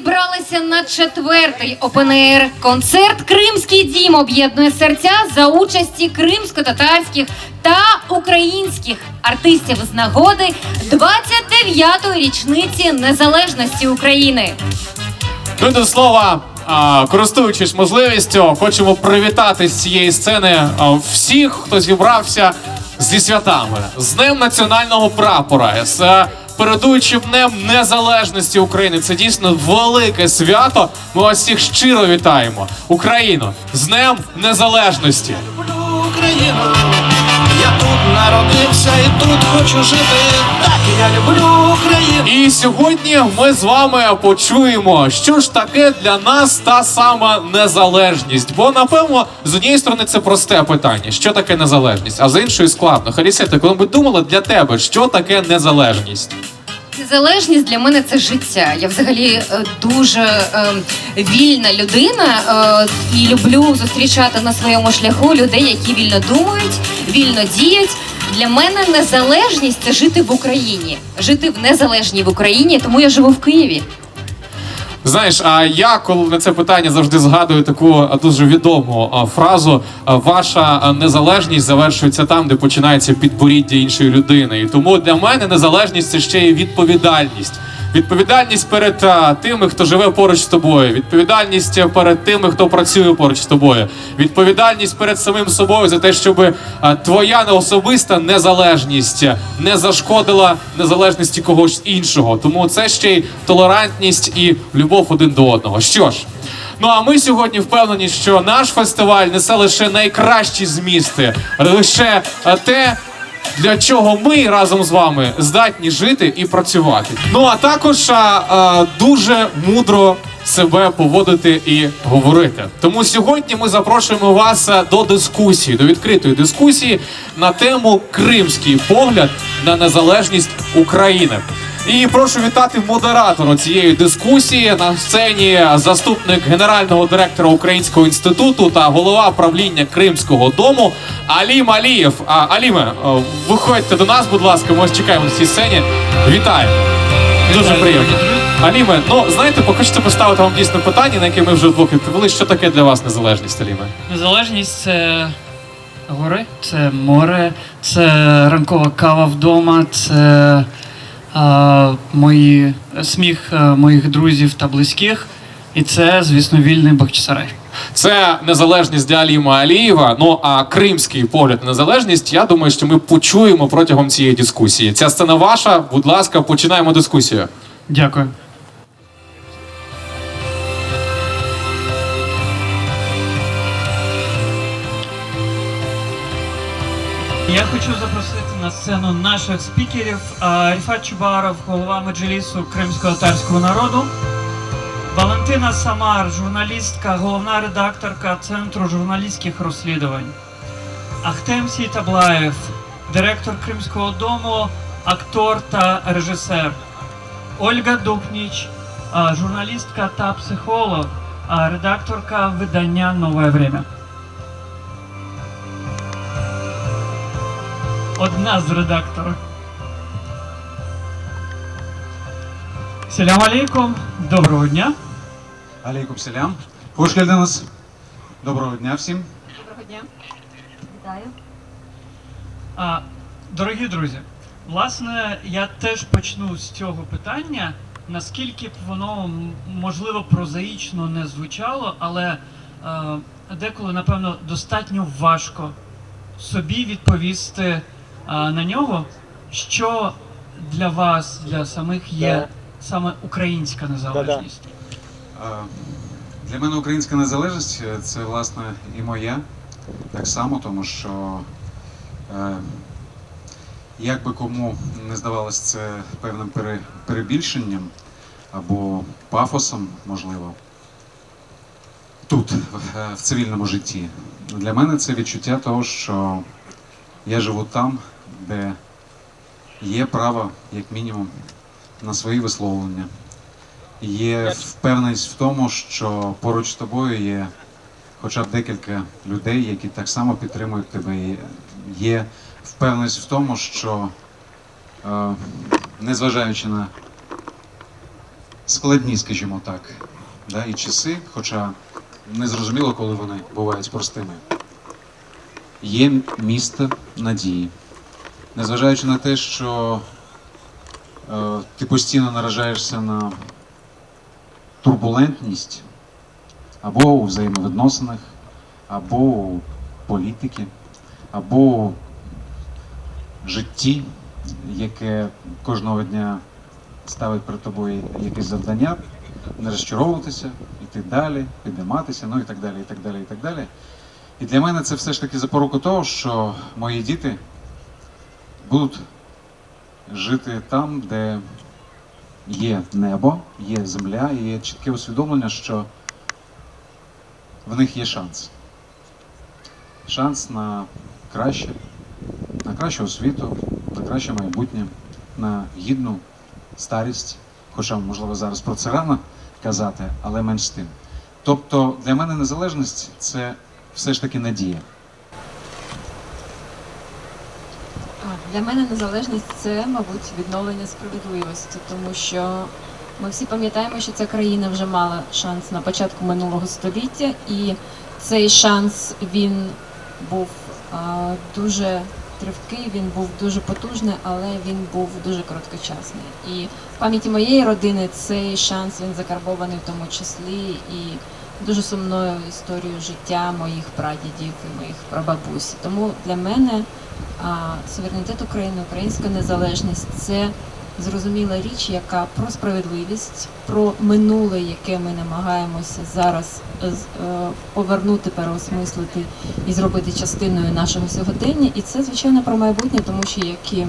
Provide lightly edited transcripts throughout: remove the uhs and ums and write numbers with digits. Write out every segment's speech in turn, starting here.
зібралися на 4-й ОПНР. Концерт «Кримський дім» об'єднує серця за участі кримсько-татарських та українських артистів з нагоди 29-ї річниці незалежності України. Ну, до слова, користуючись можливістю, хочемо привітати з цієї сцени всіх, хто зібрався зі святами, з Днем національного прапора, з передуючим Днем Незалежності України. Це дійсно велике свято. Ми вас всіх щиро вітаємо. Україно, з Днем Незалежності! Україну, я тут народився і тут хочу жити. Так, я люблю Україну. І сьогодні ми з вами почуємо, що ж таке для нас та сама незалежність. Бо, напевно, з однієї сторони це просте питання, що таке незалежність, а з іншої складно. Харісета, коли ви думали для тебе, що таке незалежність? Незалежність для мене – це життя. Я взагалі дуже вільна людина і люблю зустрічати на своєму шляху людей, які вільно думають, вільно діють. Для мене незалежність – це жити в Україні. Жити в незалежній в Україні, тому я живу в Києві. Знаєш, а я, коли на це питання завжди згадую таку дуже відому фразу: ваша незалежність завершується там, де починається підборіддя іншої людини. І тому для мене незалежність – це ще й відповідальність. Відповідальність перед тими, хто живе поруч з тобою. Відповідальність перед тими, хто працює поруч з тобою. Відповідальність перед самим собою за те, щоб твоя особиста незалежність не зашкодила незалежності когось іншого. Тому це ще й толерантність і любов один до одного. Що ж, ну а ми сьогодні впевнені, що наш фестиваль несе лише найкращі змісти, лише те, для чого ми разом з вами здатні жити і працювати. Ну а також дуже мудро себе поводити і говорити. Тому сьогодні ми запрошуємо вас до дискусії, до відкритої дискусії на тему «Кримський погляд на незалежність України». І прошу вітати модератора цієї дискусії. На сцені заступник генерального директора Українського інституту та голова правління Кримського дому Алім Алієв. Аліме, виходьте до нас, будь ласка, ми вас чекаємо на цій сцені. Вітаю. Дуже приємно. Аліме, ну, знаєте, хочете поставити вам дійсно питання, на яке ми вже вдвох відповіли. Що таке для вас незалежність, Аліме? Незалежність – це гори, це море, це ранкова кава вдома, це сміх моїх друзів та близьких, і це, звісно, вільний Бахчисарай. Це незалежність для Аліма Алієва. Ну а кримський погляд на незалежність, я думаю, що ми почуємо протягом цієї дискусії. Ця сцена ваша, будь ласка, починаємо дискусію. Дякую. Я хочу запросити на сцену наших спікерів. Ріфат Чубаров, голова Меджлісу кримсько-татарського народу. Валентина Самар, журналістка, головна редакторка Центру журналістських розслідувань. Ахтем Сітаблаєв, директор Кримського дому, актор та режисер. Ольга Дупніч, журналістка та психолог, редакторка видання «Нове время». Одна з редакторів. Селям алейкум, доброго дня. Алейкум селям. Хош geldiniz. Доброго дня всім. Доброго дня. Вітаю. Дорогі друзі, власне, я теж почну з цього питання, наскільки б воно, можливо, прозаїчно не звучало, але деколи, напевно, достатньо важко собі відповісти на нього, що для вас, для самих є саме українська незалежність. Для мене українська незалежність – це, власне, і моя, так само, тому що, як би кому не здавалось це певним перебільшенням або пафосом, можливо, тут, в цивільному житті, для мене це відчуття того, що я живу там, де є право, як мінімум, на свої висловлення. Є впевненість в тому, що поруч з тобою є хоча б декілька людей, які так само підтримують тебе. Є впевненість в тому, що, незважаючи на складні, скажімо так, да, і часи, хоча не зрозуміло, коли вони бувають простими. Є місто надії. Незважаючи на те, що ти постійно наражаєшся на турбулентність або у взаємовідносинах, або у політики, або у житті, яке кожного дня ставить перед тобою якесь завдання, не розчаровуватися, йти далі, підійматися, ну і так далі, і так далі, і так далі. І для мене це все ж таки запорука того, що мої діти будуть жити там, де є небо, є земля, і є чітке усвідомлення, що в них є шанс. Шанс на краще, на кращу освіту, на краще майбутнє, на гідну старість, хоча, можливо, зараз про це рано казати, але менш з тим. Тобто для мене незалежність – це все ж таки надія. Для мене незалежність – це, мабуть, відновлення справедливості, тому що ми всі пам'ятаємо, що ця країна вже мала шанс на початку минулого століття, і цей шанс, він був дуже тривкий, він був дуже потужний, але він був дуже короткочасний. І в пам'яті моєї родини цей шанс, він закарбований в тому числі і дуже сумною історією життя моїх прадідів і моїх прабабусь. Тому для мене суверенітет України, українська незалежність – це зрозуміла річ, яка про справедливість, про минуле, яке ми намагаємося зараз повернути, переосмислити і зробити частиною нашого сьогодення. І це, звичайно, про майбутнє, тому що, як і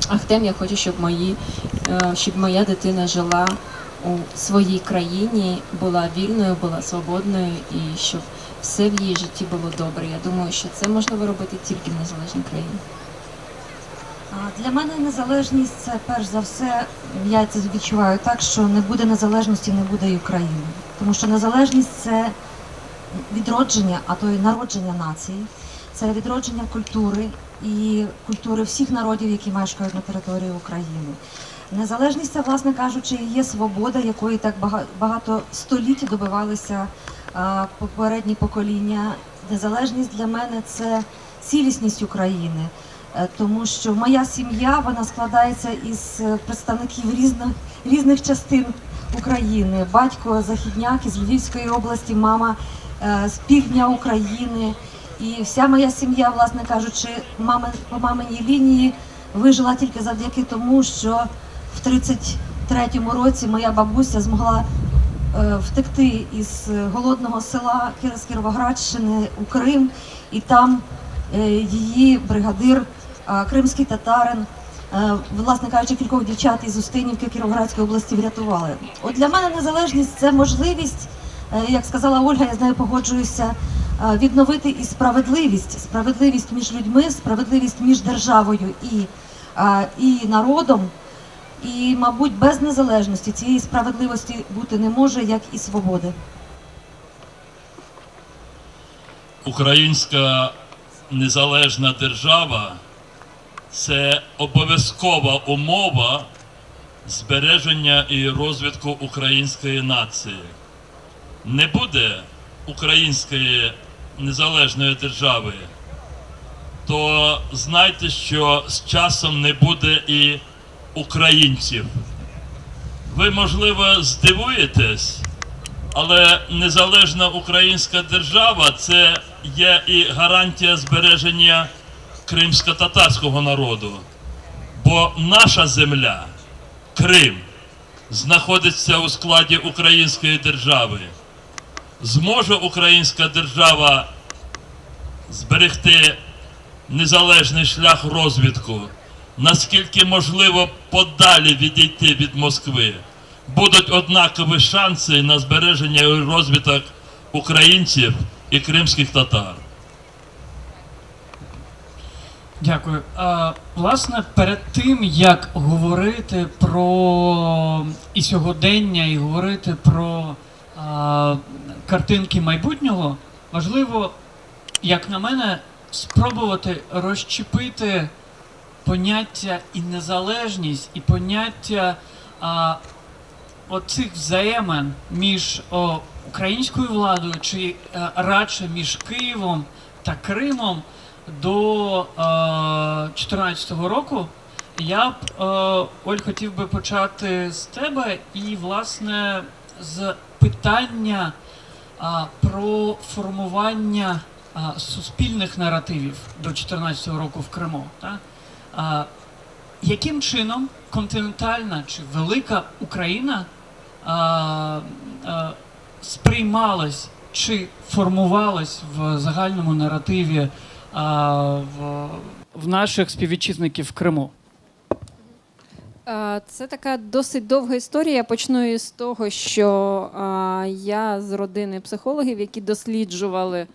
Ахтем, я хочу, щоб моя дитина жила у своїй країні, була вільною, була свободною і щоб все в її житті було добре. Я думаю, що це можливо робити тільки в незалежній країні. Для мене незалежність – це перш за все, я це відчуваю так, що не буде незалежності, не буде і України. Тому що незалежність – це відродження, а то й народження нації, це відродження культури і культури всіх народів, які мешкають на території України. Незалежність – це, власне кажучи, є свобода, якої так багато століть добивалися попередні покоління. Незалежність для мене – це цілісність України. Тому що моя сім'я, вона складається із представників різних частин України. Батько західняк із Львівської області, мама з півдня України. І вся моя сім'я, власне кажучи, по маминій лінії вижила тільки завдяки тому, що в 33-му році моя бабуся змогла втекти із голодного села з Кіровоградщини у Крим, і там її бригадир, кримський татарин, власне кажучи, кількох дівчат із Устинівки Кіровоградської області врятували. От для мене незалежність – це можливість, як сказала Ольга, я з нею погоджуюся, відновити і справедливість. Справедливість між людьми, справедливість між державою і народом. І, мабуть, без незалежності цієї справедливості бути не може, як і свободи. Українська незалежна держава – це обов'язкова умова збереження і розвитку української нації. Не буде української незалежної держави, то знайте, що з часом не буде і українців. Ви, можливо, здивуєтесь, але незалежна українська держава – це є і гарантія збереження кримсько-татарського народу. Бо наша земля, Крим, знаходиться у складі української держави. Зможе українська держава зберегти незалежний шлях розвитку, наскільки можливо подалі відійти від Москви, будуть однакові шанси на збереження і розвиток українців і кримських татар. Дякую. Власне, перед тим, як говорити про і сьогодення, і говорити про картинки майбутнього, важливо, як на мене, спробувати розчепити поняття і незалежність, і поняття оцих взаємин між українською владою чи радше між Києвом та Кримом до 2014 року, я б, Оль, хотів би почати з тебе і, власне, з питання про формування суспільних наративів до 2014 року в Криму. Так? Яким чином континентальна чи велика Україна сприймалась чи формувалась в загальному наративі в наших співвітчизників в Криму? Це така досить довга історія. Я почну із того, що я з родини психологів, які досліджували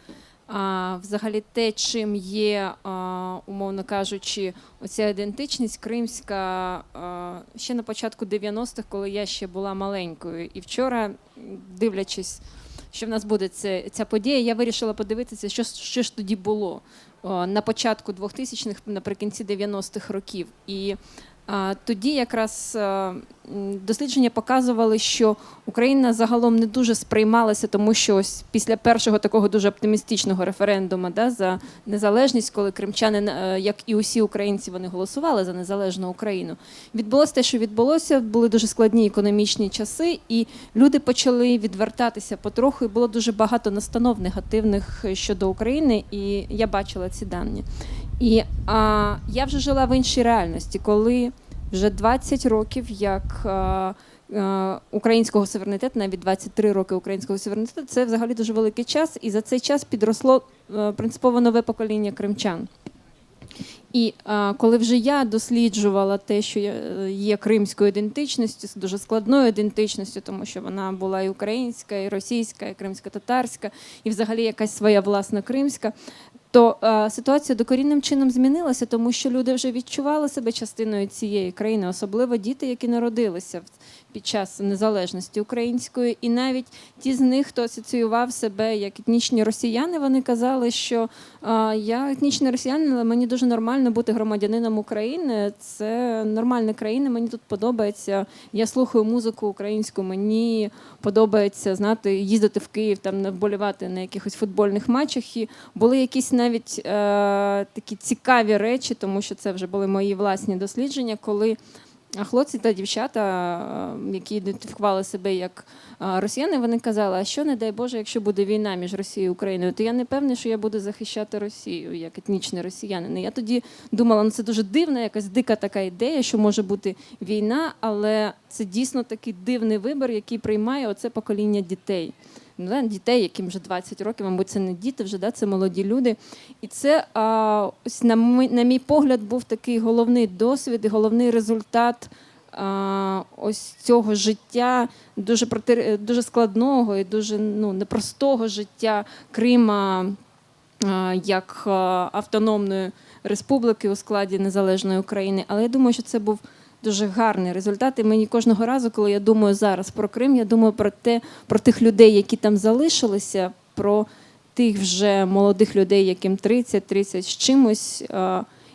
взагалі те, чим є, умовно кажучи, оця ідентичність кримська ще на початку 90-х, коли я ще була маленькою. І вчора, дивлячись, що в нас буде ця подія, я вирішила подивитися, що ж тоді було на початку 2000-х, наприкінці 90-х років. І тоді якраз дослідження показували, що Україна загалом не дуже сприймалася, тому що ось після першого такого дуже оптимістичного референдуму за незалежність, коли кримчани, як і усі українці, вони голосували за незалежну Україну, відбулося те, що відбулося, були дуже складні економічні часи, і люди почали відвертатися потроху, і було дуже багато настанов негативних щодо України, і я бачила ці дані. І я вже жила в іншій реальності, коли вже 20 років як українського суверенітету, навіть 23 роки українського суверенітету, це взагалі дуже великий час, і за цей час підросло принципово нове покоління кримчан. І коли вже я досліджувала те, що є кримською ідентичністю, дуже складною ідентичністю, тому що вона була і українська, і російська, і кримсько-татарська, і взагалі якась своя власна кримська, то ситуація докорінним чином змінилася, тому що люди вже відчували себе частиною цієї країни, особливо діти, які народилися під час незалежності української. І навіть ті з них, хто асоціював себе як етнічні росіяни, вони казали, що я етнічний росіянин, але мені дуже нормально бути громадянином України. Це нормальна країна, мені тут подобається. Я слухаю музику українську, мені подобається, знати, їздити в Київ, там вболівати на якихось футбольних матчах. І були якісь навіть такі цікаві речі, тому що це вже були мої власні дослідження, коли хлопці та дівчата, які ідентифікували себе як росіяни, вони казали, а що, не дай Боже, якщо буде війна між Росією і Україною, то я не певна, що я буду захищати Росію як етнічний росіянин. І я тоді думала, ну це дуже дивна, якась дика така ідея, що може бути війна, але це дійсно такий дивний вибір, який приймає оце покоління дітей. Дітей, яким вже 20 років, мабуть, це не діти вже, це молоді люди. І це, ось, на мій погляд, був такий головний досвід і головний результат ось цього життя, дуже складного і дуже непростого життя Крима як автономної республіки у складі незалежної України. Але я думаю, що це був дуже гарний результат. І мені кожного разу, коли я думаю зараз про Крим, я думаю про тих людей, які там залишилися, про тих вже молодих людей, яким 30 з чимось,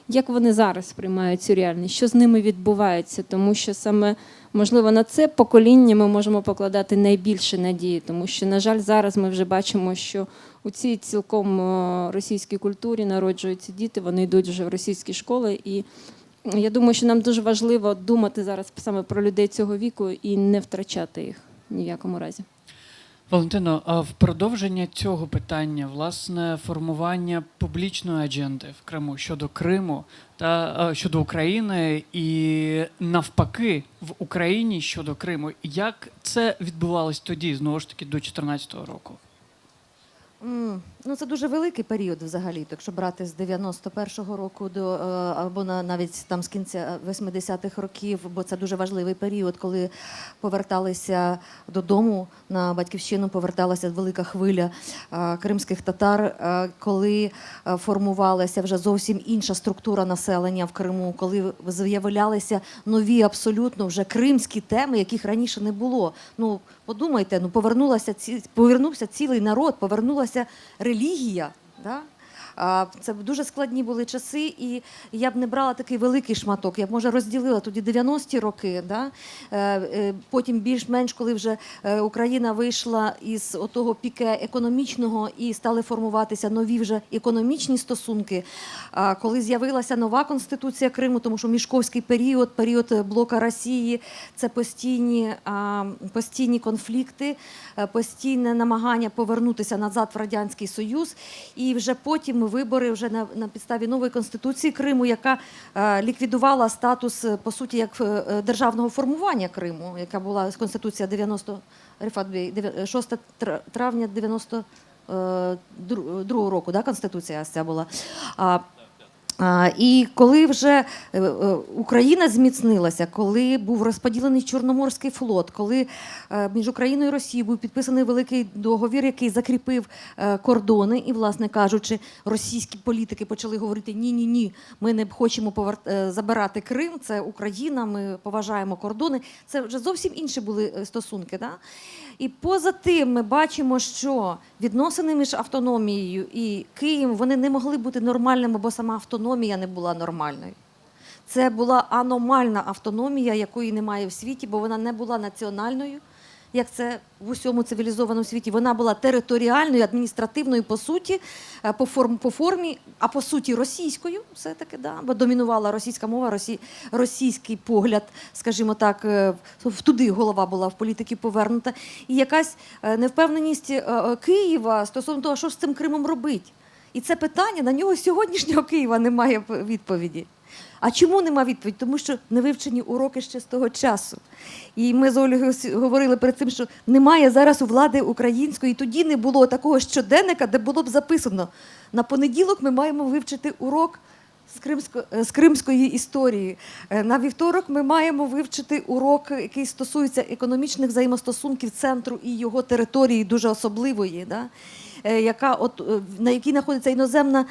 як вони зараз сприймають цю реальність, що з ними відбувається. Тому що саме, можливо, на це покоління ми можемо покладати найбільше надії. Тому що, на жаль, зараз ми вже бачимо, що у цій цілком російській культурі народжуються діти, вони йдуть вже в російські школи. І я думаю, що нам дуже важливо думати зараз саме про людей цього віку і не втрачати їх ні в якому разі. Валентино, а в продовження цього питання, власне, формування публічної адженди в Криму щодо Криму та щодо України і навпаки в Україні щодо Криму, як це відбувалось тоді, знову ж таки, до 2014 року? Ну, це дуже великий період взагалі, якщо брати з 91-го року до або навіть там з кінця 80-х років, бо це дуже важливий період, коли поверталися додому на батьківщину, поверталася велика хвиля кримських татар, коли формувалася вже зовсім інша структура населення в Криму, коли з'являлися нові абсолютно вже кримські теми, яких раніше не було. Ну, подумайте, повернувся цілий народ, повернулася релігія, да? Це дуже складні були часи, і я б не брала такий великий шматок. Я б, може, розділила тоді 90-ті роки, да? Потім більш-менш, коли вже Україна вийшла із отого піке економічного і стали формуватися нові вже економічні стосунки. Коли з'явилася нова Конституція Криму, тому що мішковський період блока Росії, це постійні конфлікти, постійне намагання повернутися назад в Радянський Союз. І вже потім вибори вже на підставі нової Конституції Криму, яка ліквідувала статус, по суті, як державного формування Криму, яка була Конституція 6 травня 92 року, да, Конституція ця була. І коли вже Україна зміцнилася, коли був розподілений Чорноморський флот, коли між Україною і Росією був підписаний великий договір, який закріпив кордони, і, власне кажучи, російські політики почали говорити: ні, ми не хочемо забирати Крим, це Україна, ми поважаємо кордони. Це вже зовсім інші були стосунки. Да? І поза тим ми бачимо, що відносини між автономією і Києвом, вони не могли бути нормальними, бо сама автономія не була нормальною. Це була аномальна автономія, якої немає в світі, бо вона не була національною, як це в усьому цивілізованому світі. Вона була територіальною, адміністративною по суті, по формі, а по суті російською все-таки, да? Бо домінувала російська мова, російський погляд, скажімо так, туди голова була в політики повернута. І якась невпевненість Києва стосовно того, що ж з цим Кримом робити. І це питання, на нього сьогоднішнього Києва немає відповіді. А чому нема відповіді? Тому що не вивчені уроки ще з того часу. І ми з Ольгою говорили перед цим, що немає зараз у влади української, і тоді не було такого щоденника, де було б записано: на понеділок ми маємо вивчити урок з кримської історії. На вівторок ми маємо вивчити урок, який стосується економічних взаємостосунків центру і його території, дуже особливої, да? На якій знаходиться іноземна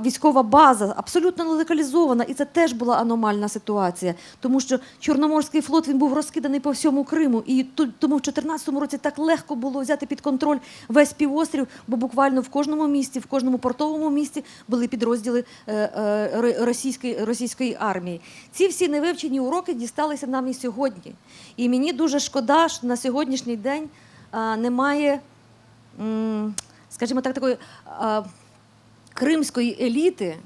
військова база, абсолютно локалізована, і це теж була аномальна ситуація, тому що Чорноморський флот, він був розкиданий по всьому Криму, і тому в 2014 році так легко було взяти під контроль весь півострів, бо буквально в кожному місті, в кожному портовому місті були підрозділи російської армії. Ці всі невивчені уроки дісталися нам і сьогодні. І мені дуже шкода, що на сьогоднішній день немає, скажімо так, такої кримської еліти,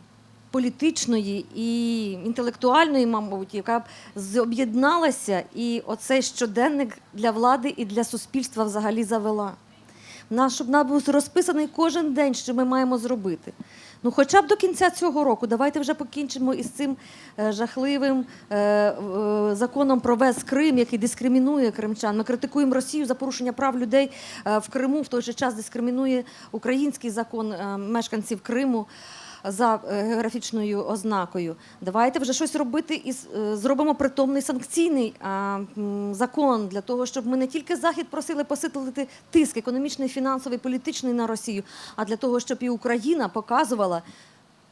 політичної і інтелектуальної, мабуть, яка б об'єдналася і оцей щоденник для влади і для суспільства взагалі завела. Щоб нам був розписаний кожен день, що ми маємо зробити. Ну, хоча б до кінця цього року. Давайте вже покінчимо із цим жахливим законом про весь Крим, який дискримінує кримчан. Ми критикуємо Росію за порушення прав людей в Криму, в той же час дискримінує український закон мешканців Криму за географічною ознакою. Давайте вже щось робити і зробимо притомний санкційний закон для того, щоб ми не тільки Захід просили посилити тиск економічний, фінансовий, політичний на Росію, а для того, щоб і Україна показувала,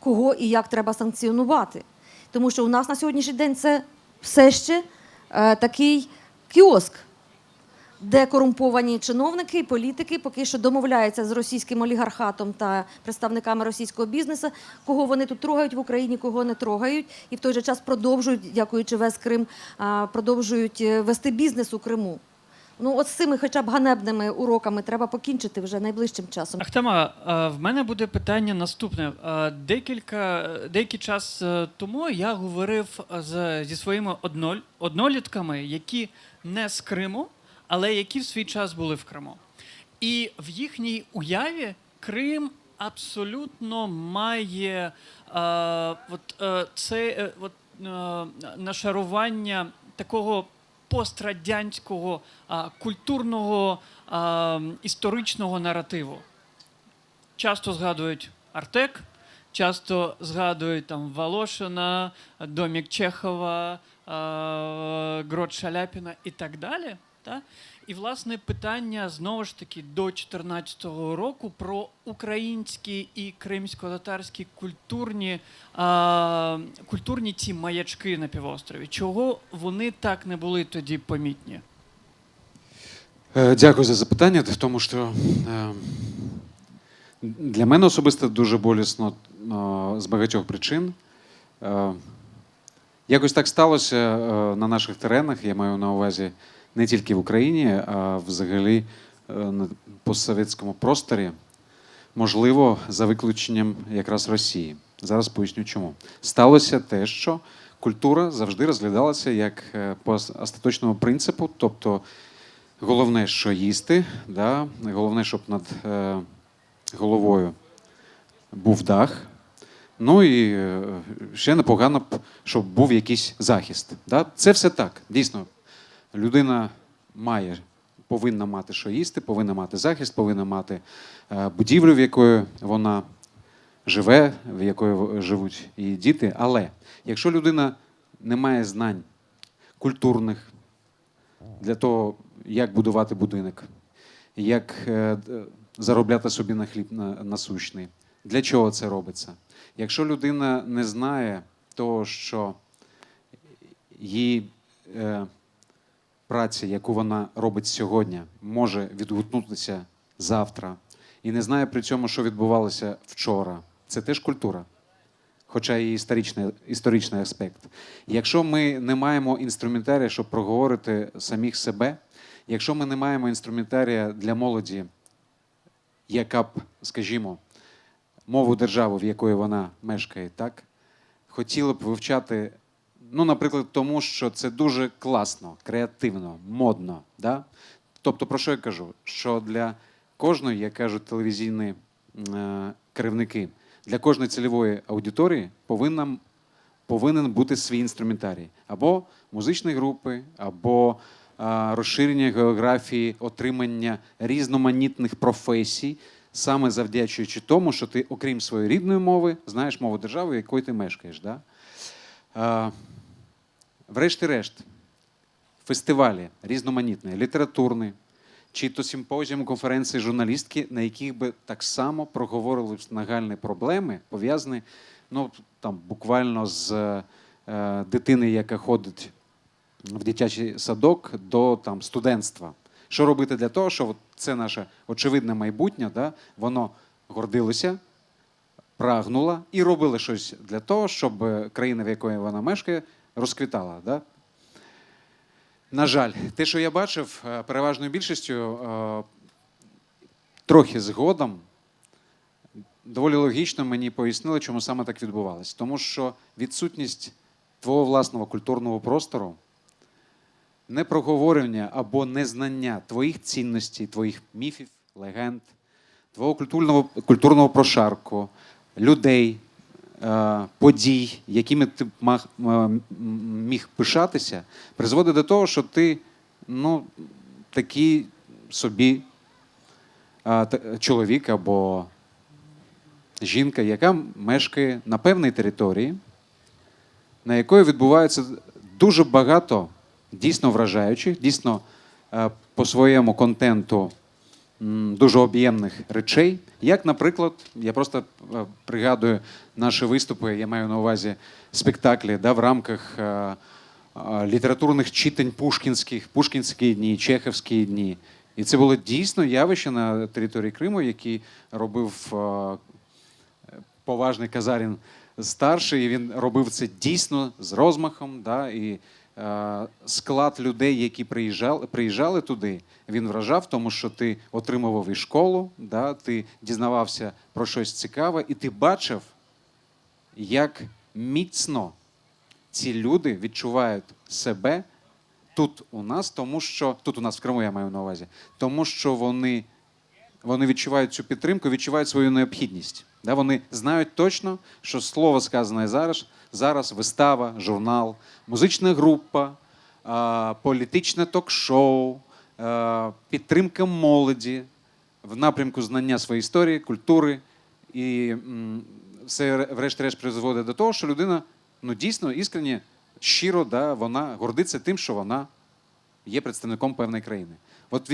кого і як треба санкціонувати. Тому що у нас на сьогоднішній день це все ще такий кіоск, де корумповані чиновники і політики поки що домовляються з російським олігархатом та представниками російського бізнесу, кого вони тут трогають в Україні, кого не трогають, і в той же час продовжують, дякуючи весь Крим, продовжують вести бізнес у Криму. Ну, от з цими хоча б ганебними уроками треба покінчити вже найближчим часом. Ахтема, в мене буде питання наступне. Деякий час тому я говорив зі своїми однолітками, які не з Криму, але які в свій час були в Криму. І в їхній уяві Крим абсолютно має нашарування такого пострадянського культурного історичного наративу. Часто згадують Артек, часто згадують там Волошина, Домік Чехова, Грот Шаляпіна і так далі. Та? І, власне, питання, знову ж таки, до 2014 року про українські і кримсько-татарські культурні ці маячки на півострові. Чого вони так не були тоді помітні? Дякую за запитання, тому що Для мене особисто дуже болісно з багатьох причин. Якось так сталося на наших теренах, я маю на увазі не тільки в Україні, а взагалі на постсовєтському просторі, можливо, за виключенням якраз Росії. Зараз поясню чому. Сталося те, що культура завжди розглядалася як по остаточному принципу, тобто головне, що їсти, да? Головне, щоб над головою був дах. Ну і ще непогано, щоб був якийсь захист. Да? Це все так. Дійсно, людина повинна мати що їсти, повинна мати захист, повинна мати будівлю, в якої вона живе, в якої живуть її діти. Але якщо людина не має знань культурних для того, як будувати будинок, як заробляти собі на хліб насущний, для чого це робиться? Якщо людина не знає того, що її праця, яку вона робить сьогодні, може відгукнутися завтра, і не знає при цьому, що відбувалося вчора, це теж культура, хоча і історичний аспект. Якщо ми не маємо інструментарія, щоб проговорити самих себе, якщо ми не маємо інструментарія для молоді, яка б, скажімо, мову держави, в якої вона мешкає, так, хотіла б вивчати, ну, наприклад, тому що це дуже класно, креативно, модно. Да? Тобто, про що я кажу? Що для кожної, як кажуть телевізійні керівники, для кожної цільової аудиторії повинен бути свій інструментарій. Або музичні групи, або розширення географії, отримання різноманітних професій, саме завдячуючи тому, що ти, окрім своєї рідної мови, знаєш мову держави, в якої ти мешкаєш. Да? Врешті-решт, фестивалі різноманітні, літературні, чи то симпозіум, конференції, журналістки, на яких би так само проговорили нагальні проблеми, пов'язані, ну, там, буквально з дитини, яка ходить в дитячий садок, до там, студентства. Що робити для того, щоб це наше очевидне майбутнє, да, воно гордилося, прагнуло і робило щось для того, щоб країна, в якої вона мешкає, розквітала. Да? На жаль, те, що я бачив, переважною більшістю, трохи згодом, доволі логічно мені пояснили, чому саме так відбувалося. Тому що відсутність твого власного культурного простору, непроговорення або незнання твоїх цінностей, твоїх міфів, легенд, твого культурного прошарку, людей, подій, якими ти міг пишатися, призводить до того, що ти, ну, такий собі чоловік або жінка, яка мешкає на певній території, на якої відбувається дуже багато дійсно вражаючих, дійсно по своєму контенту дуже об'ємних речей. Як, наприклад, я просто пригадую наші виступи, я маю на увазі спектаклі, да, в рамках літературних читань пушкінські дні, чеховські дні. І це було дійсно явище на території Криму, який робив поважний Казарін старший, і він робив це дійсно з розмахом, да, і склад людей, які приїжджали туди, він вражав, тому що ти отримував і школу, да, ти дізнавався про щось цікаве, і ти бачив, як міцно ці люди відчувають себе тут у нас, тому що, тут у нас в Криму я маю на увазі, тому що вони відчувають цю підтримку, відчувають свою необхідність. Да, вони знають точно, що слово сказане зараз вистава, журнал, музична група, політичне ток-шоу, підтримка молоді в напрямку знання своєї історії, культури. І все врешті-решт призводить до того, що людина, ну, дійсно, іскренне, щиро, да, вона гордиться тим, що вона є представником певної країни. От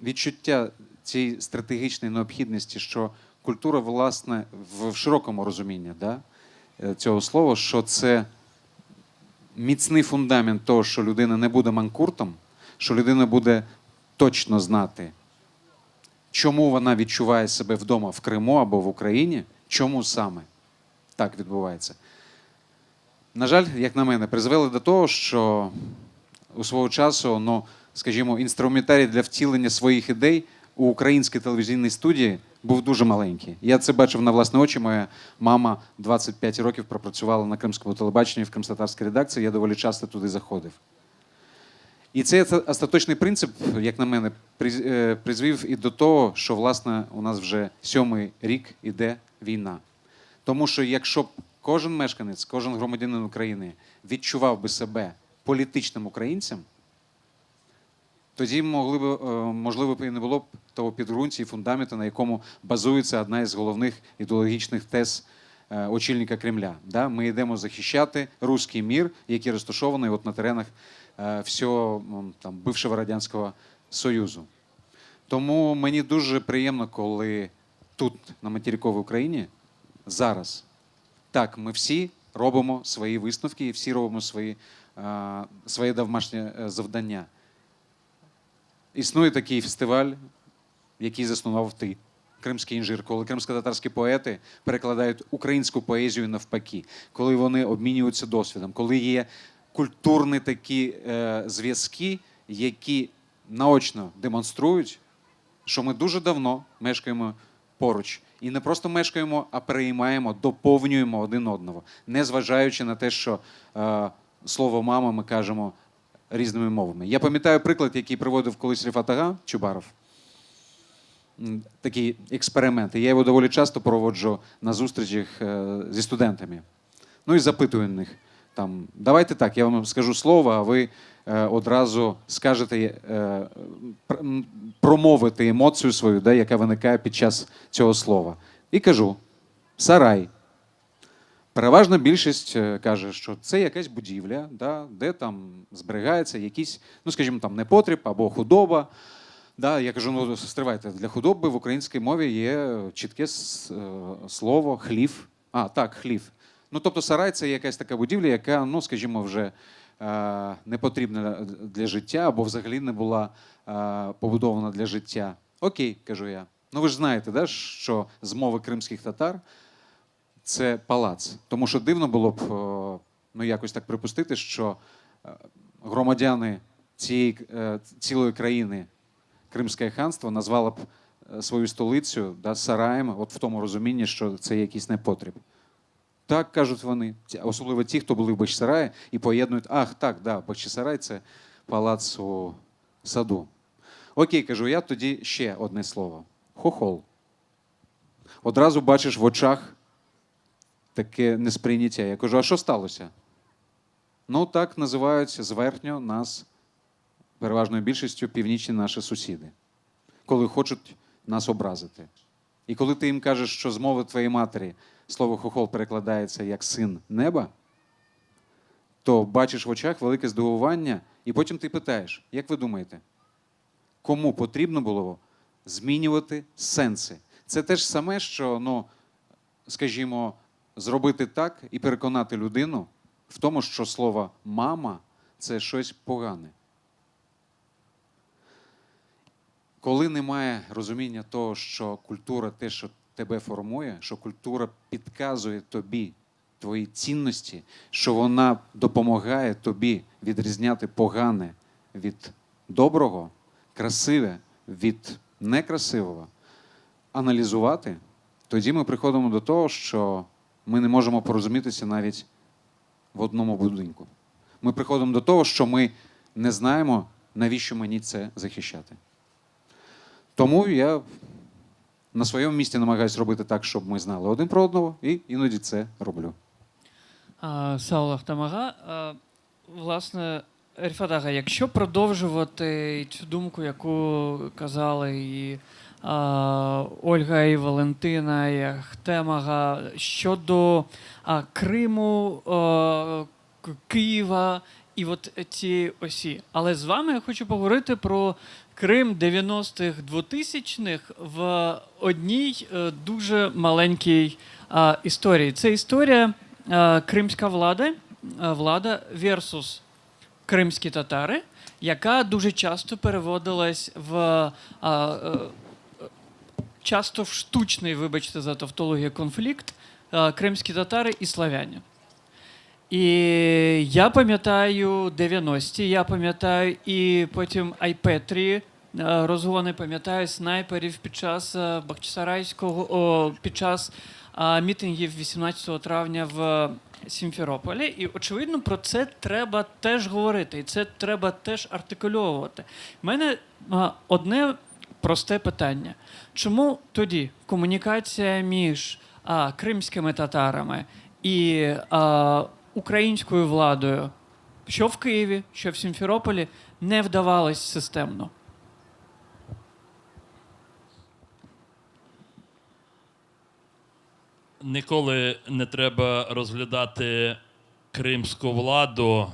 відчуття цієї стратегічної необхідності, що культура, власне, в широкому розумінні, да, цього слова, що це міцний фундамент того, що людина не буде манкуртом, що людина буде точно знати чому вона відчуває себе вдома в Криму або в Україні, чому саме так відбувається. На жаль, як на мене, призвели до того, що у свого часу, ну, скажімо, інструментарій для втілення своїх ідей у українській телевізійній студії був дуже маленький. Я це бачив на власні очі. Моя мама 25 років пропрацювала на кримському телебаченні в кримськотатарській редакції, я доволі часто туди заходив. І цей остаточний принцип, як на мене, призвів і до того, що, власне, у нас вже 7-й рік іде війна. Тому що якщо кожен мешканець, кожен громадянин України відчував би себе політичним українцем, тоді, можливо, і не було б того підґрунтя і фундаменту, на якому базується одна із головних ідеологічних тез очільника Кремля. Да? Ми йдемо захищати руський мір, який розташований от на теренах всього там, бившого Радянського Союзу. Тому мені дуже приємно, коли тут, на материковій Україні, зараз, так, ми всі робимо свої висновки і всі робимо своє домашнє завдання. Існує такий фестиваль, який заснував ти, Кримський інжир, коли кримськотатарські поети перекладають українську поезію навпаки, коли вони обмінюються досвідом, коли є культурні такі зв'язки, які наочно демонструють, що ми дуже давно мешкаємо поруч. І не просто мешкаємо, а переймаємо, доповнюємо один одного, незважаючи на те, що слово «мама» ми кажемо різними мовами. Я пам'ятаю приклад, який приводив колись Рифат Ага Чубаров. Такий експеримент. І я його доволі часто проводжу на зустрічах зі студентами. Ну і запитую них. Там, давайте так, я вам скажу слово, а ви одразу скажете, промовите емоцію свою, да, яка виникає під час цього слова. І кажу: сарай. Переважна більшість каже, що це якась будівля, да, де там зберігається якийсь, ну, скажімо, там непотріб або худоба. Да, я кажу, ну, стривайте, для худоби в українській мові є чітке слово «хлів». А, так, хлів. Ну, тобто сарай – це якась така будівля, яка, ну, скажімо, вже не потрібна для життя або взагалі не була побудована для життя. Окей, кажу я. Ну, ви ж знаєте, да, що з мови кримських татар це палац. Тому що дивно було б, ну, якось так припустити, що громадяни цілої країни Кримське ханство назвало б свою столицю, да, сараєм, от в тому розумінні, що це якийсь непотріб. Так, кажуть вони, особливо ті, хто були в Бахчисараї і поєднують, ах, так, да, Бахчисарай – це палац у саду. Окей, кажу я, тоді ще одне слово. Хохол. Одразу бачиш в очах таке несприйняття. Я кажу, а що сталося? Ну, так називають зверхньо нас, переважною більшістю, північні наші сусіди, коли хочуть нас образити. І коли ти їм кажеш, що з мови твоєї матері слово «хохол» перекладається як «син неба», то бачиш в очах велике здивування, і потім ти питаєш, як ви думаєте, кому потрібно було змінювати сенси? Це те ж саме, що, ну, скажімо, зробити так і переконати людину в тому, що слово «мама» – це щось погане. Коли немає розуміння того, що культура – те, що тебе формує, що культура підказує тобі твої цінності, що вона допомагає тобі відрізняти погане від доброго, красиве від некрасивого, аналізувати, тоді ми приходимо до того, що ми не можемо порозумітися навіть в одному будинку. Ми приходимо до того, що ми не знаємо, навіщо мені це захищати. Тому я на своєму місці намагаюся робити так, щоб ми знали один про одного, і іноді це роблю. Саулах Тамага, власне, Рифат Ага, якщо продовжувати цю думку, яку казали і Ольга, і Валентина, і Ахтем Ага, щодо Криму, Києва і от цієї осі. Але з вами я хочу поговорити про Крим 90-х, 2000-х в одній дуже маленькій історії. Це історія кримська влада versus кримські татари, яка дуже часто переводилась в часто в штучний, вибачте за тавтологію, конфлікт кримські татари і славяни. І я пам'ятаю 90-ті, я пам'ятаю і потім Айпетрі, розгони, пам'ятаю снайперів під час під час мітингів 18 травня в Сімферополі. І, очевидно, про це треба теж говорити, і це треба теж артикульовувати. У мене одне просте питання. Чому тоді комунікація між кримськими татарами і українською владою, що в Києві, що в Сімферополі, не вдавалось системно? Ніколи не треба розглядати кримську владу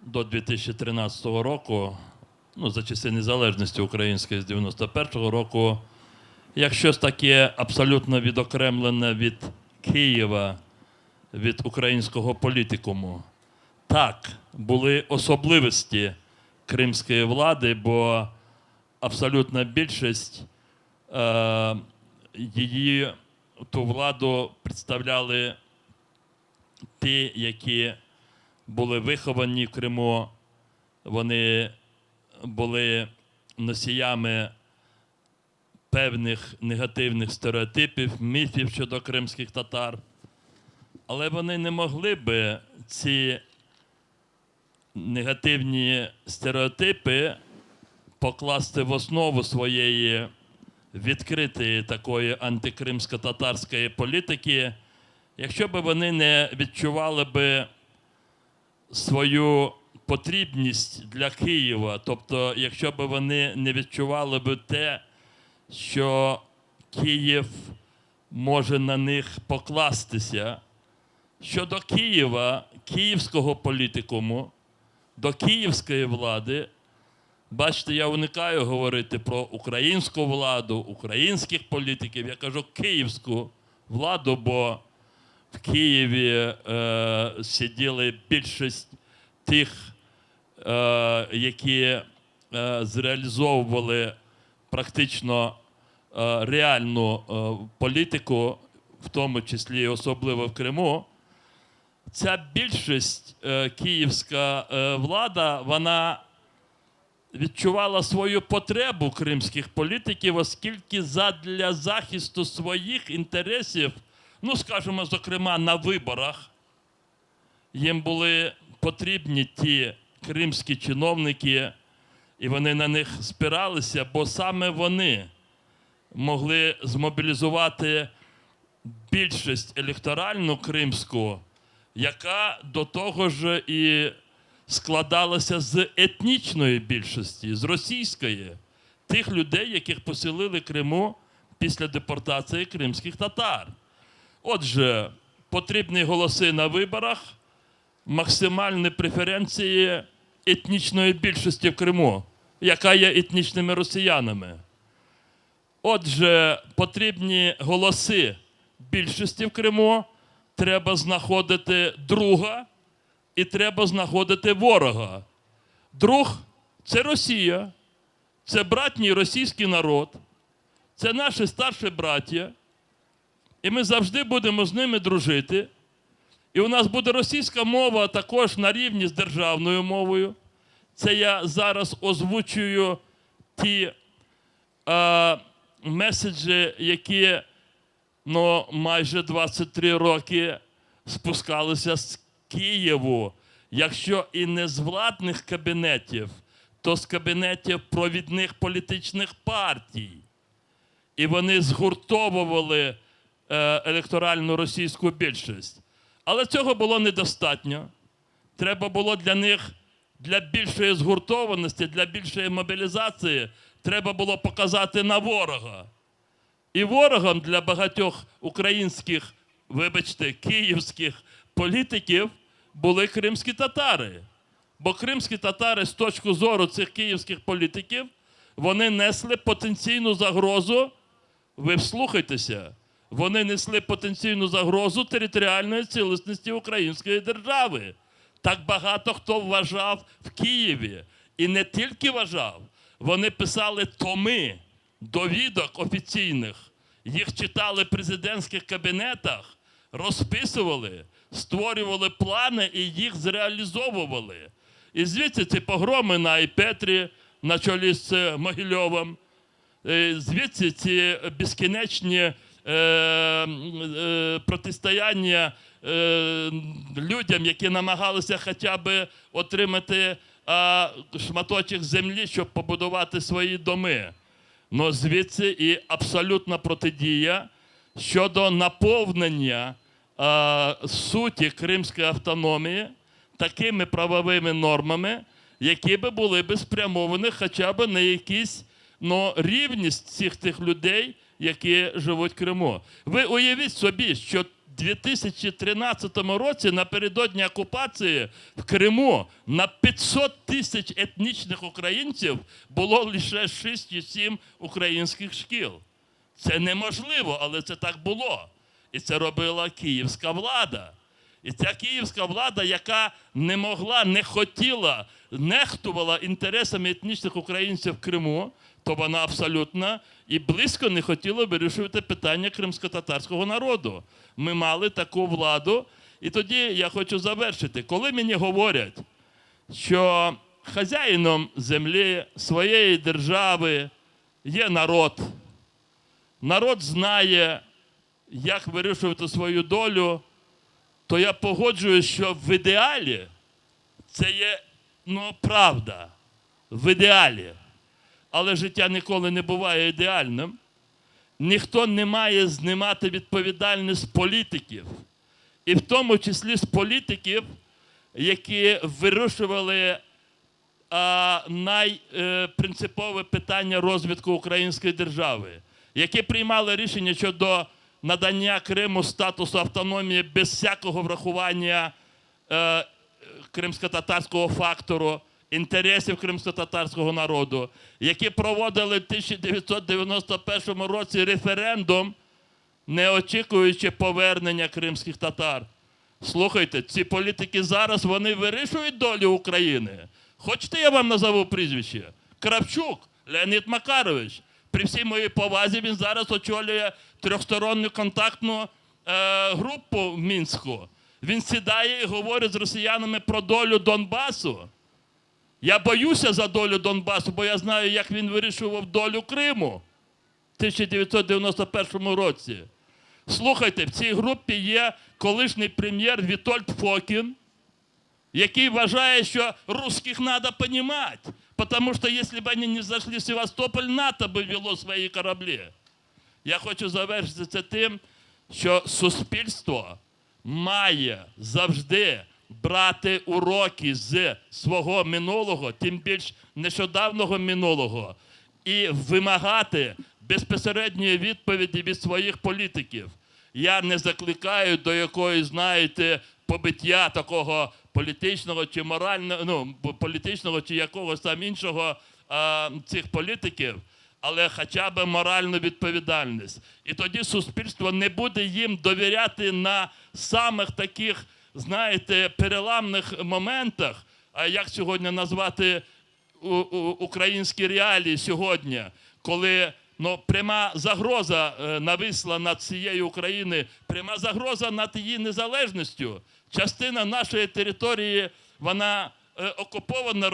до 2013 року, за часи незалежності української з 91-го року, як щось таке абсолютно відокремлене від Києва, від українського політикуму. Так, були особливості кримської влади, бо абсолютна більшість її ту владу представляли ті, які були виховані в Криму, вони були носіями певних негативних стереотипів, міфів щодо кримських татар. Але вони не могли би ці негативні стереотипи покласти в основу своєї відкритої такої антикримсько-татарської політики, якщо б вони не відчували би свою потрібність для Києва, тобто якщо б вони не відчували б те, що Київ може на них покластися. Щодо Києва, київського політикуму, до київської влади, бачите, я уникаю говорити про українську владу, українських політиків, я кажу київську владу, бо в Києві сиділи більшість тих, які зреалізовували практично реальну політику, в тому числі і особливо в Криму. Ця більшість, київська влада, вона відчувала свою потребу кримських політиків, оскільки задля захисту своїх інтересів, скажімо, зокрема, на виборах, їм були потрібні ті кримські чиновники, і вони на них спиралися, бо саме вони могли змобілізувати більшість електоральну кримську, яка до того ж і складалася з етнічної більшості, з російської, тих людей, яких поселили Криму після депортації кримських татар. Отже, потрібні голоси на виборах, максимальні преференції етнічної більшості в Криму, яка є етнічними росіянами. Отже, потрібні голоси більшості в Криму, треба знаходити друга і треба знаходити ворога. Друг – це Росія, це братній російський народ, це наші старші браття, і ми завжди будемо з ними дружити. І у нас буде російська мова також на рівні з державною мовою. Це я зараз озвучую ті меседжі, які майже 23 роки спускалися з Києву, якщо і не з владних кабінетів, то з кабінетів провідних політичних партій. І вони згуртовували електоральну російську більшість. Але цього було недостатньо. Треба було для них, для більшої згуртованості, для більшої мобілізації, треба було показати на ворога. І ворогом для багатьох українських, вибачте, київських політиків були кримські татари. Бо кримські татари з точки зору цих київських політиків, вони несли потенційну загрозу, ви вслухайтеся, вони несли потенційну загрозу територіальної цілісності української держави. Так багато хто вважав в Києві. І не тільки вважав, вони писали томи довідок офіційних. Їх читали в президентських кабінетах, розписували, створювали плани і їх зреалізовували. І звідси ці погроми на Айпетрі на чолі з Могильовим, звідси ці безкінечні протистояння людям, які намагалися хоча б отримати шматочок землі, щоб побудувати свої доми. Но звідси і абсолютна протидія щодо наповнення суті Кримської автономії такими правовими нормами, які би були б спрямовані хоча б на якісь рівність всіх тих людей, які живуть в Криму. Ви уявіть собі, що в 2013 році напередодні окупації в Криму на 500 тисяч етнічних українців було лише 6 чи 7 українських шкіл. Це неможливо, але це так було. І це робила київська влада. І ця київська влада, яка не могла, не хотіла, нехтувала інтересами етнічних українців в Криму, то вона абсолютно і близько не хотіла вирішувати питання кримськотатарського народу. Ми мали таку владу. І тоді я хочу завершити. Коли мені говорять, що хазяїном землі своєї держави є народ, народ знає, як вирішувати свою долю, то я погоджуюсь, що в ідеалі це є правда. В ідеалі. Але життя ніколи не буває ідеальним. Ніхто не має знімати відповідальність з політиків. І в тому числі з політиків, які вирішували найпринципове питання розвитку української держави, які приймали рішення щодо надання Криму статусу автономії без всякого врахування кримськотатарського фактору, інтересів кримськотатарського народу, які проводили в 1991 році референдум, не очікуючи повернення кримських татар. Слухайте, ці політики зараз, вони вирішують долю України. Хочете, я вам назову прізвище? Кравчук Леонід Макарович. При всій моїй повазі він зараз очолює трьохсторонню контактну групу в Мінську. Він сідає і говорить з росіянами про долю Донбасу. Я боюся за долю Донбасу, бо я знаю, як він вирішував долю Криму в 1991 році. Слухайте, в цій групі є колишній прем'єр Вітольд Фокін, який вважає, що русских треба розуміти, тому що якщо б вони не зайшли в Севастополь, НАТО б вело свої кораблі. Я хочу завершити це тим, що суспільство має завжди брати уроки з свого минулого, тим більш нещодавнього минулого, і вимагати безпосередньої відповіді від своїх політиків. Я не закликаю до якоїсь, знаєте, побиття такого політичного чи морального, політичного чи якогось там іншого цих політиків, але хоча б моральну відповідальність. І тоді суспільство не буде їм довіряти на самих таких, знаєте, переламних моментах, а як сьогодні назвати українські реалії сьогодні, коли пряма загроза нависла над цією Україною, пряма загроза над її незалежністю. Частина нашої території, вона окупована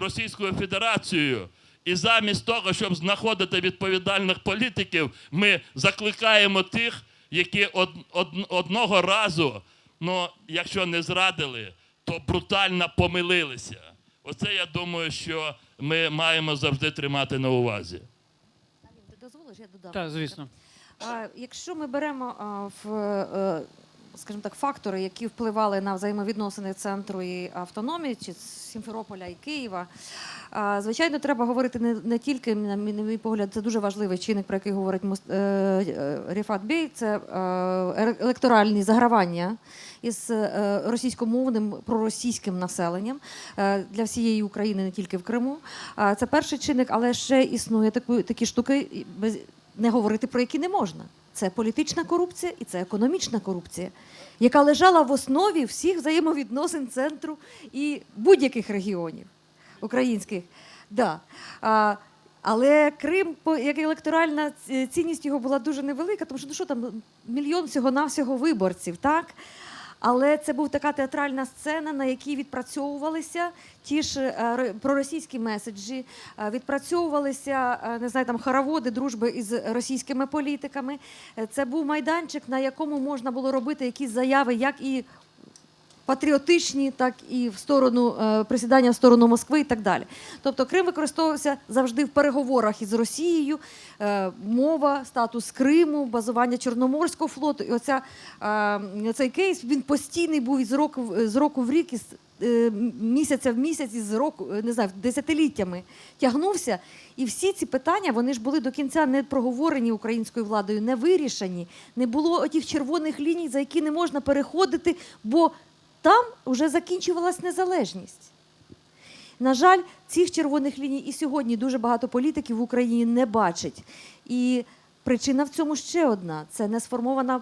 Російською Федерацією. І замість того, щоб знаходити відповідальних політиків, ми закликаємо тих, які одного разу, якщо не зрадили, то брутально помилилися. Оце, я думаю, що ми маємо завжди тримати на увазі. Ти дозволиш, я додам? Так, звісно. Якщо ми беремо скажімо так, фактори, які впливали на взаємовідносини центру і автономії, чи Сімферополя і Києва, звичайно, треба говорити не тільки, на мій погляд, це дуже важливий чинник, про який говорить Ріфат Бей, це електоральні загравання із російськомовним проросійським населенням для всієї України, не тільки в Криму. Це перший чинник, але ще існує такі штуки, не говорити про які не можна. Це політична корупція і це економічна корупція, яка лежала в основі всіх взаємовідносин центру і будь-яких регіонів українських. Да. Але Крим, як електоральна цінність його була дуже невелика, тому що ну що там, мільйон всього-навсього виборців, так? Але це була така театральна сцена, на якій відпрацьовувалися ті ж проросійські меседжі, відпрацьовувалися, не знаю, там хороводи дружби із російськими політиками. Це був майданчик, на якому можна було робити якісь заяви, як і патріотичні, так і в сторону присідання в сторону Москви і так далі. Тобто Крим використовувався завжди в переговорах із Росією, мова, статус Криму, базування Чорноморського флоту. І оцей кейс, він постійний був з року в рік, із місяця в місяць, із року, не знаю, десятиліттями тягнувся. І всі ці питання, вони ж були до кінця не проговорені українською владою, не вирішені. Не було отих червоних ліній, за які не можна переходити, бо там вже закінчувалась незалежність. На жаль, цих червоних ліній і сьогодні дуже багато політиків в Україні не бачать. І причина в цьому ще одна – це не сформована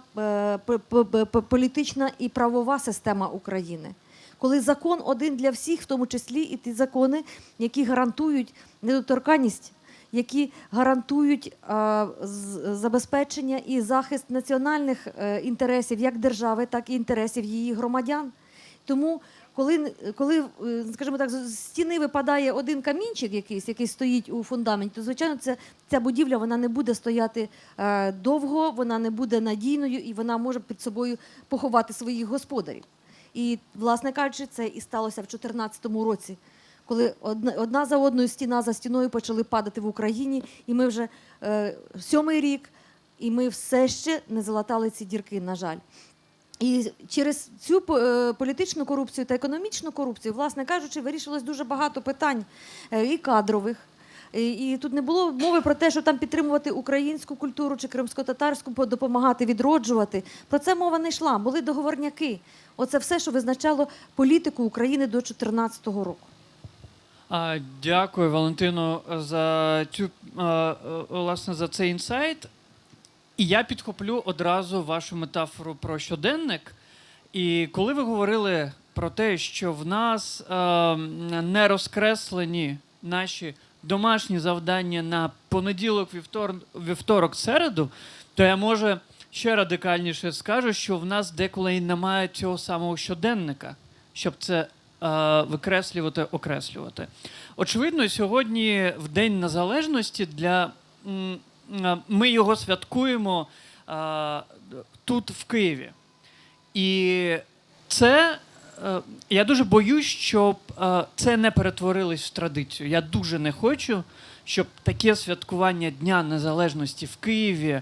політична і правова система України. Коли закон один для всіх, в тому числі і ті закони, які гарантують недоторканність, які гарантують забезпечення і захист національних інтересів як держави, так і інтересів її громадян. Тому, коли, скажімо так, з стіни випадає один камінчик який стоїть у фундаменті, то, звичайно, ця будівля вона не буде стояти довго, вона не буде надійною і вона може під собою поховати своїх господарів. І, власне кажучи, це і сталося в 2014 році, коли одна за одною, стіна за стіною почали падати в Україні, і ми вже 7-й рік, і ми все ще не залатали ці дірки, на жаль. І через цю політичну корупцію та економічну корупцію, власне кажучи, вирішилось дуже багато питань і кадрових. І тут не було мови про те, що там підтримувати українську культуру чи кримсько-татарську, допомагати відроджувати. Про це мова не йшла. Були договорняки. Оце все, що визначало політику України до 2014 року. Дякую, Валентино, власне, за цей інсайт. І я підхоплю одразу вашу метафору про щоденник. І коли ви говорили про те, що в нас не розкреслені наші домашні завдання на понеділок, вівторок, середу, то я, може, ще радикальніше скажу, що в нас деколи і немає цього самого щоденника, щоб це викреслювати, окреслювати. Очевидно, сьогодні, в День Незалежності, ми його святкуємо тут, в Києві. І це, я дуже боюсь, щоб це не перетворилось в традицію. Я дуже не хочу, щоб таке святкування Дня Незалежності в Києві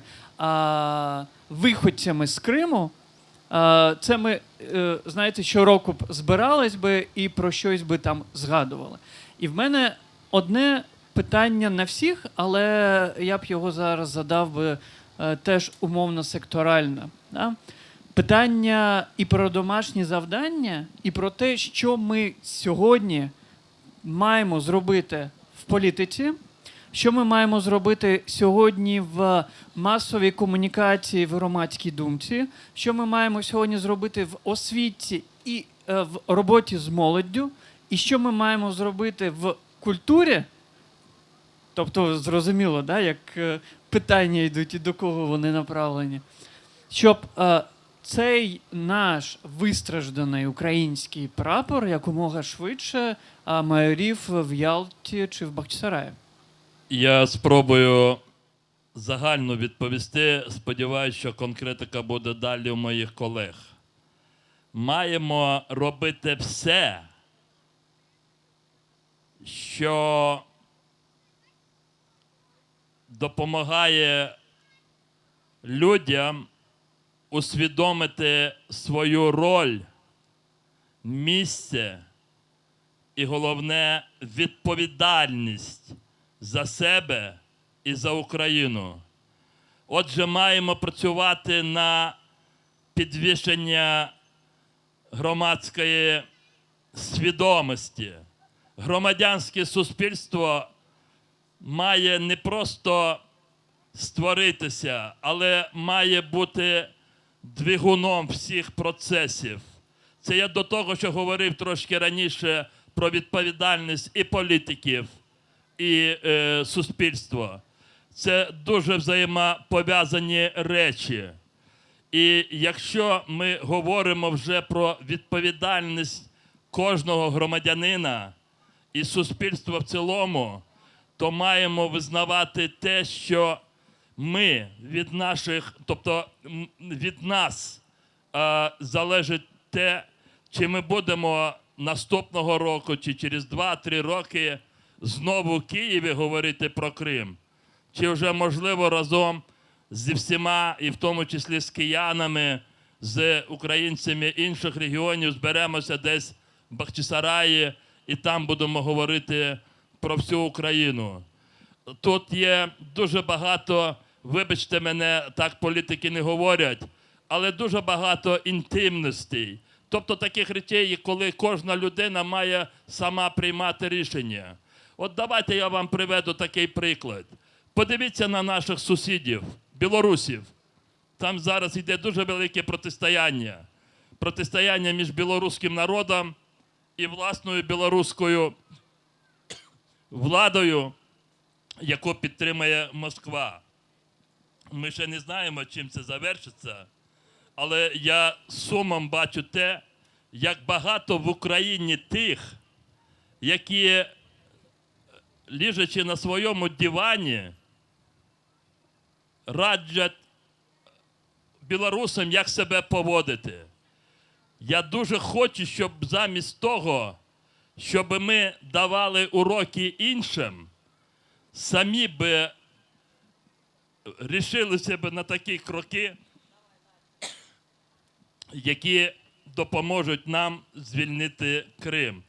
виходцями з Криму, це ми, знаєте, щороку б збирались би і про щось би там згадували. І в мене одне питання на всіх, але я б його зараз задав би теж умовно секторально. Да? Питання і про домашні завдання, і про те, що ми сьогодні маємо зробити в політиці, що ми маємо зробити сьогодні в масовій комунікації, в громадській думці, що ми маємо сьогодні зробити в освіті і в роботі з молоддю, і що ми маємо зробити в культурі. Тобто, зрозуміло, да, як питання йдуть і до кого вони направлені. Щоб цей наш вистражданий український прапор якомога швидше майорів в Ялті чи в Бахчисараї. Я спробую загально відповісти. Сподіваюся, що конкретика буде далі у моїх колег. Маємо робити все, що допомагає людям усвідомити свою роль, місце і, головне, відповідальність за себе і за Україну. Отже, маємо працювати на підвищення громадської свідомості. Громадянське суспільство має не просто створитися, але має бути двигуном всіх процесів. Це я до того, що говорив трошки раніше про відповідальність і політиків, і суспільство – це дуже взаємопов'язані речі. І якщо ми говоримо вже про відповідальність кожного громадянина і суспільства в цілому, то маємо визнавати те, що ми від наших, тобто від нас залежить те, чи ми будемо наступного року, чи через 2-3 роки знову в Києві говорити про Крим, чи вже, можливо, разом зі всіма, і в тому числі з киянами, з українцями інших регіонів, зберемося десь в Бахчисараї і там будемо говорити про всю Україну. Тут є дуже багато, вибачте мене, так політики не говорять, але дуже багато інтимностей. Тобто таких речей, коли кожна людина має сама приймати рішення. От давайте я вам приведу такий приклад. Подивіться на наших сусідів, білорусів. Там зараз йде дуже велике протистояння. Протистояння між білоруським народом і власною білоруською владою, яку підтримує Москва. Ми ще не знаємо, чим це завершиться, але я з сумом бачу те, як багато в Україні тих, які, лежачи на своєму дивані, раджать білорусам, як себе поводити. Я дуже хочу, щоб замість того, щоб ми давали уроки іншим, самі би рішилися б на такі кроки, які допоможуть нам звільнити Крим.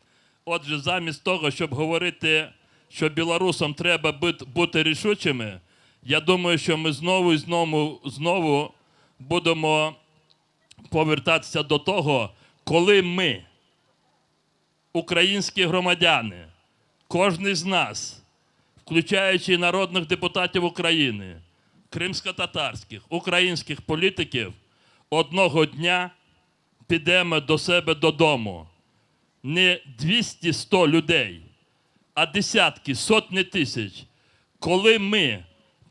Отже, замість того, щоб говорити, що білорусам треба бути рішучими, я думаю, що ми знову і знову будемо повертатися до того, коли ми, українські громадяни, кожен з нас, включаючи народних депутатів України, кримськотатарських, українських політиків, одного дня підемо до себе додому. Не 200-100 людей, а десятки, сотні тисяч. Коли ми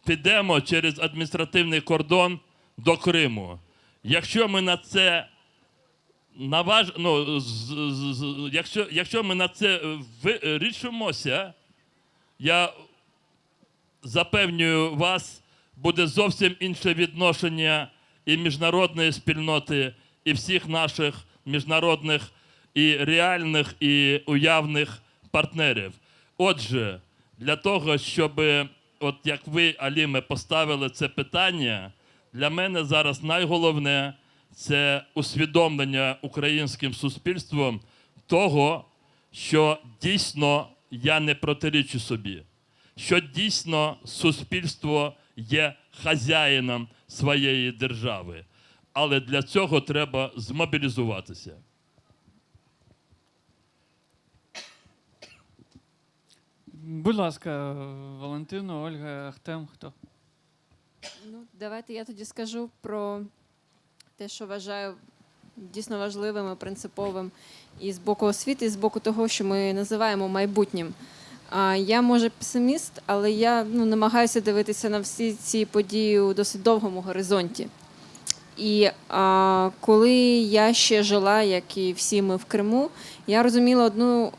підемо через адміністративний кордон до Криму. Якщо ми на це якщо ми на це рішимося, я запевнюю вас, буде зовсім інше відношення і міжнародної спільноти, і всіх наших міжнародних і реальних, і уявних партнерів. Отже, для того, щоб, от як ви, Аліме, поставили це питання, для мене зараз найголовне – це усвідомлення українським суспільством того, що дійсно я не протирічу собі, що дійсно суспільство є хазяїном своєї держави. Але для цього треба змобілізуватися. Будь ласка, Валентино, Ольга, Ахтем, хто? Ну, давайте я тоді скажу про те, що вважаю дійсно важливим і принциповим і з боку освіти, і з боку того, що ми називаємо майбутнім. Я, може, песиміст, але я намагаюся дивитися на всі ці події у досить довгому горизонті. І коли я ще жила, як і всі ми в Криму, я розуміла одну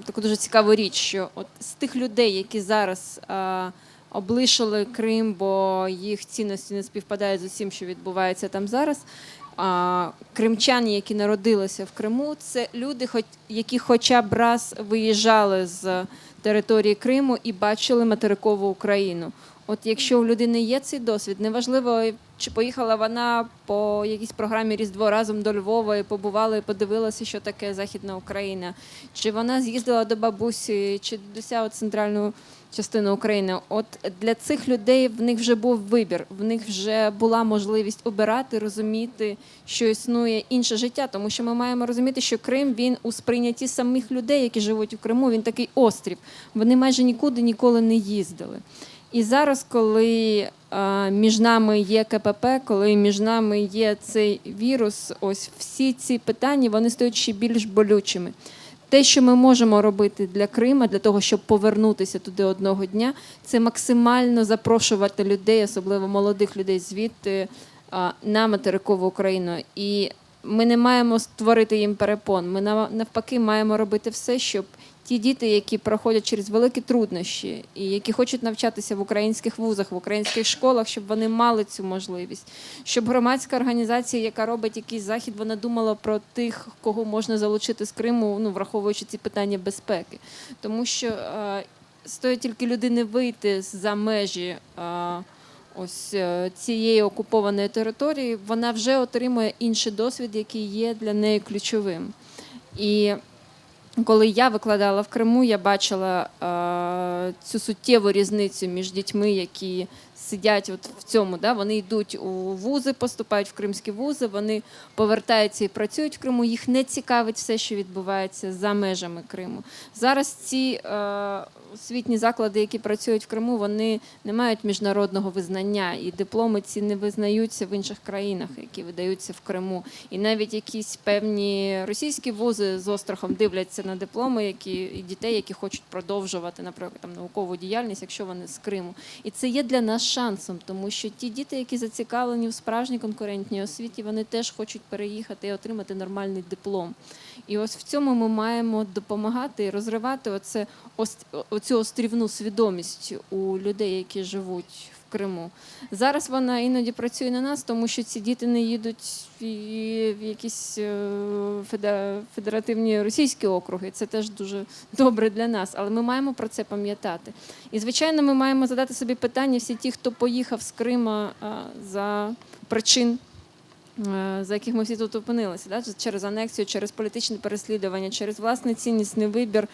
таку дуже цікаву річ, що от з тих людей, які зараз облишили Крим, бо їх цінності не співпадають з усім, що відбувається там зараз, кримчани, які народилися в Криму, це люди, які хоча б раз виїжджали з території Криму і бачили материкову Україну. От якщо у людини є цей досвід, неважливо, чи поїхала вона по якійсь програмі «Різдво» разом до Львова і побувала, і подивилася, що таке Західна Україна, чи вона з'їздила до бабусі, чи до центральну частину України. От для цих людей в них вже був вибір, в них вже була можливість обирати, розуміти, що існує інше життя, тому що ми маємо розуміти, що Крим, він у сприйнятті самих людей, які живуть у Криму, він такий острів. Вони майже нікуди ніколи не їздили. І зараз, коли між нами є КПП, коли між нами є цей вірус, ось всі ці питання, вони стають ще більш болючими. те, що ми можемо робити для Крима, для того, щоб повернутися туди одного дня, це максимально запрошувати людей, особливо молодих людей звідти, на материкову Україну. І ми не маємо створити їм перепон. Ми навпаки маємо робити все, щоб ті діти, які проходять через великі труднощі і які хочуть навчатися в українських вузах, в українських школах, щоб вони мали цю можливість. Щоб громадська організація, яка робить якийсь захід, вона думала про тих, кого можна залучити з Криму, враховуючи ці питання безпеки. Тому що стоїть тільки людини вийти за межі ось цієї окупованої території, вона вже отримує інший досвід, який є для неї ключовим. І коли я викладала в Криму, я бачила цю суттєву різницю між дітьми, які сидять от в цьому, вони йдуть у вузи, поступають в кримські вузи, вони повертаються і працюють в Криму, їх не цікавить все, що відбувається за межами Криму. Зараз ці освітні заклади, які працюють в Криму, вони не мають міжнародного визнання, і дипломи ці не визнаються в інших країнах, які видаються в Криму. І навіть якісь певні російські вузи з острахом дивляться на дипломи і дітей, які хочуть продовжувати, наприклад, наукову діяльність, якщо вони з Криму. І це є для нас шансом, тому що ті діти, які зацікавлені в справжній конкурентній освіті, вони теж хочуть переїхати і отримати нормальний диплом. І ось в цьому ми маємо допомагати і розривати оцю острівну свідомість у людей, які живуть в Криму. Зараз вона іноді працює на нас, тому що ці діти не їдуть в якісь федеративні російські округи. Це теж дуже добре для нас, але ми маємо про це пам'ятати. І, звичайно, ми маємо задати собі питання, всі ті, хто поїхав з Крима за причин, за яких ми всі тут опинилися, через анексію, через політичне переслідування, через власний ціннісний вибір.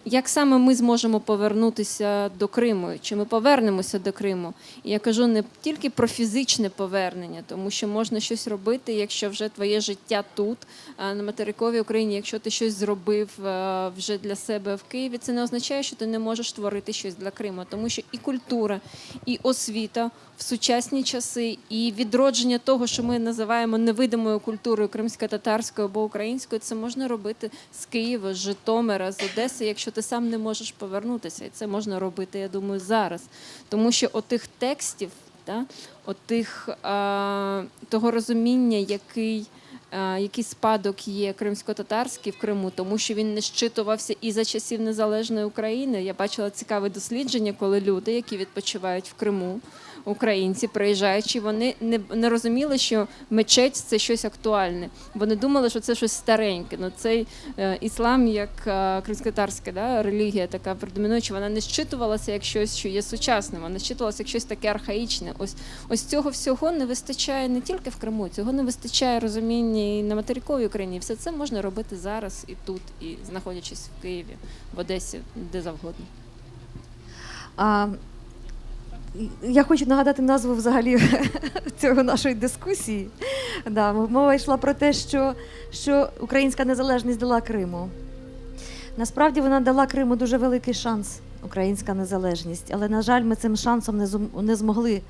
Як саме ми зможемо повернутися до Криму? Чи ми повернемося до Криму? І я кажу не тільки про фізичне повернення, тому що можна щось робити, якщо вже твоє життя тут, на материковій Україні, якщо ти щось зробив вже для себе в Києві, це не означає, що ти не можеш творити щось для Криму, тому що і культура, і освіта в сучасні часи, і відродження того, що ми називаємо невидимою культурою кримсько-татарською або українською, це можна робити з Києва, з Житомира, з Одеси, якщо ти сам не можеш повернутися. І це можна робити, я думаю, зараз. Тому що отих текстів, того розуміння, який спадок є кримсько-татарський в Криму, тому що він не зчитувався і за часів Незалежної України. Я бачила цікаве дослідження, коли люди, які відпочивають в Криму, українці, приїжджаючи, вони не розуміли, що мечеть – це щось актуальне. Вони думали, що це щось стареньке. Цей іслам, як кримськотатарська релігія, така предомінуюча, вона не зчитувалася як щось, що є сучасним, вона зчитувалася як щось таке архаїчне. Ось цього всього не вистачає не тільки в Криму, цього не вистачає розуміння і на материковій Україні. Все це можна робити зараз і тут, і знаходячись в Києві, в Одесі, де завгодно. Я хочу нагадати назву взагалі цього нашої дискусії. Мова йшла про те, що українська незалежність дала Криму. Насправді вона дала Криму дуже великий шанс, українська незалежність. Але, на жаль, ми цим шансом не змогли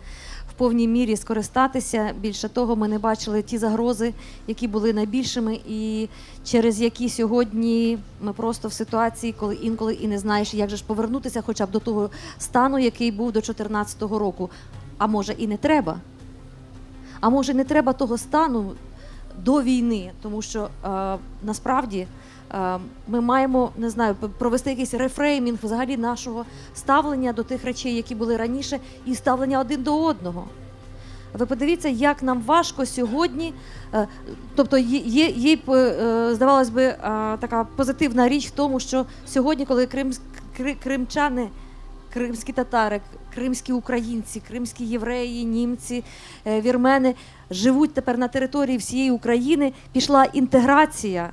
в повній мірі скористатися. Більше того, ми не бачили ті загрози, які були найбільшими, і через які сьогодні ми просто в ситуації, коли інколи і не знаєш, як же ж повернутися хоча б до того стану, який був до 2014 року. А може і не треба. А може не треба того стану до війни, тому що насправді ми маємо, не знаю, провести якийсь рефреймінг взагалі нашого ставлення до тих речей, які були раніше, і ставлення один до одного. Ви подивіться, як нам важко сьогодні, тобто є, здавалось би, така позитивна річ в тому, що сьогодні, коли кримчани, кримські татари, кримські українці, кримські євреї, німці, вірмени живуть тепер на території всієї України, пішла інтеграція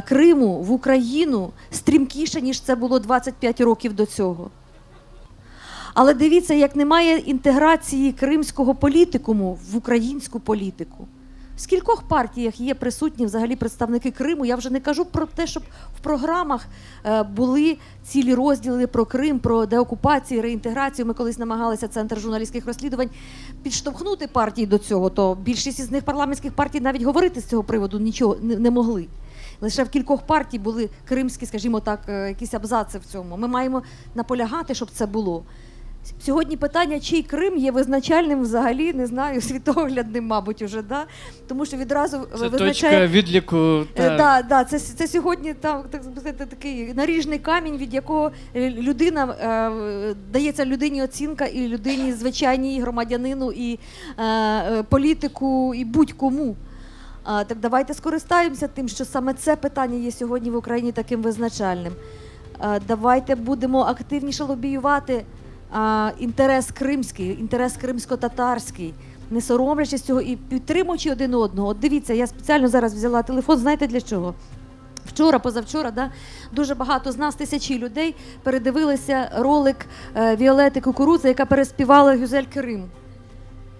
Криму в Україну стрімкіше, ніж це було 25 років до цього. Але дивіться, як немає інтеграції кримського політикуму в українську політику. В скількох партіях є присутні взагалі представники Криму? Я вже не кажу про те, щоб в програмах були цілі розділи про Крим, про деокупацію, реінтеграцію. Ми колись намагалися, Центр журналістських розслідувань, підштовхнути партії до цього, то більшість із них парламентських партій навіть говорити з цього приводу нічого не могли. Лише в кількох партій були кримські, скажімо так, якісь абзаци в цьому. Ми маємо наполягати, щоб це було. Сьогодні питання, чий Крим є визначальним взагалі, не знаю, світоглядним, мабуть, уже, да? Тому що відразу Це визначає... точка відліку. Це сьогодні так сказати, такий наріжний камінь, від якого людина, дається людині оцінка, і людині звичайній, і громадянину, і політику, і будь-кому. Так давайте скористаємося тим, що саме це питання є сьогодні в Україні таким визначальним. Давайте будемо активніше лобіювати інтерес кримський, інтерес кримсько-татарський, не соромлячись цього і підтримуючи один одного. От дивіться, я спеціально зараз взяла телефон, знаєте для чого? Вчора, позавчора, да, дуже багато з нас, тисячі людей, передивилися ролик Віолети Кукурудзи, яка переспівала Гюзель Керим.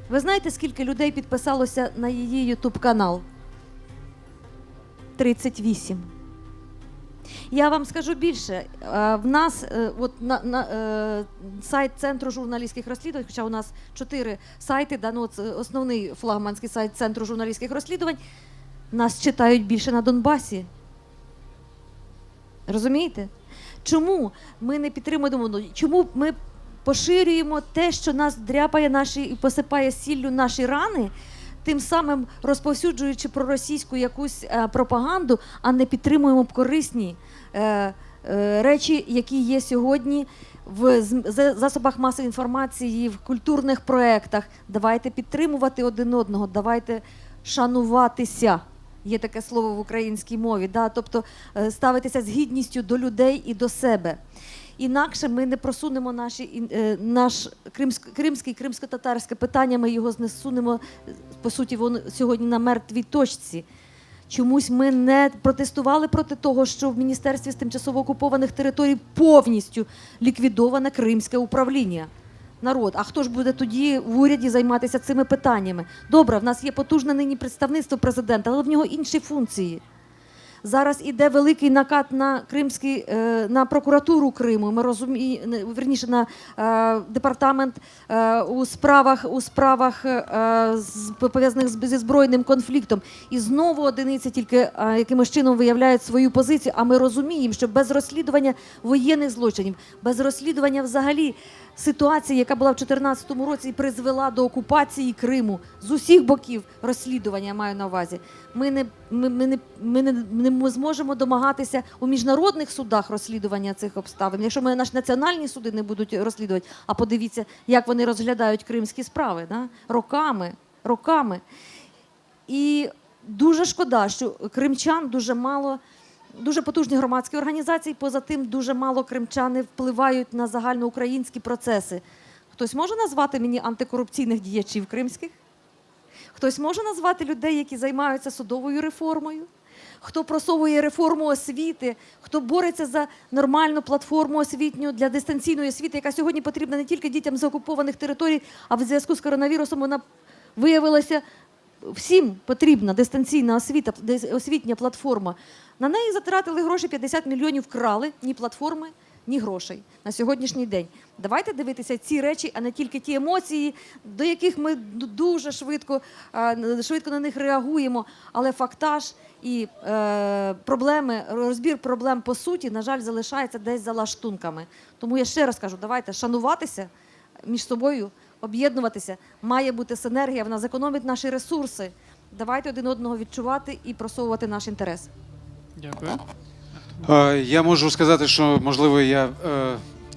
Ви знаєте, скільки людей підписалося на її ютуб-канал? 38. Я вам скажу більше. В нас от сайт Центру журналістських розслідувань, хоча у нас 4 сайти, да, ну, основний флагманський сайт Центру журналістських розслідувань, нас читають більше на Донбасі. Розумієте? Чому ми не підтримуємо, чому ми поширюємо те, що нас дряпає наші і посипає сіллю наші рани, тим самим розповсюджуючи проросійську якусь пропаганду, а не підтримуємо корисні речі, які є сьогодні в засобах масової інформації, в культурних проєктах. Давайте підтримувати один одного, давайте шануватися. Є таке слово в українській мові, да? Тобто ставитися з гідністю до людей і до себе. Інакше ми не просунемо наш кримське і кримсько-татарське питання, ми його знесунемо, по суті, воно сьогодні на мертвій точці. Чомусь ми не протестували проти того, що в Міністерстві з тимчасово окупованих територій повністю ліквідоване кримське управління. Народ, а хто ж буде тоді в уряді займатися цими питаннями? Добре, в нас є потужне нині представництво президента, але в нього інші функції. Зараз іде великий накат на прокуратуру Криму. Ми розуміємо, верніше, на департамент у справах пов'язаних зі збройним конфліктом. І знову одиниці тільки якимось чином виявляють свою позицію. А ми розуміємо, що без розслідування воєнних злочинів, без розслідування взагалі ситуації, яка була в 2014 році і призвела до окупації Криму з усіх боків розслідування, я маю на увазі, ми не зможемо домагатися у міжнародних судах розслідування цих обставин. Якщо наші національні суди не будуть розслідувати, а подивіться, як вони розглядають кримські справи, да? Роками. І дуже шкода, що кримчан дуже мало, дуже потужні громадські організації, поза тим дуже мало кримчани впливають на загальноукраїнські процеси. Хтось може назвати мені антикорупційних діячів кримських? Хтось може назвати людей, які займаються судовою реформою? Хто просовує реформу освіти? Хто бореться за нормальну платформу освітню для дистанційної освіти, яка сьогодні потрібна не тільки дітям з окупованих територій, а в зв'язку з коронавірусом вона виявилася всім потрібна дистанційна освіта, освітня платформа. На неї затратили гроші, 50 мільйонів вкрали, ні платформи, ні грошей на сьогоднішній день. Давайте дивитися ці речі, а не тільки ті емоції, до яких ми дуже швидко на них реагуємо, але фактаж і розбір проблем по суті, на жаль, залишається десь за лаштунками. Тому я ще раз кажу, давайте шануватися між собою, об'єднуватися, має бути синергія, вона зекономить наші ресурси. Давайте один одного відчувати і просовувати наш інтерес. Дякую. Я можу сказати, що, можливо, я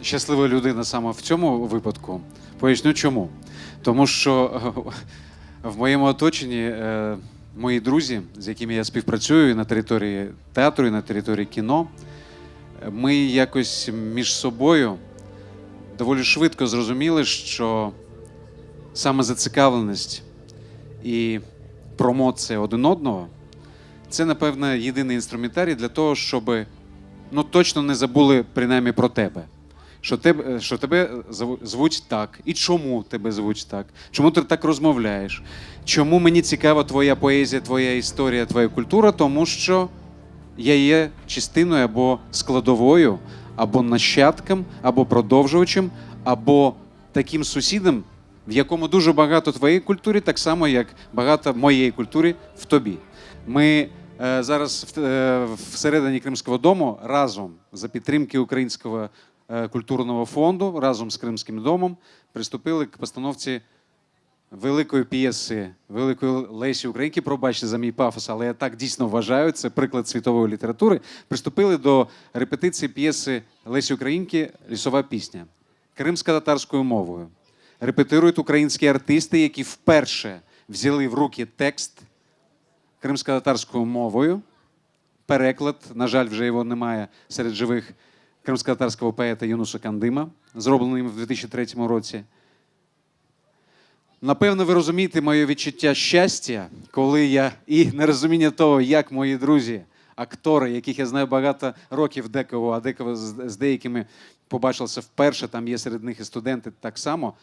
щаслива людина саме в цьому випадку. Поясню чому. Тому що в моєму оточенні мої друзі, з якими я співпрацюю на території театру, і на території кіно, ми якось між собою доволі швидко зрозуміли, що саме зацікавленість і промоція один одного – це, напевно, єдиний інструментарій для того, щоб точно не забули принаймні про тебе. Що тебе звуть так, і чому тебе звуть так, чому ти так розмовляєш, чому мені цікава твоя поезія, твоя історія, твоя культура, тому що я є частиною або складовою, або нащадком, або продовжувачем, або таким сусідом, в якому дуже багато твоєї культури, так само, як багато моєї культури в тобі. Ми зараз всередині Кримського дому разом за підтримки Українського культурного фонду, разом з Кримським домом приступили к постановці великої п'єси, великої Лесі Українки, пробачте за мій пафос, але я так дійсно вважаю, це приклад світової літератури, приступили до репетиції п'єси Лесі Українки «Лісова пісня» кримсько-татарською мовою. Репетирують українські артисти, які вперше взяли в руки текст кримсько-татарською мовою. Переклад, на жаль, вже його немає серед живих, кримсько-татарського поета Юнуса Кандима, зроблений в 2003 році. Напевно, ви розумієте моє відчуття щастя, коли я і нерозуміння того, як мої друзі, актори, яких я знаю багато років декого, а декого з деякими побачився вперше, там є серед них і студенти так само,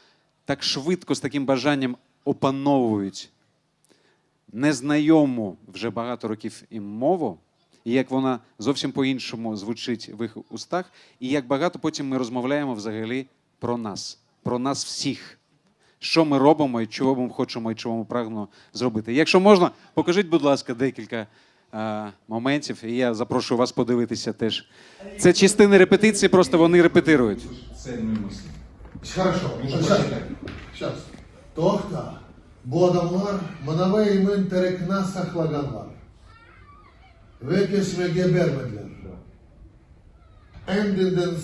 так швидко з таким бажанням опановують незнайому вже багато років їм мову, і як вона зовсім по-іншому звучить в їх устах, і як багато потім ми розмовляємо взагалі про нас всіх. Що ми робимо, і чого ми хочемо, і чого ми прагнемо зробити. Якщо можна, покажіть, будь ласка, декілька моментів, і я запрошую вас подивитися теж. Це частини репетиції, просто вони репетирують. Хорошо, сейчас. Тохта, Бодамар, Манавей Мин Терекна Сахлаганвар. Векес Мегебермедлер. Эндинден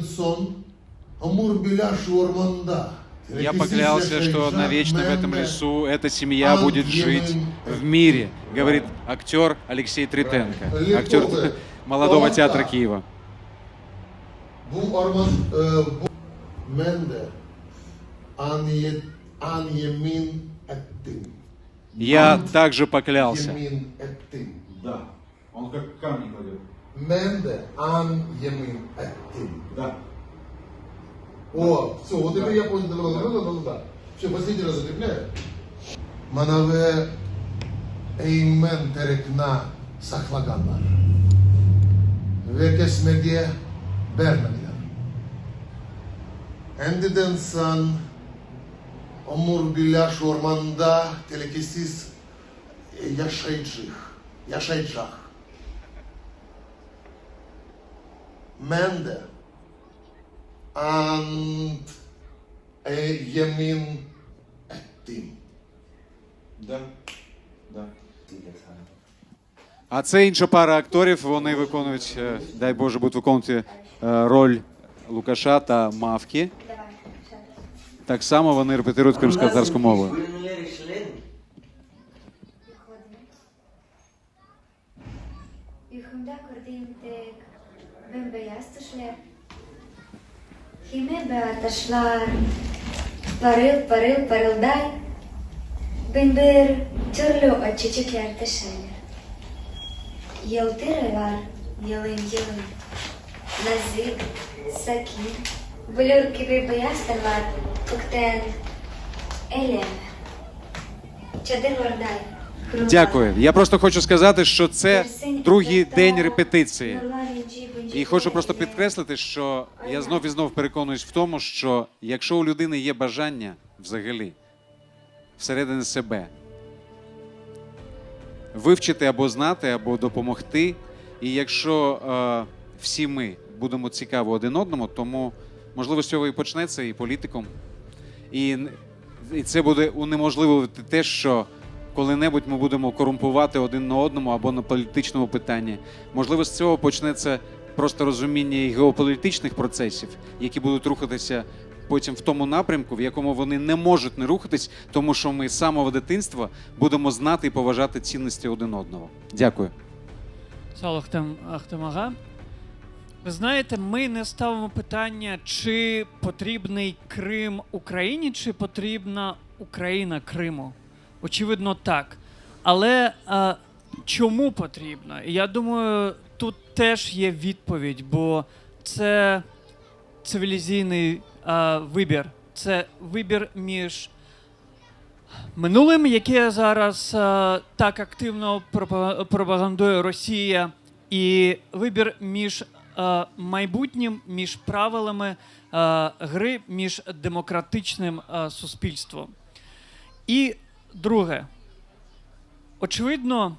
сон, Амур Беляш Урманда. Я поклялся, что навечно в этом лесу эта семья будет жить в мире, говорит актер Алексей Тритенко, актер молодого театра Киева. Bu orman Mende an yemin ettim. Я также поклялся. Yemin ettim. Да. Он как камень кладет. Mende an yemin ettim. Да. О, все, вот это я понял. Да. Все, последний раз закрепляю. Манаве эймен терекна сахлаганlar. Векесмеге Бермediler. Endiden san Omur Bilaş ormanda telekisiz yaşayacak. Mende ant yemin ettim. Да. Да. А це інша пара акторів, вони виконують, дай Боже, будуть виконувати роль Лукаша та Мавки. Так само вони репетирують кримсько-татарську мову. Yıkımda kırdığım tek bembeyaz taşlar. Kime be taşlar, parıl parıl parılday. Bin bir türlü çiçekler taşlar. Yıldırı var, yılın yılın. Nazik, sakin, blur gibi beyazlar, tıkten, elem. Çadır varday. Дякую. Я просто хочу сказати, що це другий день репетиції. І хочу просто підкреслити, що я знов і знов переконуюсь в тому, що якщо у людини є бажання взагалі всередині себе вивчити або знати, або допомогти, і якщо всі ми будемо цікаві один одному, тому можливо з цього і почнеться і політиком. І це буде унеможливити те, що коли-небудь ми будемо корумпувати один на одному або на політичному питанні. Можливо, з цього почнеться просто розуміння і геополітичних процесів, які будуть рухатися потім в тому напрямку, в якому вони не можуть не рухатись, тому що ми з самого дитинства будемо знати і поважати цінності один одного. Дякую. Ахтемага. Ви знаєте, ми не ставимо питання, чи потрібний Крим Україні, чи потрібна Україна Криму. Очевидно, так. Але чому потрібно? Я думаю, тут теж є відповідь, бо це цивілізаційний вибір. Це вибір між минулим, яке зараз так активно пропагандує Росія, і вибір між майбутнім, між правилами гри, між демократичним суспільством. І друге, Очевидно,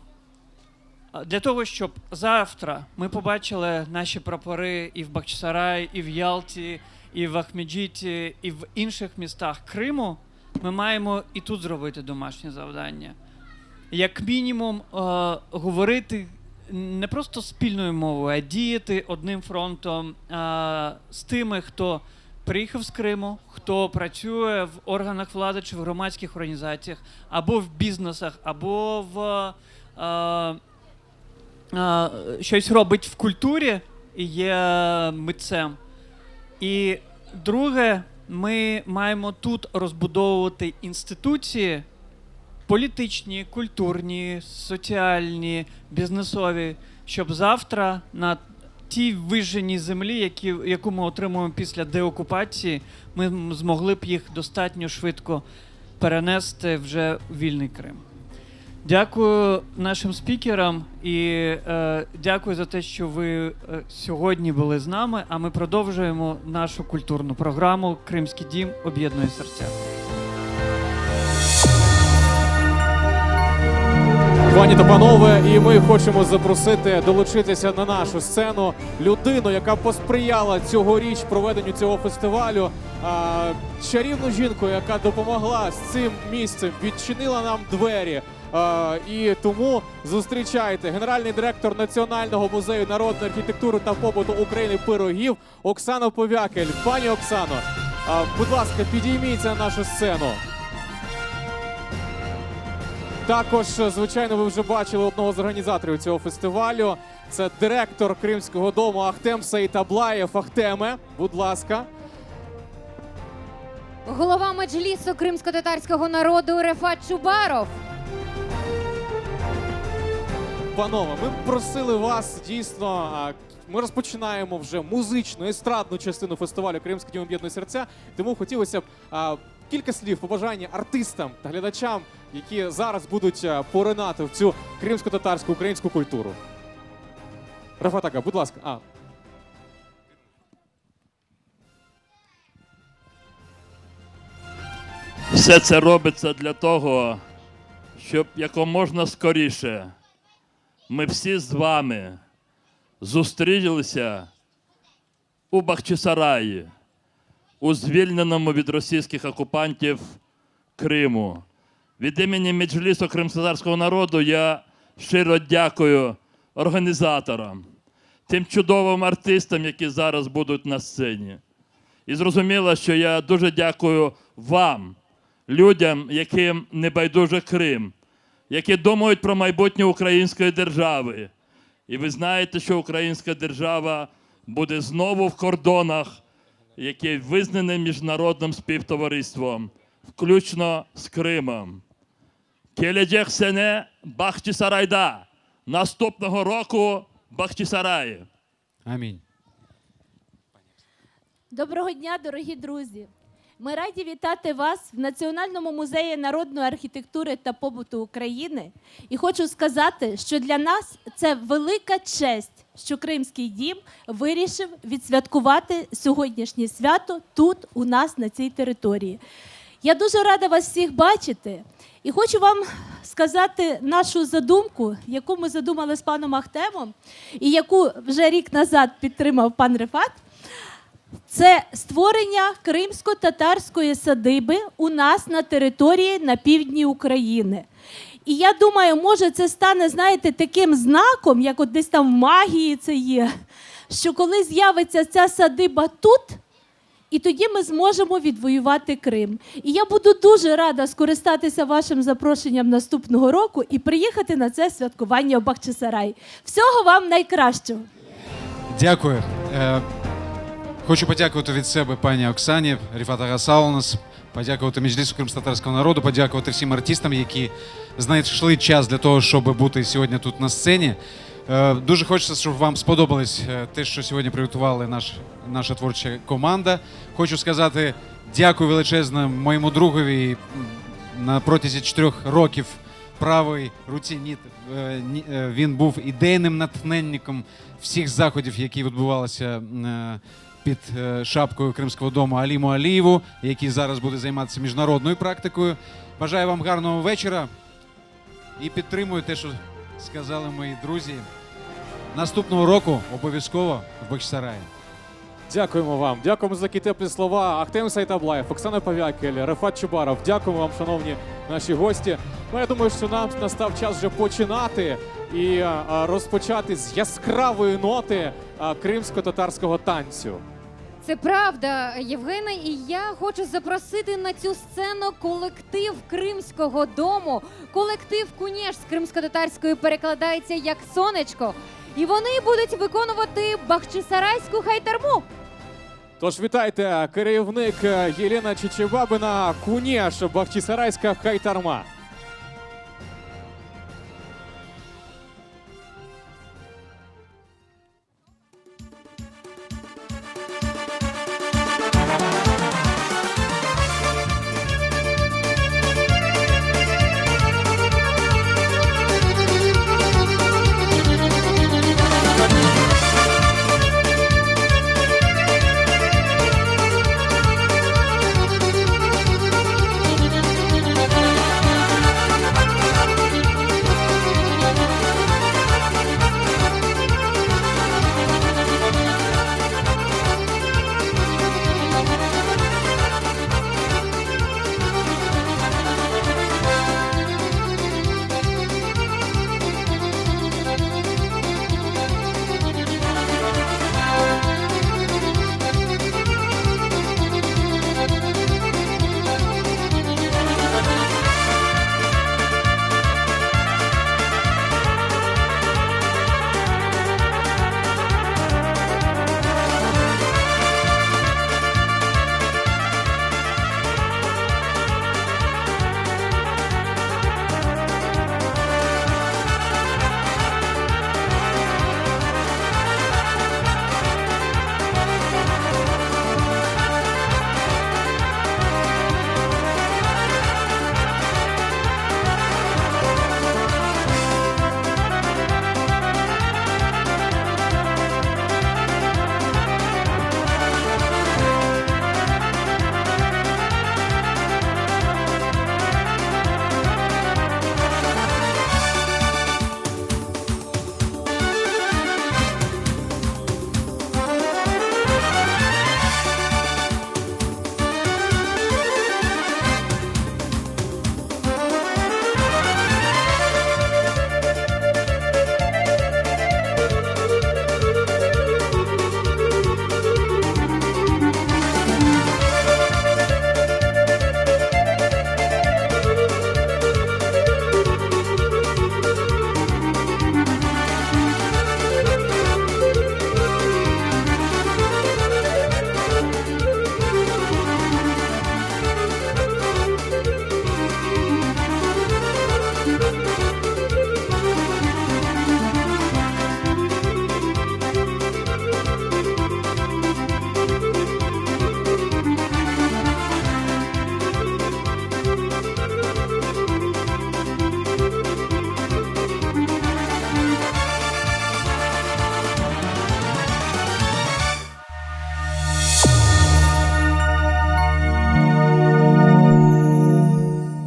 для того, щоб завтра ми побачили наші прапори і в Бахчисараї, і в Ялті, і в Ахмеджіті, і в інших містах Криму, ми маємо і тут зробити домашнє завдання. Як мінімум, говорити не просто спільною мовою, а діяти одним фронтом з тими, хто приїхав з Криму, хто працює в органах влади чи в громадських організаціях, або в бізнесах, або в щось робить в культурі і є митцем. І друге, ми маємо тут розбудовувати інституції політичні, культурні, соціальні, бізнесові, щоб завтра на тій вижженій землі, яку ми отримуємо після деокупації, ми змогли б їх достатньо швидко перенести вже у вільний Крим. Дякую нашим спікерам і дякую за те, що ви сьогодні були з нами, а ми продовжуємо нашу культурну програму «Кримський дім об'єднує серця». Пані та панове, і ми хочемо запросити долучитися на нашу сцену людину, яка посприяла цьогоріч проведенню цього фестивалю, чарівну жінку, яка допомогла з цим місцем, відчинила нам двері. І тому зустрічайте генеральний директор Національного музею народної архітектури та побуту України «Пирогів» Оксана Повякель. Пані Оксано, будь ласка, підійміться на нашу сцену. Також, звичайно, ви вже бачили одного з організаторів цього фестивалю. Це директор Кримського дому Ахтем Саїтаблаєв. Ахтеме, будь ласка. Голова Меджлісу кримсько-татарського народу Рефат Чубаров. Панове, ми просили вас дійсно. Ми розпочинаємо вже музичну, естрадну частину фестивалю «Кримський дім об'єднує серця». Тому хотілося б кілька слів побажання артистам та глядачам, які зараз будуть поринати в цю кримсько-татарську українську культуру. Рафатака, будь ласка. Все це робиться для того, щоб якомога скоріше ми всі з вами зустрілися у Бахчисараї, у звільненому від російських окупантів Криму. Від імені Меджлісу кримськотатарського народу я щиро дякую організаторам, тим чудовим артистам, які зараз будуть на сцені. І зрозуміло, що я дуже дякую вам, людям, яким не байдуже Крим, які думають про майбутнє української держави. І ви знаєте, що українська держава буде знову в кордонах, які визнані міжнародним співтовариством, включно з Кримом. Келеджех сене Бахчисарайда. Наступного року Бахчисараї. Амінь. Доброго дня, дорогі друзі! Ми раді вітати вас в Національному музеї народної архітектури та побуту України. І хочу сказати, що для нас це велика честь, що Кримський дім вирішив відсвяткувати сьогоднішнє свято тут, у нас, на цій території. Я дуже рада вас всіх бачити. І хочу вам сказати нашу задумку, яку ми задумали з паном Ахтемом, і яку вже рік назад підтримав пан Рефат. Це створення кримсько-татарської садиби у нас на території на півдні України. І я думаю, може це стане, знаєте, таким знаком, як от десь там в магії це є, що коли з'явиться ця садиба тут, і тоді ми зможемо відвоювати Крим. І я буду дуже рада скористатися вашим запрошенням наступного року і приїхати на це святкування в Бахчисарай. Всього вам найкращого! Дякую. Хочу подякувати від себе пані Оксані, Рефат Ага Саунас, подякувати Меджлісу кримськотатарського народу, подякувати всім артистам, які знайшли час для того, щоб бути сьогодні тут на сцені. Дуже хочеться, щоб вам сподобалось те, що сьогодні приготували наша творча команда. Хочу сказати дякую величезно моєму другові на протязі 4 років правої руці. Він був ідейним натхненником всіх заходів, які відбувалися під шапкою Кримського дому Аліму Алієву, який зараз буде займатися міжнародною практикою. Бажаю вам гарного вечора. і підтримую те, що сказали мої друзі. Наступного року обов'язково в Бахчисараї. Дякуємо вам. Дякуємо за такі теплі слова. Ахтем Сайтаблаєв, Оксана Павякель, Рефат Чубаров. Дякуємо вам, шановні наші гості. Ну, я думаю, що нам настав час вже починати і розпочати з яскравої ноти кримсько-татарського танцю. Це правда, Євгене, і я хочу запросити на цю сцену колектив Кримського дому. Колектив Кунєш з кримсько-татарської перекладається як «сонечко». І вони будуть виконувати бахчисарайську хайтарму. Тож вітайте, керівник Єлена Чичибабина, Кунєш, Бахчисарайська хайтарма.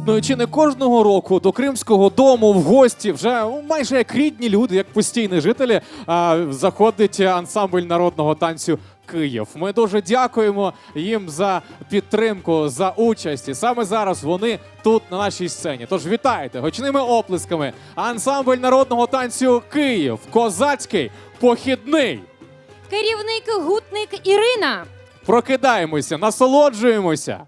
Ну і чи не кожного року до Кримського дому в гості, вже майже як рідні люди, як постійні жителі, заходить ансамбль народного танцю «Київ». Ми дуже дякуємо їм за підтримку, за участь. І саме зараз вони тут на нашій сцені. Тож вітайте гучними оплесками ансамбль народного танцю «Київ», козацький, похідний. Керівник Гутник Ірина. Прокидаємося, насолоджуємося.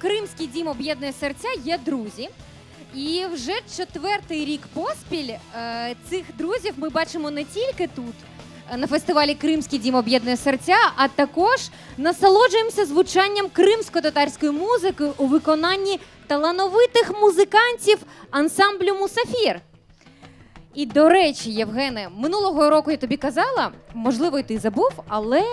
Кримський дім об'єднує серця є друзі. І вже 4-й рік поспіль цих друзів ми бачимо не тільки тут, на фестивалі Кримський дім об'єднує серця, а також насолоджуємося звучанням кримсько-татарської музики у виконанні талановитих музикантів ансамблю «Мусафір». І, до речі, Євгене, минулого року я тобі казала, можливо, і ти забув, але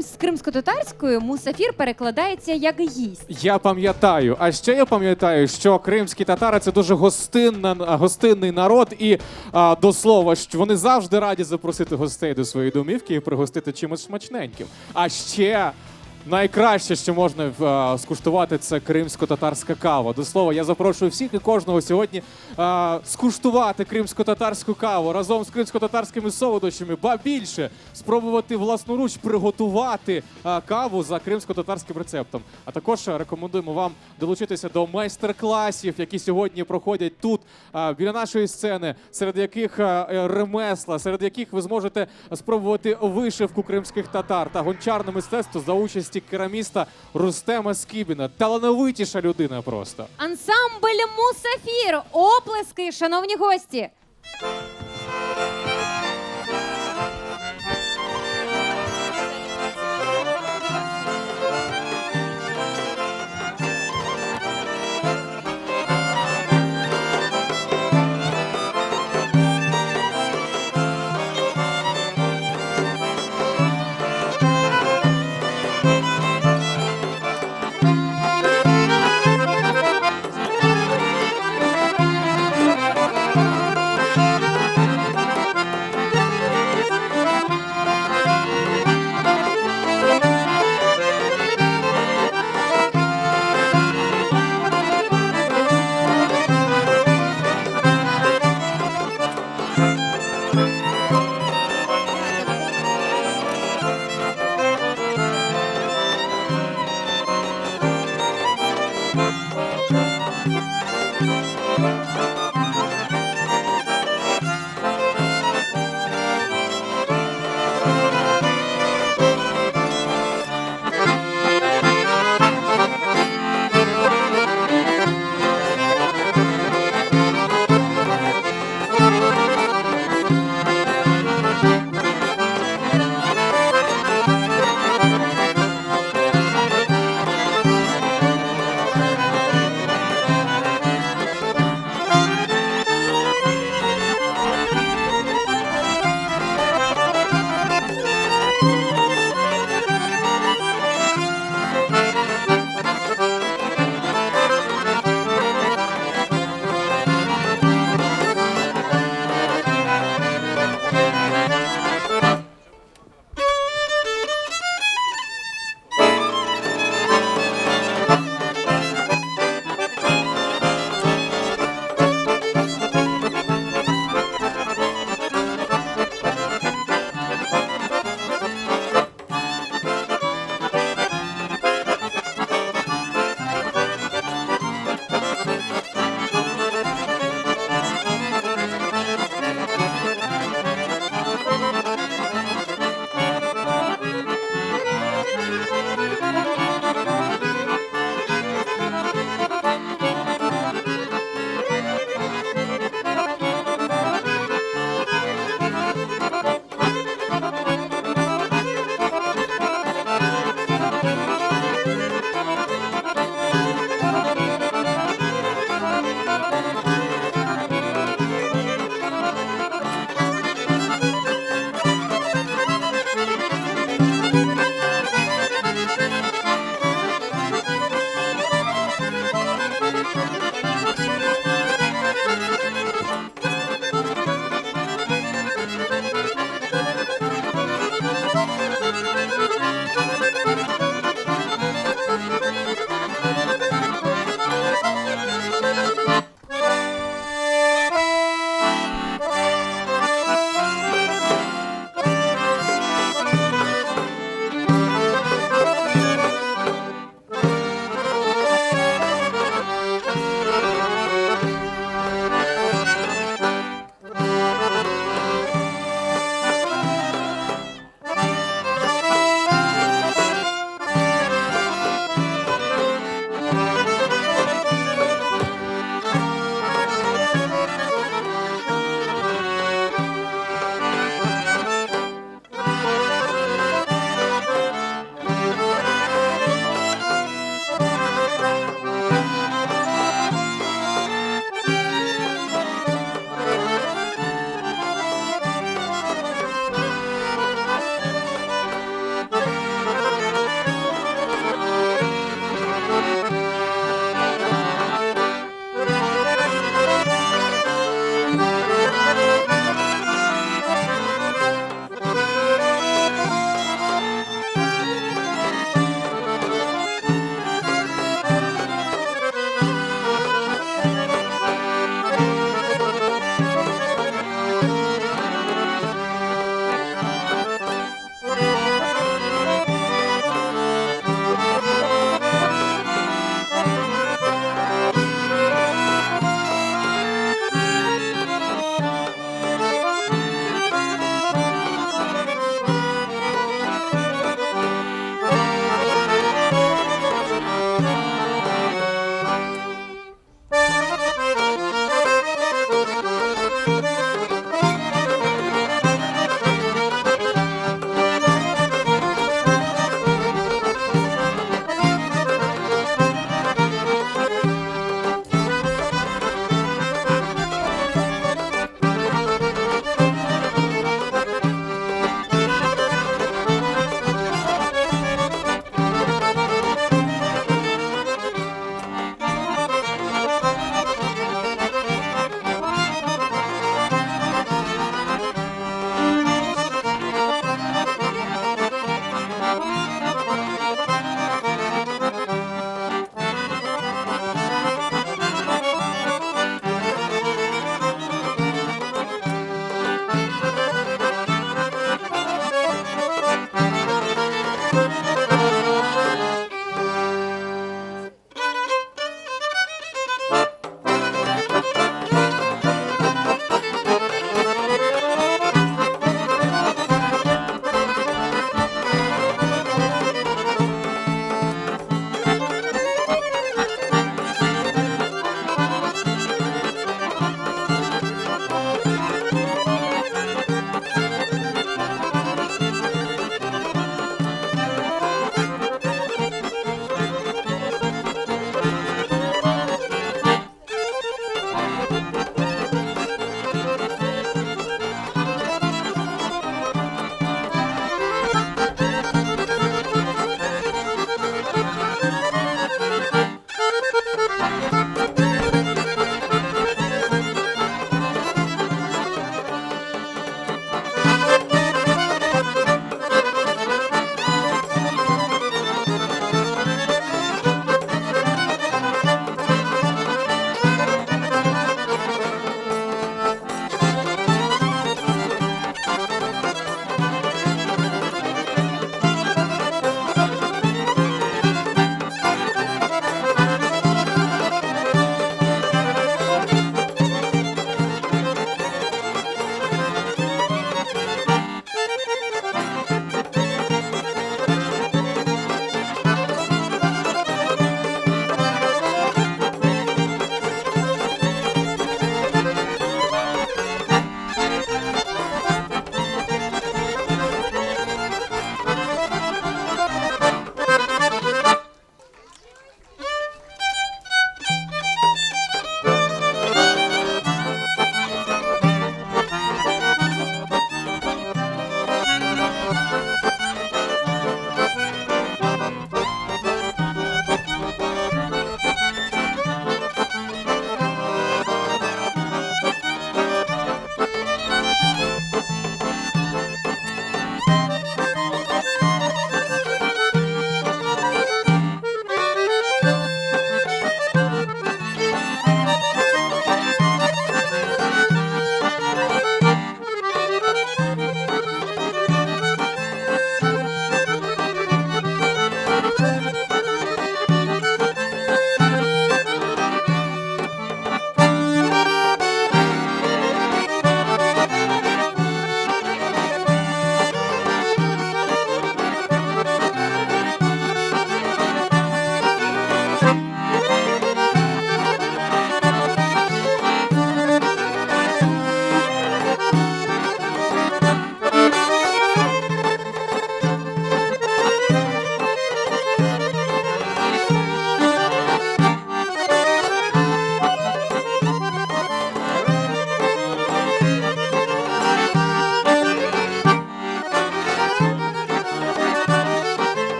з кримсько-татарською «Мусафір» перекладається як «гість». Я пам'ятаю. А ще я пам'ятаю, що кримські татари – це дуже гостинний народ. І до слова, що вони завжди раді запросити гостей до своєї домівки і пригостити чимось смачненьким. А ще найкраще, що можна скуштувати, це кримсько-татарська кава. До слова, я запрошую всіх і кожного сьогодні скуштувати кримсько-татарську каву разом з кримсько-татарськими солодощами, ба більше спробувати власноруч приготувати каву за кримсько-татарським рецептом. А також рекомендуємо вам долучитися до майстер-класів, які сьогодні проходять тут, біля нашої сцени, серед яких ремесла, серед яких ви зможете спробувати вишивку кримських татар та гончарне мистецтво за участі кераміста Рустема Скібіна. Талановитіша людина просто. Ансамбль «Мусафір». Оплески, шановні гості!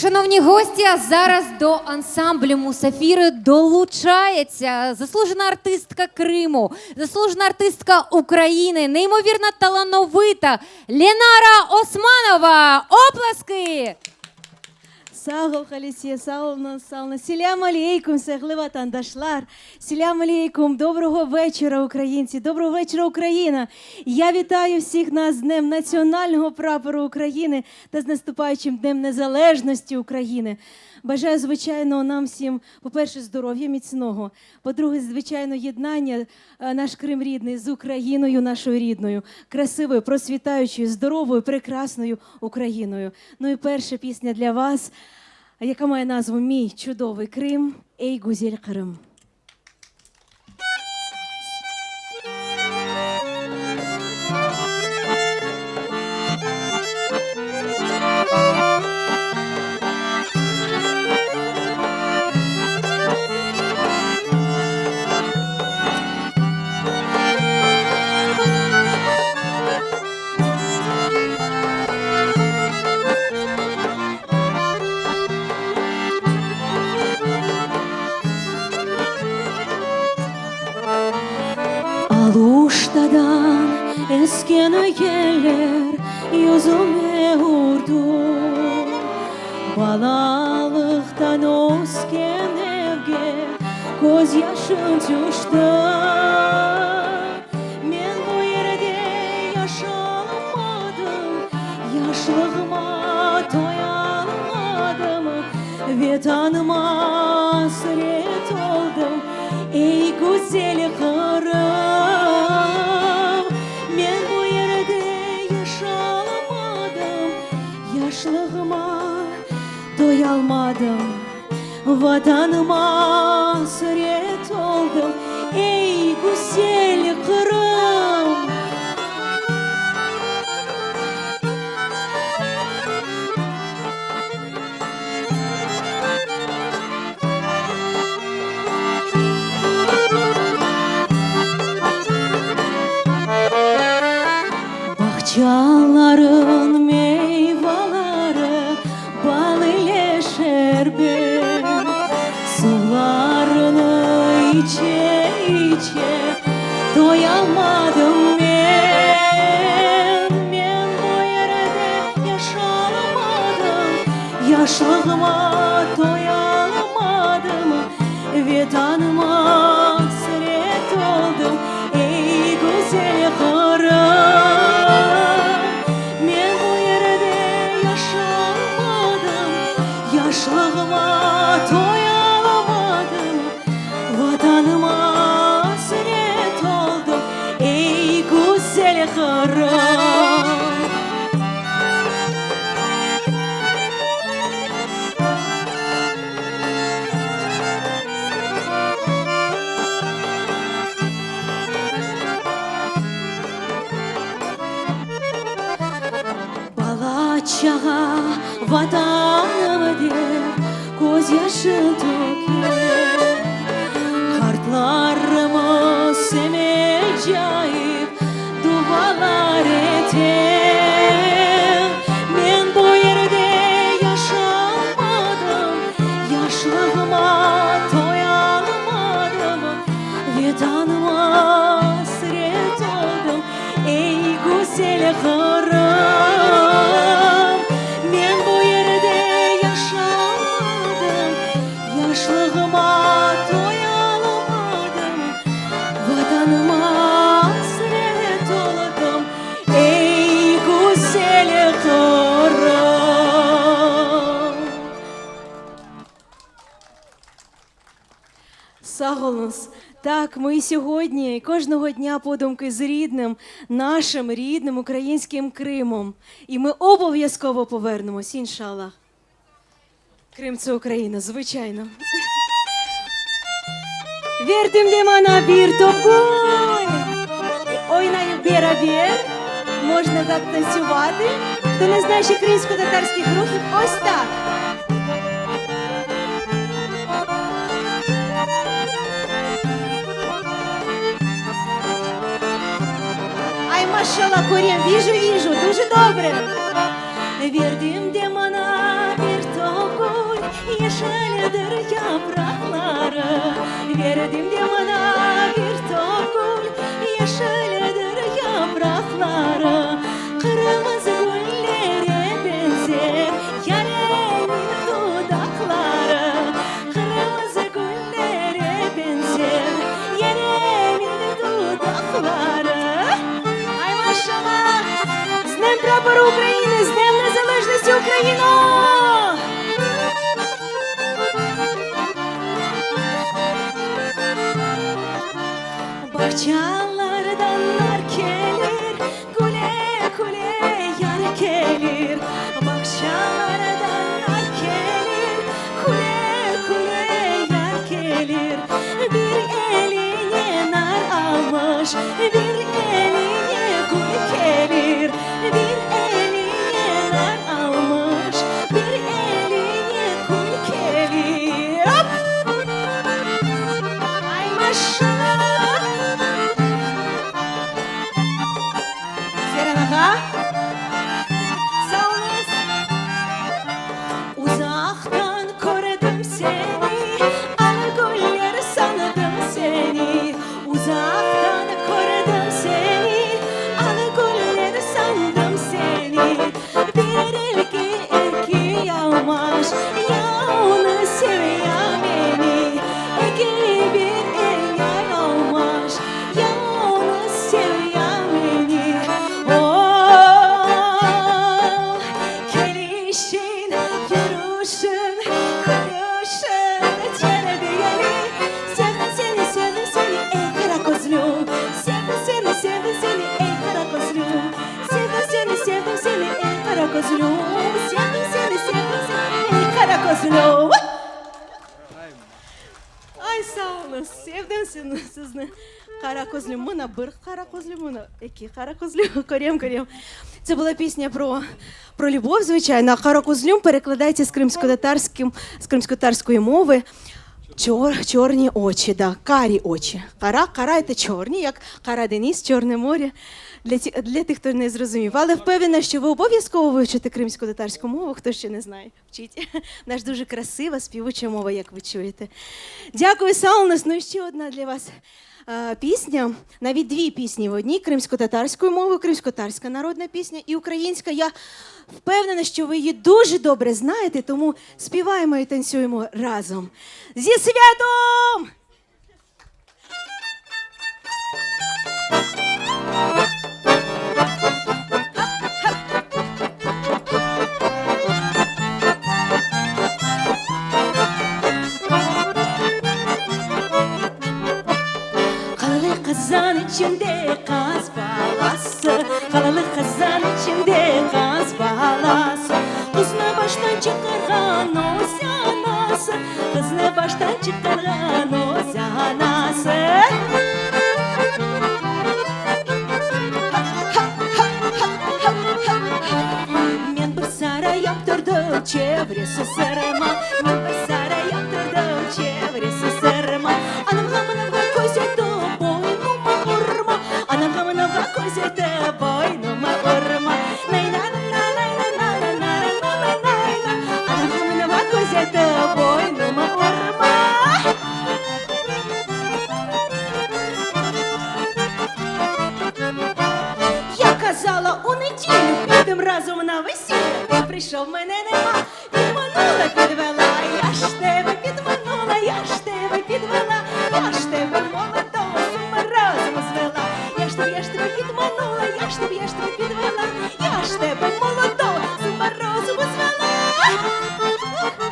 Шановні гості, а зараз до ансамблю Мусафіри долучається заслужена артистка Криму, заслужена артистка України, неймовірно талановита Ленара Османова. Оплески! Sağ ol Halisiye, sağ olun, sağ olun. Selam алейкум, sevgili vatandaşlar. Selam алейкум, доброго вечора, українці, доброго вечора, Україна. Я вітаю всіх нас з Днем Національного прапору України та з наступаючим Днем Незалежності України. Бажаю, звичайно, нам всім, по-перше, здоров'я міцного, по-друге, звичайно, єднання наш Крим рідний з Україною, нашою рідною, красивою, процвітаючою, здоровою, прекрасною Україною. Ну і перша пісня для вас, яка має назву «Мій чудовий Крим», «Ей гузель Крим». Aluştadan eskene geller yüzüme vurdu. Balalıktan osken evge göz yaşın düştü. Men bu yerde yaşamadım, yaşlığıma doyamadım. Vatanıma hasret oldum, ey güzel kırım. Men bu yerde yaşamadım, yaşlığıma doyalmadım. Vatanıma hasret oldum, ey güzel Kırım. Bahçaların meyveleri bal ile şerbet, sularını içe içe doyamadım ben. Ben bu yerde yaşamadım, yaşlığıma doyamadım. Vatanıma hasret oldum, ey güzel Kırım. Ben bu yerde yaşamadım, yaşlığıma doyamadım. Vatanıma hasret oldum, ey güzel Kırım. Balaçağa vatanım der göz yaşın döker. Kartlarımı semecayip dualar eter. Ben bu yerde yaşamadım, yaşlığıma doyamadım. Vatanıma hasret oldum, ey güzel Kırım. Ben bu yerde yaşamadım, yaşlığıma doyamadım. Vatanıma hasret oldum, ey güzel Kırım. Саголос. Так, ми сьогодні кожного дня подумки з рідним, нашим рідним українським Кримом. І ми обов'язково повернемось, іншаллах. Крим – це Україна, звичайно. Вертимде мана бір топкуль. Ойнаю бера-бер. Можна так танцювати. Хто не знає ще кримсько-татарських рухів, ось так. Ай, машала, корім, віжу, дуже добре. Verdim bana bir tokul yeşildir yaprakları. Verdim bana bir tokul yeşildir yaprakları. Kırmızı güllere benzer yaremin dudakları. Kırmızı güllere benzer yaremin dudakları. Ай, maşallah! З Днем прапору України! З Днем Незалежності України! Bahçalardan nar gelir, kule kule yar gelir. Bahçalardan nar gelir, kule kule yar gelir. Bir eline nar almış, bir eline gül gelir. Bir eline nar almış, Sevdesin, yürüyüşün, yürüyüşün, çerebiyeli. Sevdim seni, ey kara kuzlum. Sevdim seni, ey kara kuzlum. Sevdim seni, ey kara kuzlum. Sevdim seni, ey kara kuzlum. Ay sağ olun, sevdim sizni. Кара козлюмина, бір кара козлюмина. Які кара козлюмина? Корєм. Це була пісня про любов, звичайно. А кара козлюм перекладається з кримсько-татарської мови. Чорні очі, да, карі очі. Кара – це чорні, як Кара Деніс, Чорне море. Для тих, хто не зрозумів. Але впевнена, що ви обов'язково вивчите кримсько-татарську мову, хто ще не знає. Вчіть. Наш дуже красива, співуча мова, як ви чуєте. Дякую, Саунас. Ну і ще одна для вас пісня, навіть дві пісні в одній, кримсько-татарською мовою, кримсько-татарська народна пісня і українська. Я впевнена, що ви її дуже добре знаєте, тому співаємо і танцюємо разом. Зі святом! Kazan içinde kaz balası, kalalı kazan içinde kaz balası. Kızını baştan çıkaran o zanası, kızını baştan çıkaran o zanası. Men bir saray yaptırdım çevresi sırma, men bir saray yaptırdım çevresi sırma. Anam hamına koysedim koysete boynuma vurma. Anamına koysete boynuma vurma. Я казала у неділю, підем разом на весілля. Ти прийшов, мене нема, підманула, підвела. Я ж тебе підманула, я ж тебе підвела. Я ж тебе молодого з ума разом звела. Я ж тебе підманула, я ж тебе підвела. Я ж тебе молодого з ума разом звела.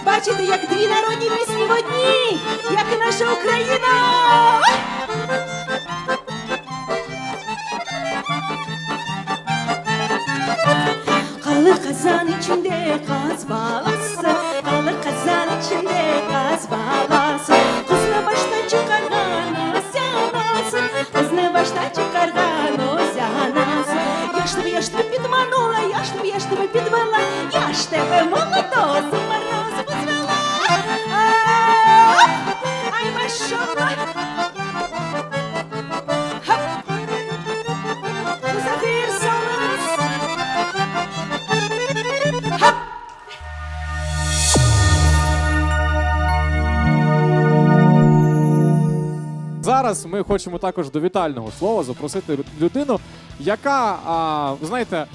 Бачите, як дві народні пісні в одній, як і наша Україна. Kalı kazan içinde kaz balası, kalı kazan içinde kaz balası. Kızını baştan çıkargan o zanası, kızını baştan çıkargan o zanası. Я ж тебе підманула, я ж тебе підвела, я ж тебе молодого з ума разом звела. Ай, машова. Музафір Солонас. Зараз ми хочемо також до вітального слова запросити людину, яка, ви знаєте,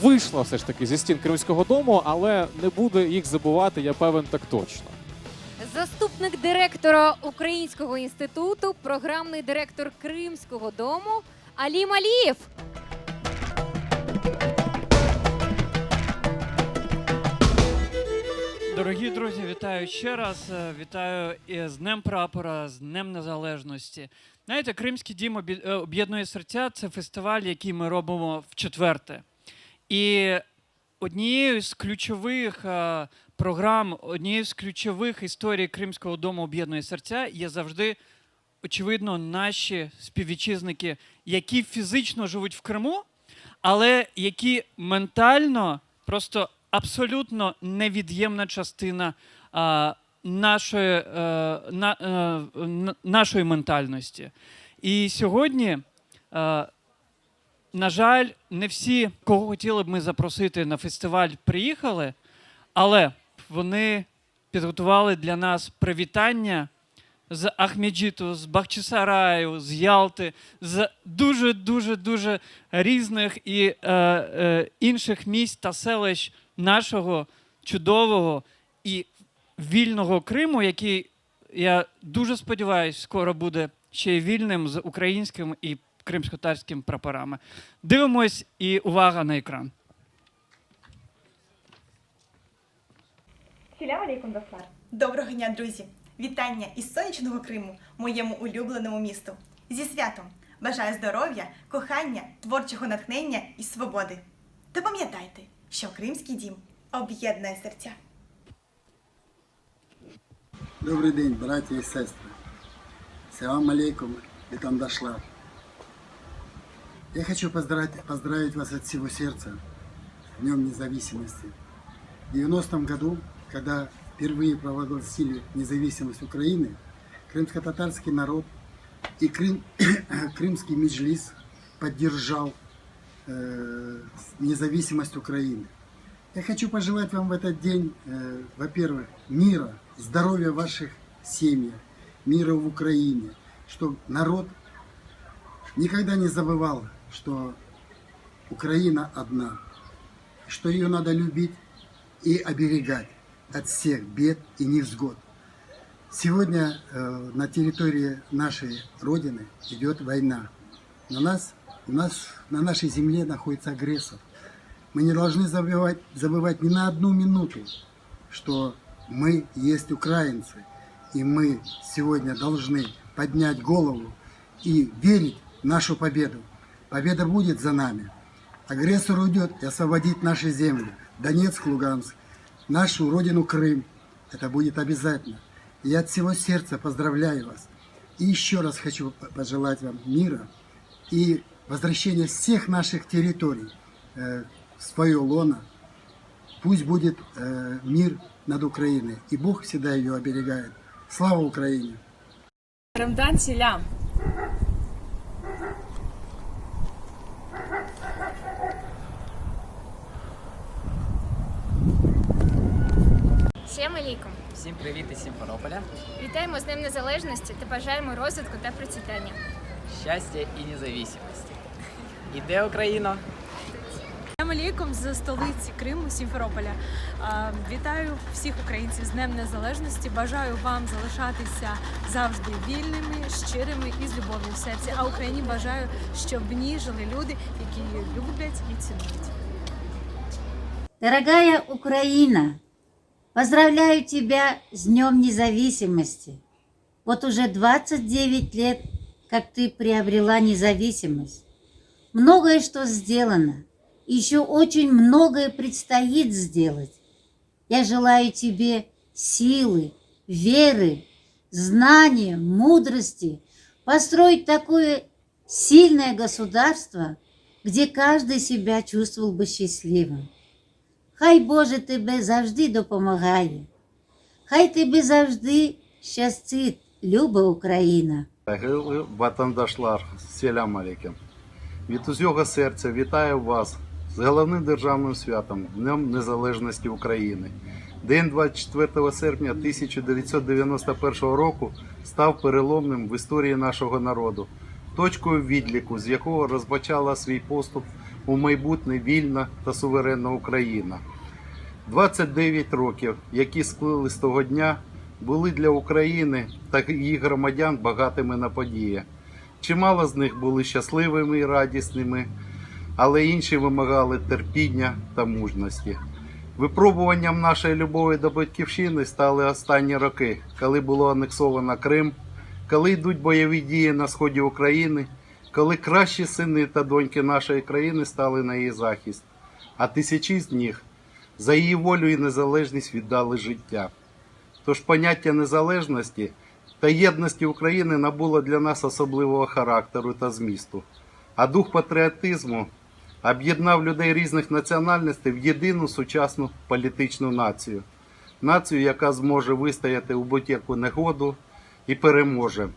вийшла все ж таки зі стін Кримського дому, але не буде їх забувати, я певен, так точно. Заступник директора Українського інституту, програмний директор Кримського дому Алім Алієв. Дорогі друзі, вітаю ще раз. Вітаю і з Днем Прапора, з Днем Незалежності. Знаєте, Кримський дім об'єднує серця – це фестиваль, який ми робимо вчетверте. І однією з ключових програм, однією з ключових історій Кримського дому об'єднує серця є завжди, очевидно, наші співвітчизники, які фізично живуть в Криму, але які ментально просто абсолютно невід'ємна частина нашої ментальності. І сьогодні, на жаль, не всі, кого хотіли б ми запросити на фестиваль, приїхали, але вони підготували для нас привітання з Ахмеджиту, з Бахчисараю, з Ялти, з дуже різних і інших міст та селищ нашого чудового і вільного Криму, який, я дуже сподіваюся, скоро буде ще й вільним з українським і кримськотатарським прапорами. Дивимось і увага на екран. Сілям алейкум, Дафар. Доброго дня, друзі! Вітання із сонячного Криму, моєму улюбленому місту. Зі святом! Бажаю здоров'я, кохання, творчого натхнення і свободи. Та пам'ятайте, що Кримський дім об'єднує серця. Добрий день, браті і сестри. Салам алейкум, Витандашлар. Я хочу поздравить вас от всего сердца с Днем Независимости. В 90-м году, когда впервые провозгласили независимость Украины, крымско-татарский народ и крымский меджлис поддержал независимость Украины. Я хочу пожелать вам в этот день, во-первых, мира, здоровья в ваших семьях, мира в Украине, чтобы народ никогда не забывал, что Украина одна, что ее надо любить и оберегать от всех бед и невзгод. Сегодня на территории нашей Родины идет война. На нашей земле находится агрессор. Мы не должны забывать ни на одну минуту, что мы есть украинцы, и мы сегодня должны поднять голову и верить в нашу победу. Победа будет за нами. Агрессор уйдет и освободит наши земли, Донецк, Луганск, нашу родину Крым. Это будет обязательно. Я от всего сердца поздравляю вас. И еще раз хочу пожелать вам мира и возвращения всех наших территорий в свое лоно. Пусть будет мир над Украиной, и Бог всегда ее оберегает. Слава Украине! Рамдан Силям. Всім алейкум. Всім привіт із Сімферополя. Вітаємо з Днем Незалежності та бажаємо розвитку та процвітання. Щастя і незалежності. Іде Україна! Салам алейкум з столиці Криму, Сімферополя. Вітаю всіх українців з Днем Незалежності. Бажаю вам залишатися завжди вільними, щирими і з любов'ю в серці. А Україні бажаю, щоб в ній жили люди, які її люблять і цінують. Дорогая Украина, поздравляю тебя с Днем Независимости. Вот уже 29 лет, как ты приобрела независимость. Многое что сделано. Еще очень многое предстоит сделать. Я желаю тебе силы, веры, знания, мудрости, построить такое сильное государство, где каждый себя чувствовал бы счастливым. Хай Боже тебе завжди допомагає. Хай тебе завжди щастить, люба Україна. Ватандашлар, селям алейкум. Від усього серця вітаю вас з головним державним святом Днем Незалежності України. День 24 серпня 1991 року став переломним в історії нашого народу, точкою відліку, з якого розпочала свій поступ у майбутнє вільна та суверенна Україна. 29 років, які сплили з того дня, були для України та її громадян багатими на події. Чимало з них були щасливими і радісними, але інші вимагали терпіння та мужності. Випробуванням нашої любові до батьківщини стали останні роки, коли було анексовано Крим, коли йдуть бойові дії на сході України, коли кращі сини та доньки нашої країни стали на її захист, а тисячі з них за її волю і незалежність віддали життя. Тож поняття незалежності та єдності України набуло для нас особливого характеру та змісту, а дух патріотизму об'єднав людей різних національностей в єдину сучасну політичну націю. Націю, яка зможе вистояти у будь-яку негоду і переможе.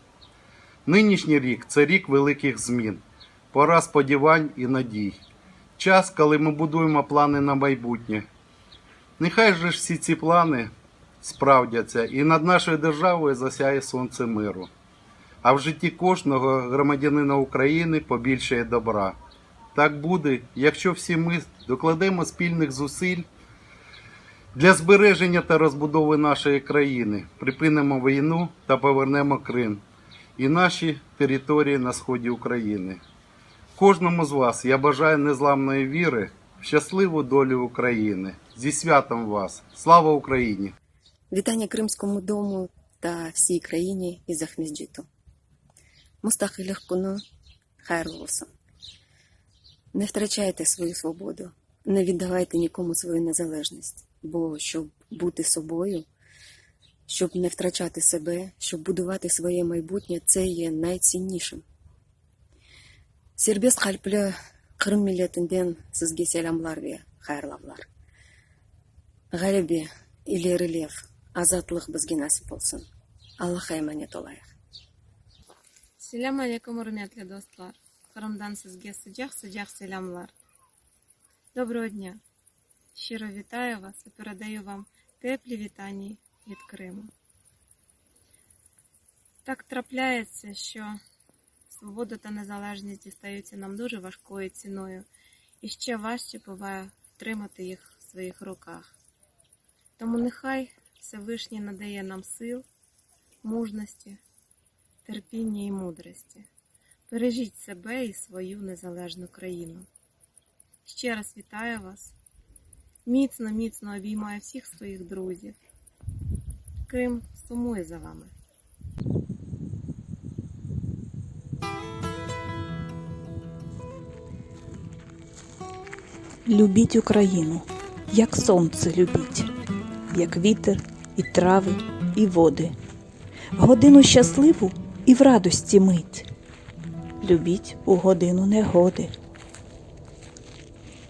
Нинішній рік – це рік великих змін, пора сподівань і надій. Час, коли ми будуємо плани на майбутнє. Нехай же всі ці плани справдяться і над нашою державою засяє сонце миру. А в житті кожного громадянина України побільшає добра. Так буде, якщо всі ми докладемо спільних зусиль для збереження та розбудови нашої країни, припинимо війну та повернемо Крим і наші території на сході України. Кожному з вас я бажаю незламної віри в щасливу долю України. Зі святом вас! Слава Україні! Вітання Кримському дому та всій країні із Ахмеджиту. Мустахилях куну, хайрлы olsun. Не втрачайте свою свободу, не віддавайте нікому свою незалежність, бо щоб бути собою, щоб не втрачати себе, щоб будувати своє майбутнє, це є найціннішим. Сербес қалплы Қырым милләтінден сізге сәламлар ве хайырлаулар. Ғалебе, илерілев, азатлық бізге насип болсын. Аллах әманет олайық. Selam aleyküm hürmetli dostlar. Kırım'dan sizге sıcak selamlar. Доброго дня. Щиро вітаю вас і передаю вам теплі вітання від Криму. Так трапляється, що свобода та незалежність дістаються нам дуже важкою ціною, і ще важче буває втримати їх в своїх руках. Тому нехай Всевишній надає нам сил, мужності, терпіння і мудрості. Бережіть себе і свою незалежну країну. Ще раз вітаю вас. Міцно обіймаю всіх своїх друзів. Крим сумує за вами. Любіть Україну, як сонце любіть, як вітер і трави, і води. В годину щасливу і в радості мить. Любіть у годину негоди.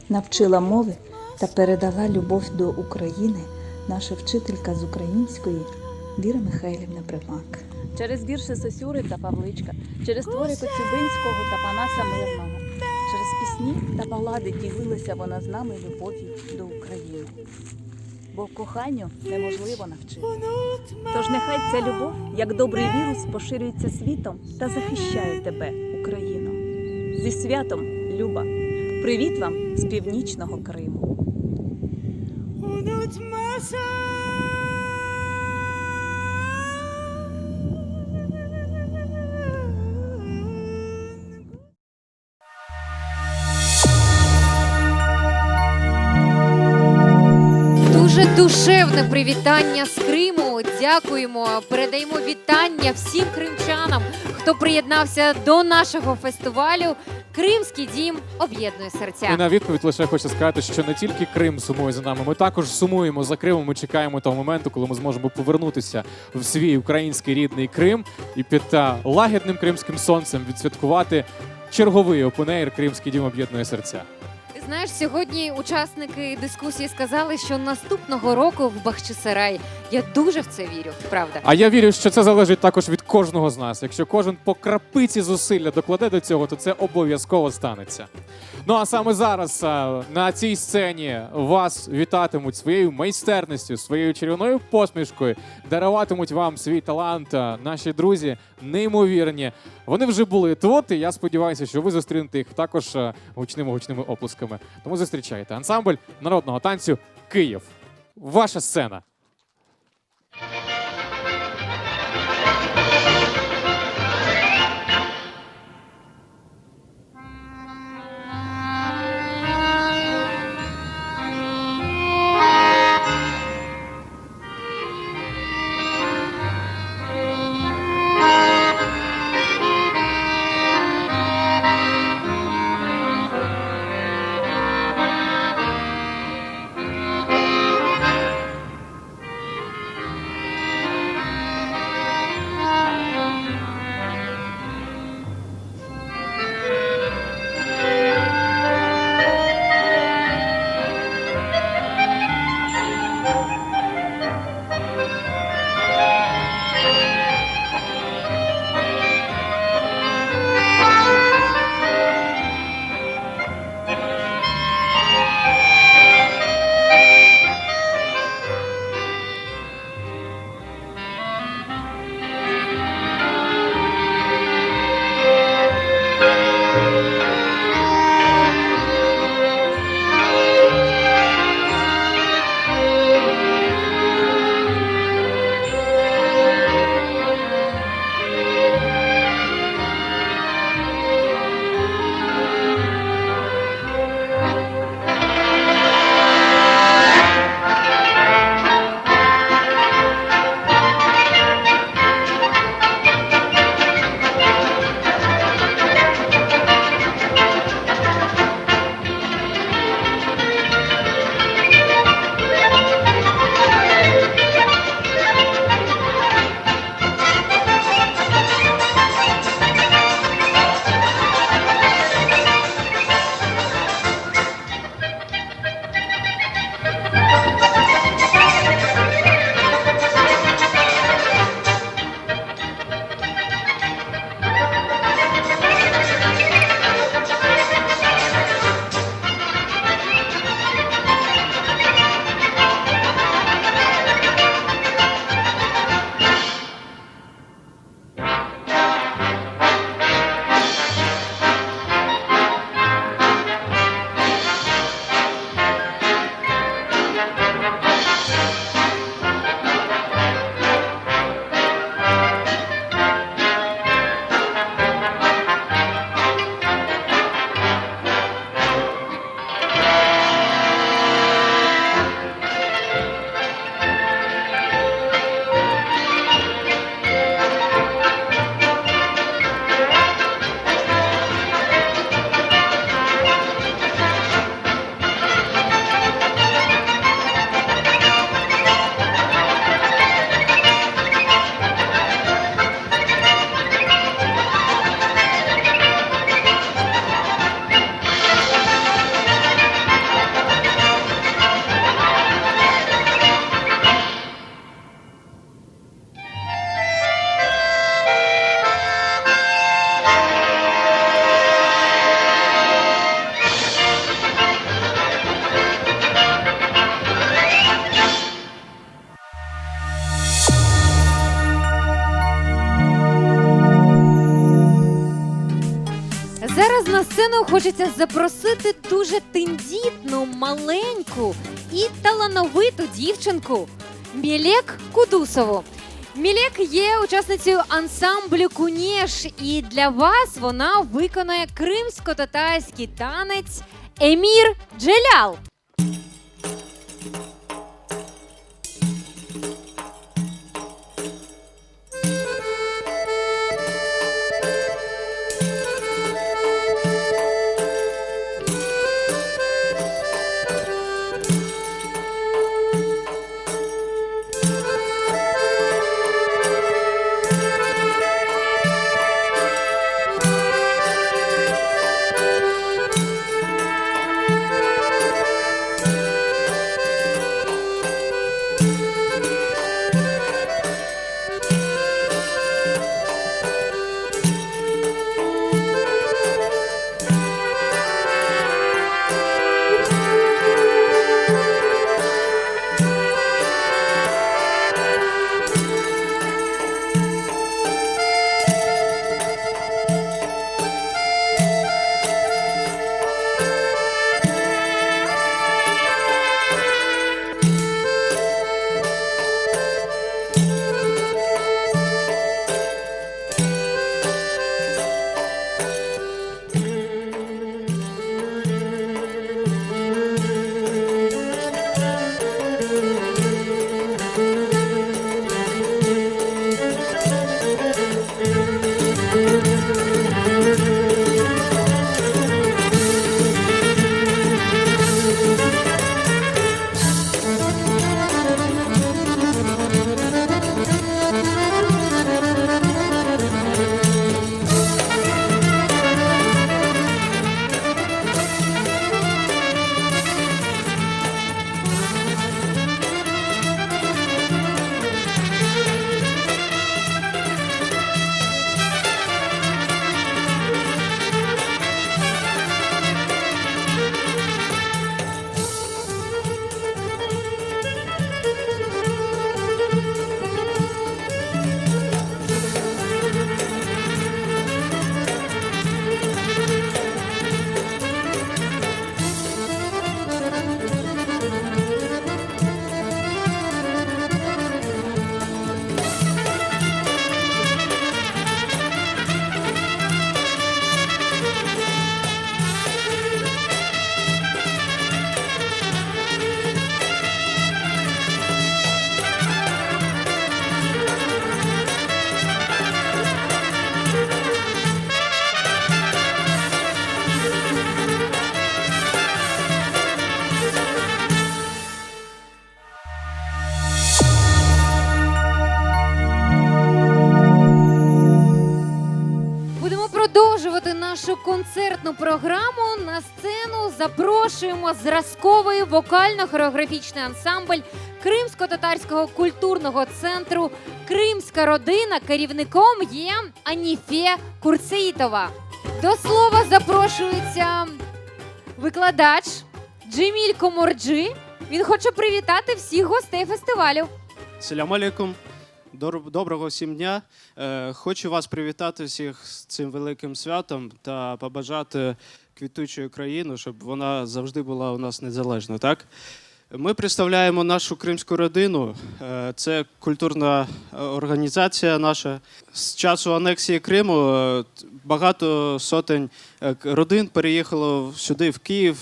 Навчила мови та передала любов до України наша вчителька з української Віра Михайлівна Примак. Через вірші Сосюри та Павличка, через твори Коцюбинського та Панаса Мирного, через пісні та балади ділилася вона з нами любов'ю до України. Бо коханню неможливо навчити. Тож нехай ця любов, як добрий вірус, поширюється світом та захищає тебе, Україно. Зі святом, Люба! Привіт вам з північного Криму! Дуже душевне привітання з Криму. Дякуємо. Передаємо вітання всім кримчанам, хто приєднався до нашого фестивалю «Кримський дім об'єднує серця». І на відповідь лише хочу сказати, що не тільки Крим сумує за нами, ми також сумуємо за Кримом. Ми чекаємо того моменту, коли ми зможемо повернутися в свій український рідний Крим і під лагідним кримським сонцем відсвяткувати черговий опенейр «Кримський дім об'єднує серця». Знаєш, сьогодні учасники дискусії сказали, що наступного року в Бахчисарай. Я дуже в це вірю, правда. А я вірю, що це залежить також від кожного з нас. Якщо кожен по крапиці зусилля докладе до цього, то це обов'язково станеться. Ну а саме зараз на цій сцені вас вітатимуть своєю майстерністю, своєю чарівною посмішкою, даруватимуть вам свій талант наші друзі неймовірні. Вони вже були тут, і я сподіваюся, що ви зустрінете їх також гучними оплесками. Тому зустрічайте ансамбль народного танцю «Київ». Ваша сцена. сцену хочеться запросити дуже тендітну, маленьку і талановиту дівчинку Мелек Кудусову. Мелек є учасницею ансамблю «Кунєш», і для вас вона виконає кримсько-татарський танець «Емір Джелял». нашу концертну програму на сцену запрошуємо зразковий вокально-хореографічний ансамбль Кримсько-татарського культурного центру «Кримська родина». Керівником є Аніфе Курцеїтова. До слова запрошується викладач Джеміль Коморджі. Він хоче привітати всіх гостей фестивалю. Салям алейкум. Доброго всім дня. Хочу вас привітати всіх з цим великим святом та побажати квітучої країни, щоб вона завжди була у нас незалежна. Так? Ми представляємо нашу кримську родину. Це культурна організація наша. З часу анексії Криму багато сотень родин переїхало сюди, в Київ,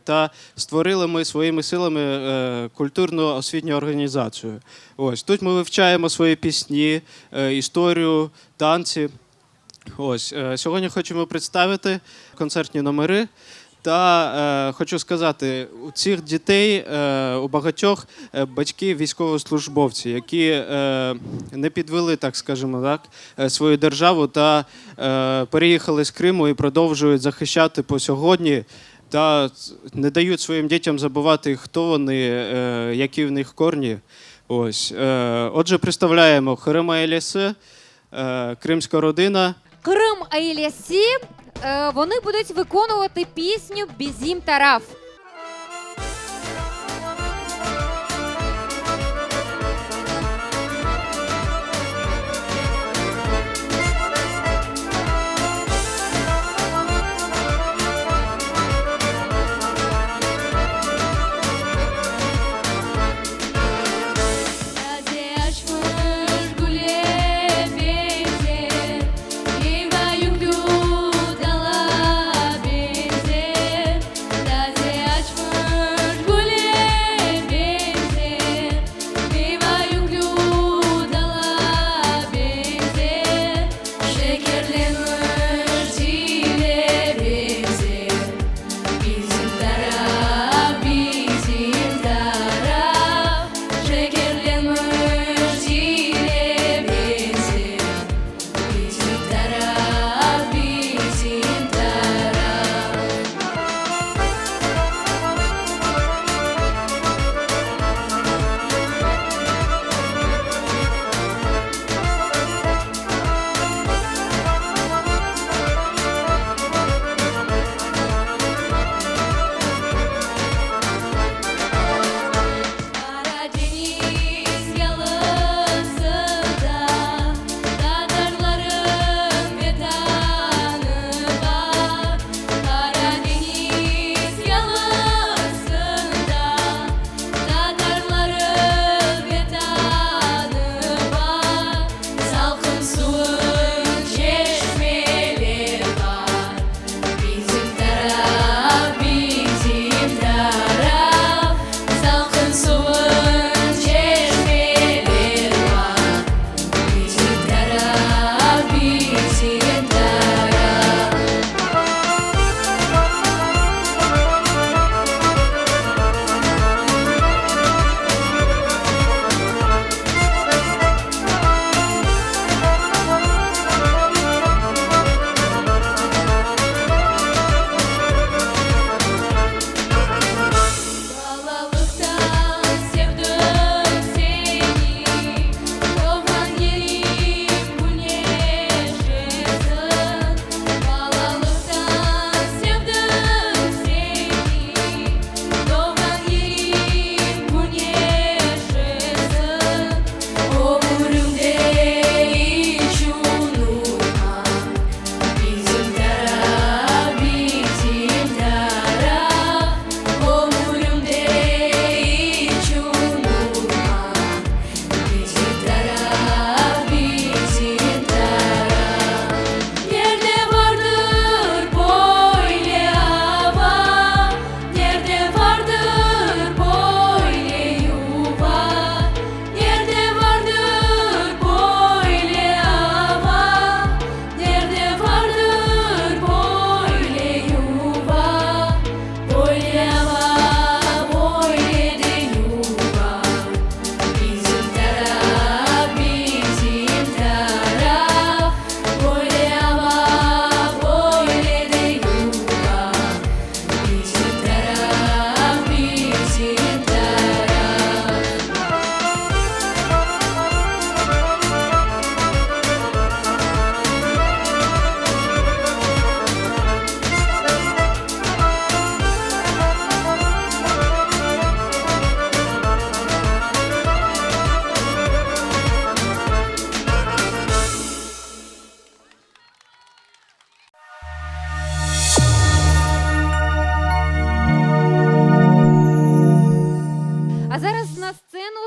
та створили ми своїми силами культурну освітню організацію. Ось тут ми вивчаємо свої пісні, історію, танці. Ось сьогодні хочемо представити концертні номери. Та хочу сказати, у цих дітей, у багатьох батьки військовослужбовці, які не підвели, так скажімо, так, свою державу та переїхали з Криму і продовжують захищати по сьогодні та не дають своїм дітям забувати, хто вони, які в них корні. Ось. Отже, представляємо Херем Айлесі, Кримська родина. Крим Айлесі. Вони будуть виконувати пісню «Бізім Тараф».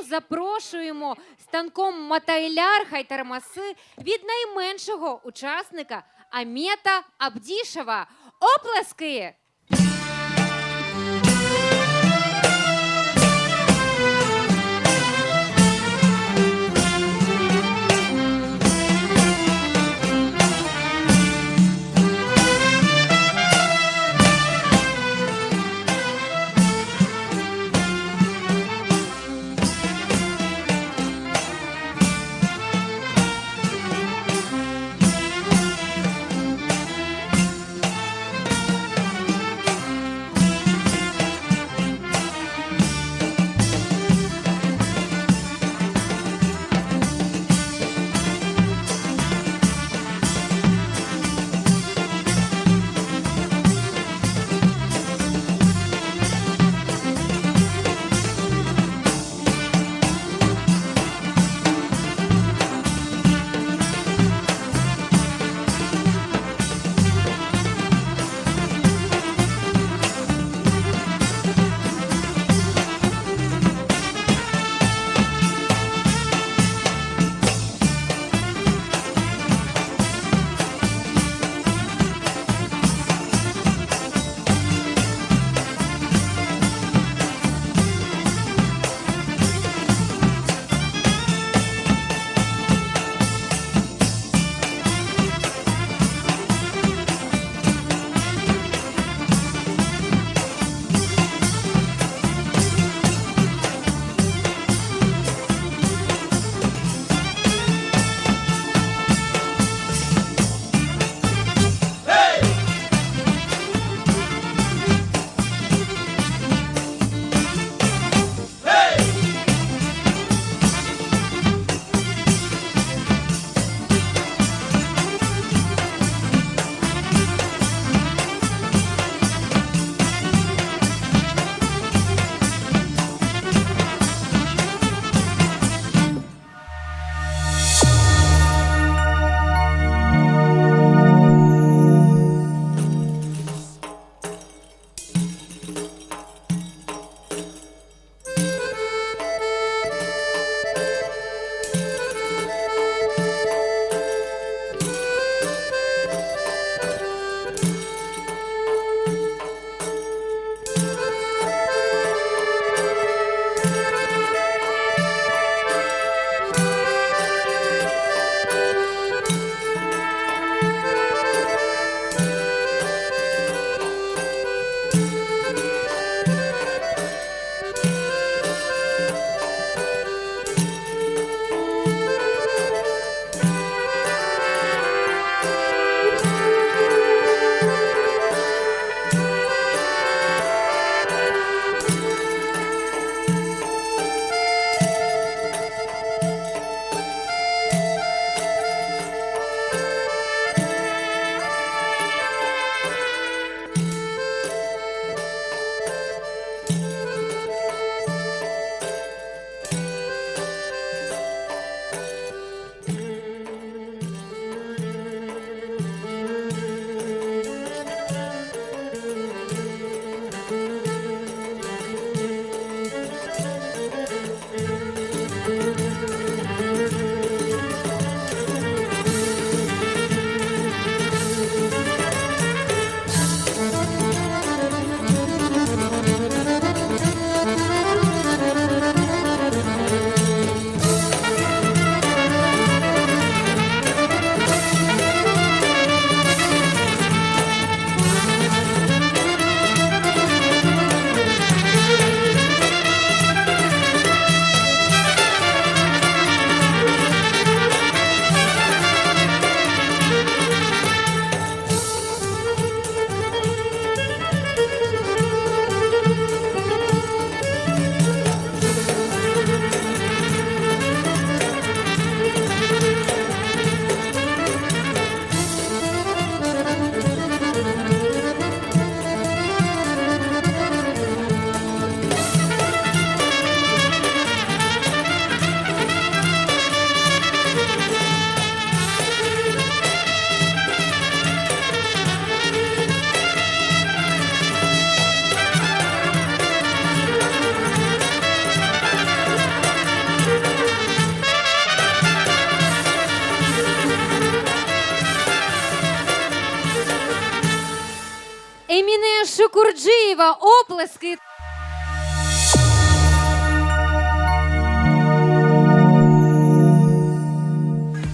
запрошуємо станком Мотайляр Хайтармаси від найменшого учасника Амета Абдішева. Оплески! Курджиєва, оплески.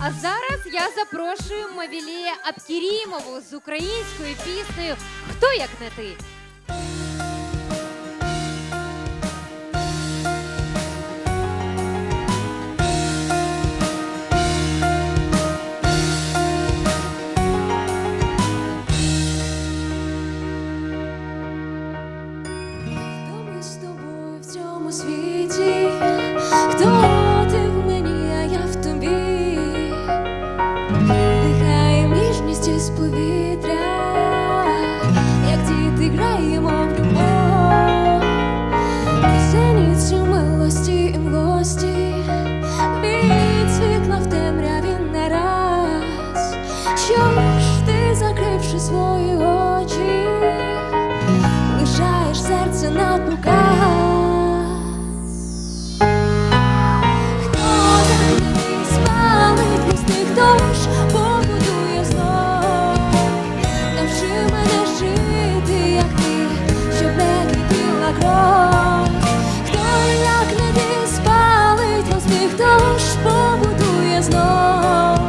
А зараз я запрошую Мавілія Абкерімову з українською піснею «Хто як не ти». Світі, хто ти в мені, а я в тобі, дихаєм ніжність із повітря, як діти граємо в любов, зеніцю милості і млості, від світла в темряві нараз. Що ж ти, закривши свої очі, лишаєш серце на показ? Хто ж побудує знов? Навчи мене жити, як ти, щоб не кипіла кров. Хто, як не ти, спалить мости? Хто ж побудує знов?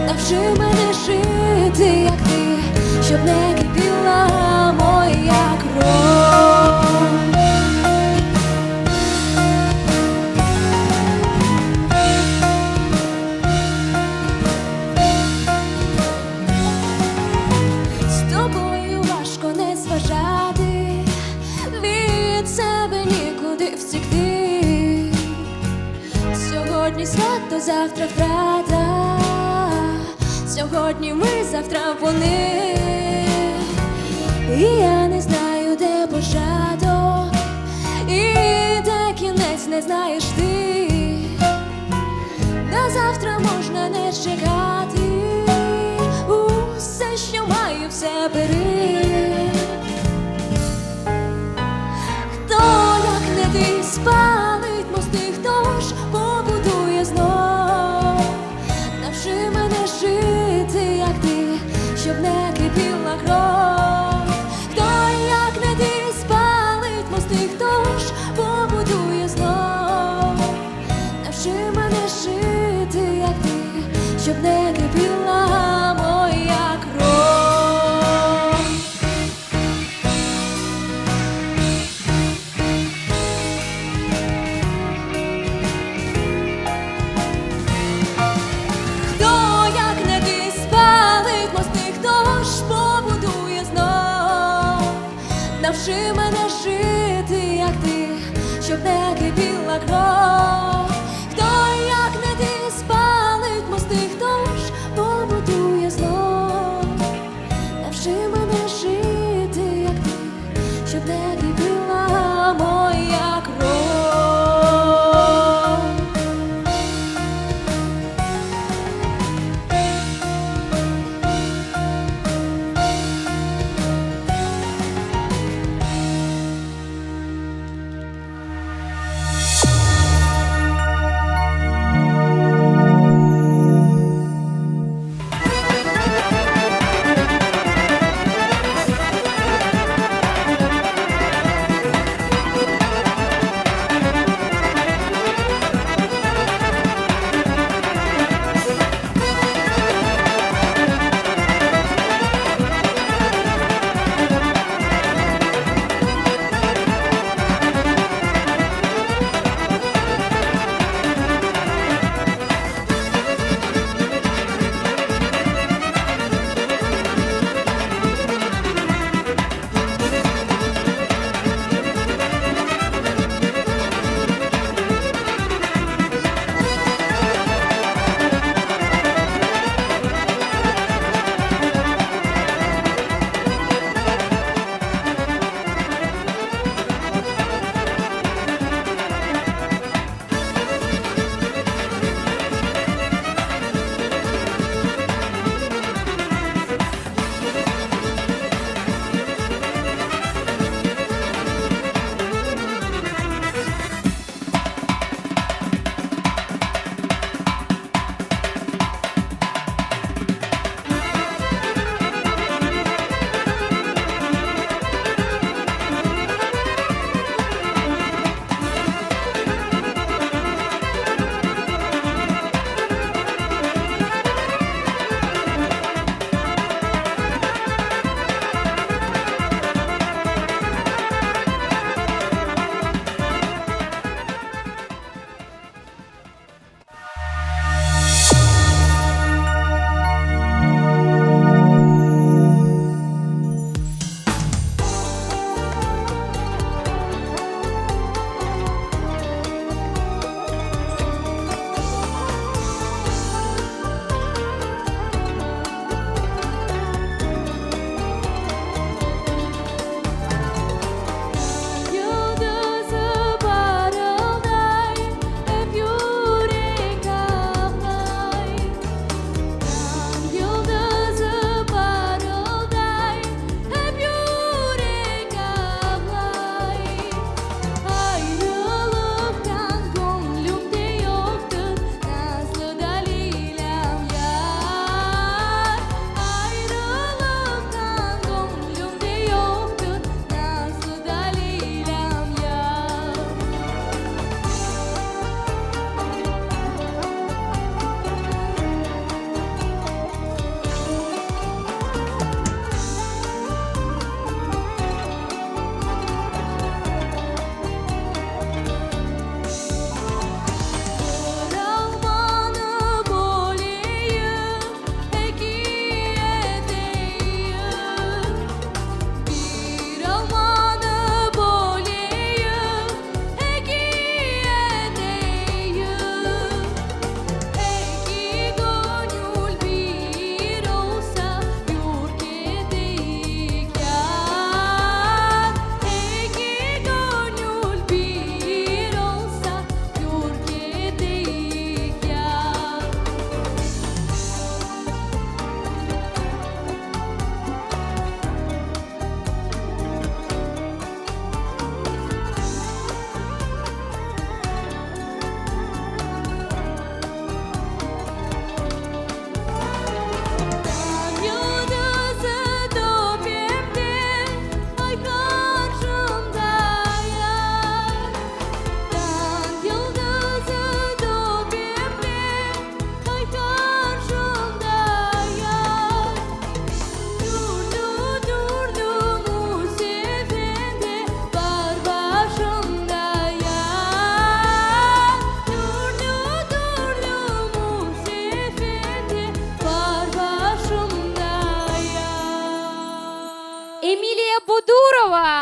Навчи мене жити, як ти, щоб не кипіла моя кров. Сьогодні свято, завтра втрата, сьогодні ми, завтра вони. І я не знаю, де початок, і де кінець, не знаєш ти. До завтра можна не чекати, усе, що маю, все бери. Хто, як не ти, спалить мости? Хто ж побудує знов? Навчи мене жити, як ти, щоб не кипіла кров. Хто, як не ти, спалить мости? Хто ж побудує знов? Навчи мене жити, як ти, щоб не кипіла моя кров. Навчи мене жити, як ти, щоб не кипіла кров. Хто, як не ти, спалить мости? Хто ж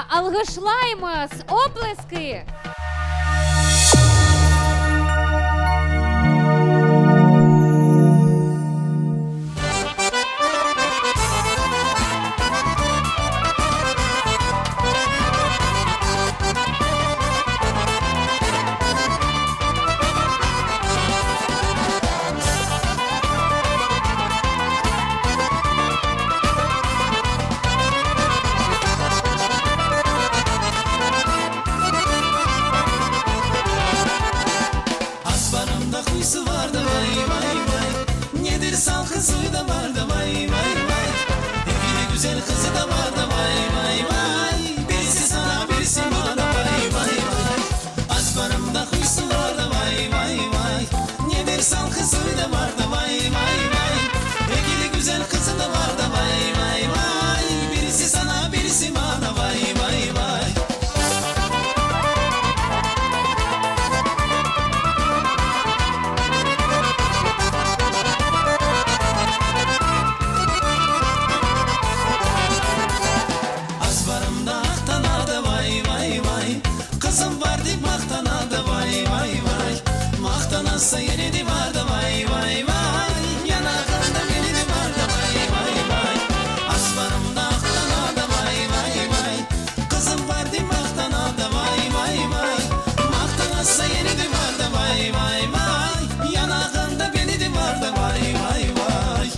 Алгошлаймас, оплески! Asbarımda kuyusu vardı vay vay vay. Nedir salkı suyu da vardı vay vay vay. Evli güzel kızı da vardı vay vay vay. Birisi sana birisi bana vay vay vay. Asbarımda kuyusu vardı vay vay vay. Nedir salkı suyu da vardı vay vay vay. Evli güzel kızı da vardı vay vay vay. Birisi sana birisi bana vay vay vay. Asbarımda aktanadı vay vay vay. Kızım vardı maktanadı vay vay vay. Maktanasa yenidi vardı vay vay vay. Yanakında belini vardı vay vay vay. Asbarımda aktanadı vay vay vay. Kızım vardı maktanadı vay vay vay. Maktanasa yenidi vardı vay vay vay. Yanakında belini vardı vay vay vay.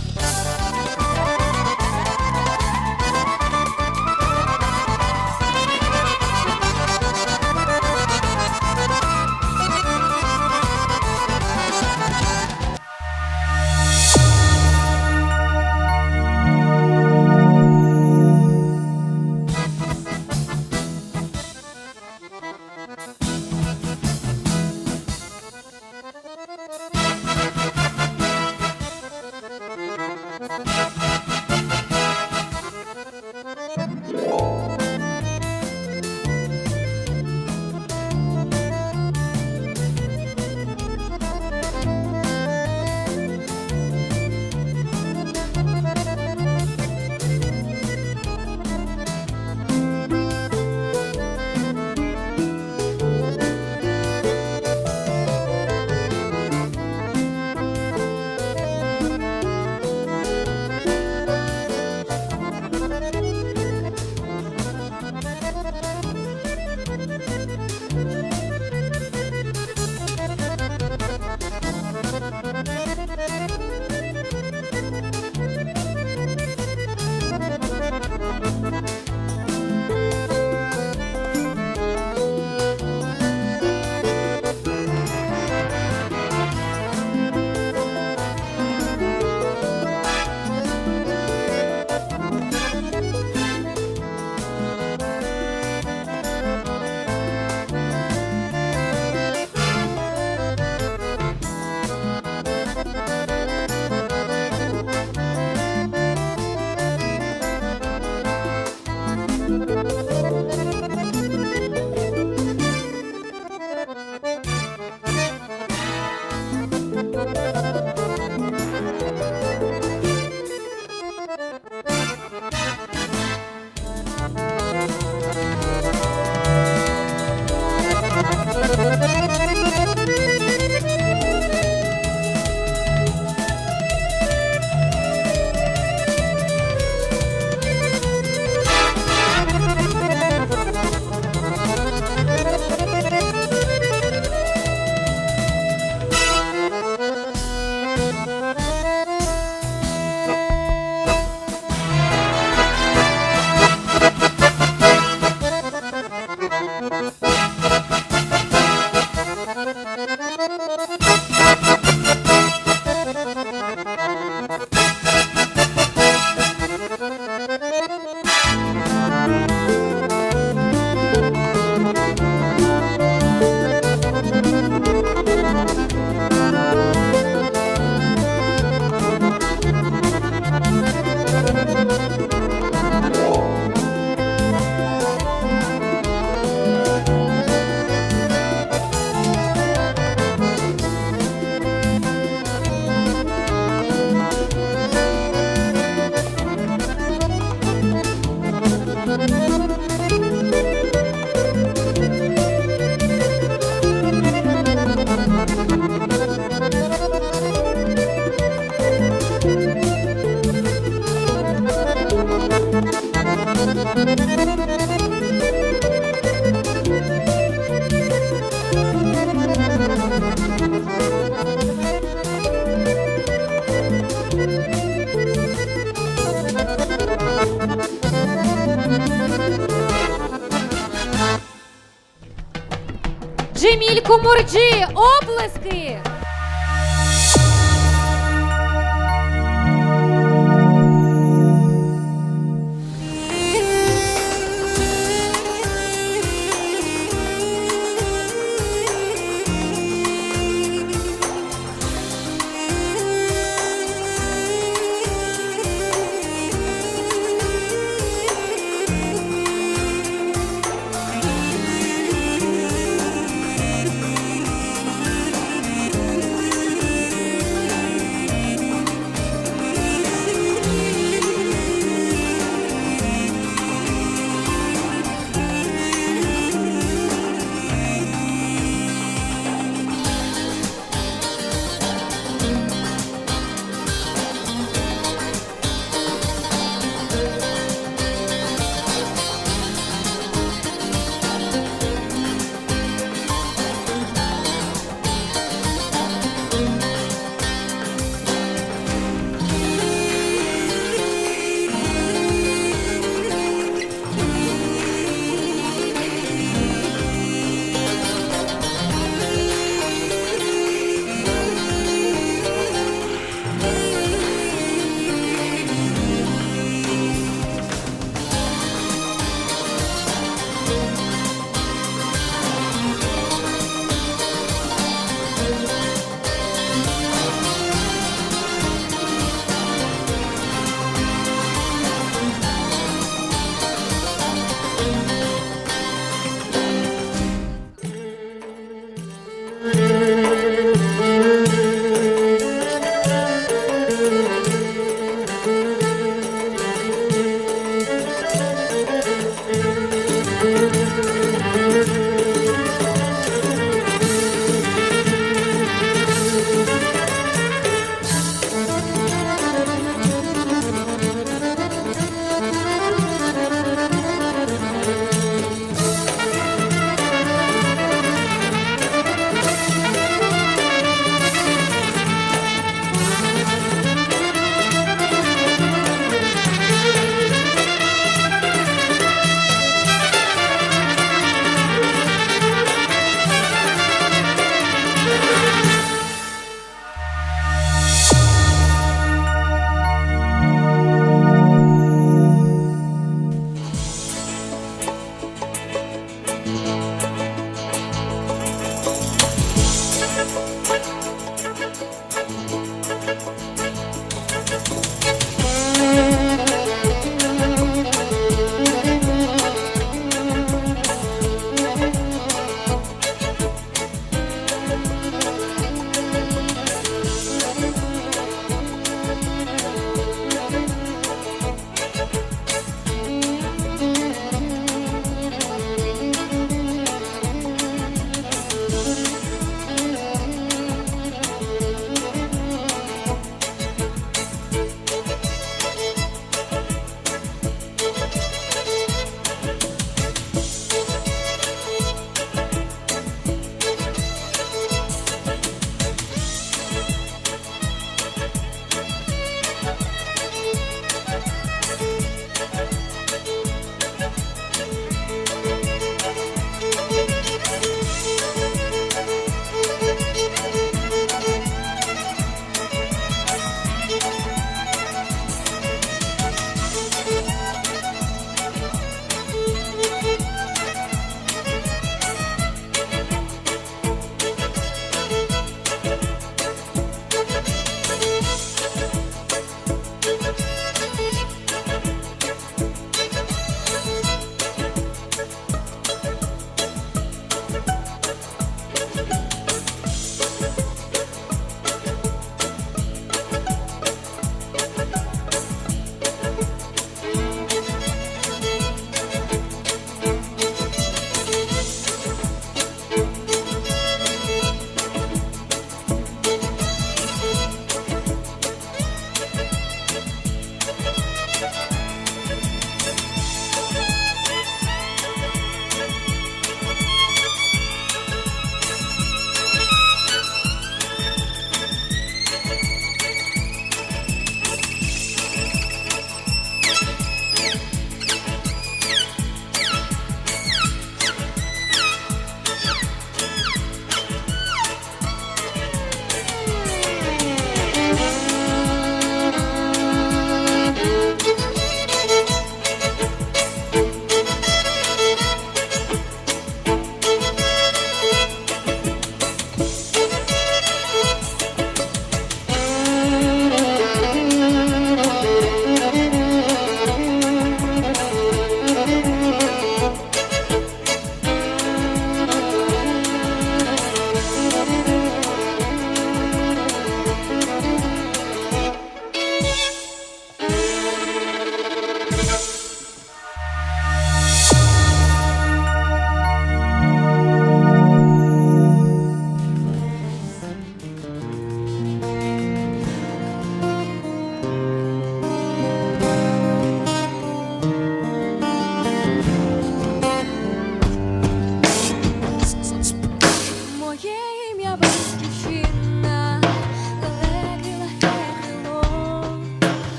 Мурджі, оплески!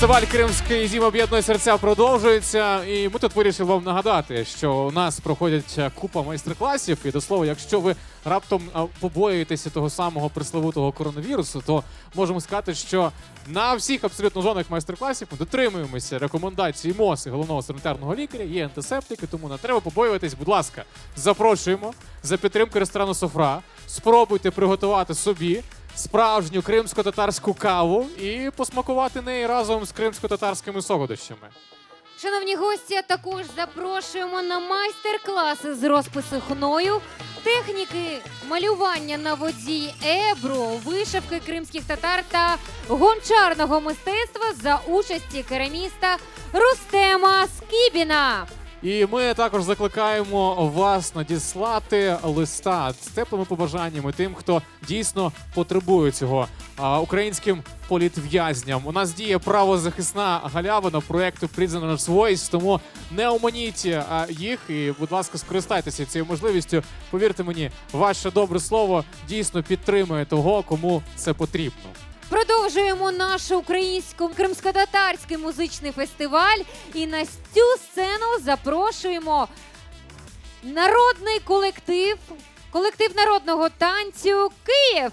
Фестиваль «Кримський зім об'єднує серця» продовжується, і ми тут вирішили вам нагадати, що у нас проходять купа майстер-класів, і до слова, якщо ви раптом побоюєтеся того самого пресловутого коронавірусу, то можемо сказати, що на всіх абсолютно жодних майстер-класів ми дотримуємося рекомендацій МОЗ і головного санітарного лікаря, є антисептики, тому не треба побоюватись, будь ласка, запрошуємо за підтримки ресторану «Софра», спробуйте приготувати собі справжню кримсько-татарську каву і посмакувати неї разом з кримсько-татарськими солодощами. Шановні гості, також запрошуємо на майстер-класи з розпису хною, техніки малювання на воді ебру, вишивки кримських татар та гончарного мистецтва за участі кераміста Рустема Скібіна. І ми також закликаємо вас надіслати листа з теплими побажаннями тим, хто дійсно потребує цього, українським політв'язням. У нас діє правозахисна галявина проєкту Prisoners Voice, тому не оманіть їх і, будь ласка, скористайтеся цією можливістю. Повірте мені, ваше добре слово дійсно підтримує того, кому це потрібно. Продовжуємо наш українсько-кримсько-татарський музичний фестиваль. І на цю сцену запрошуємо народний колектив народного танцю «Київ».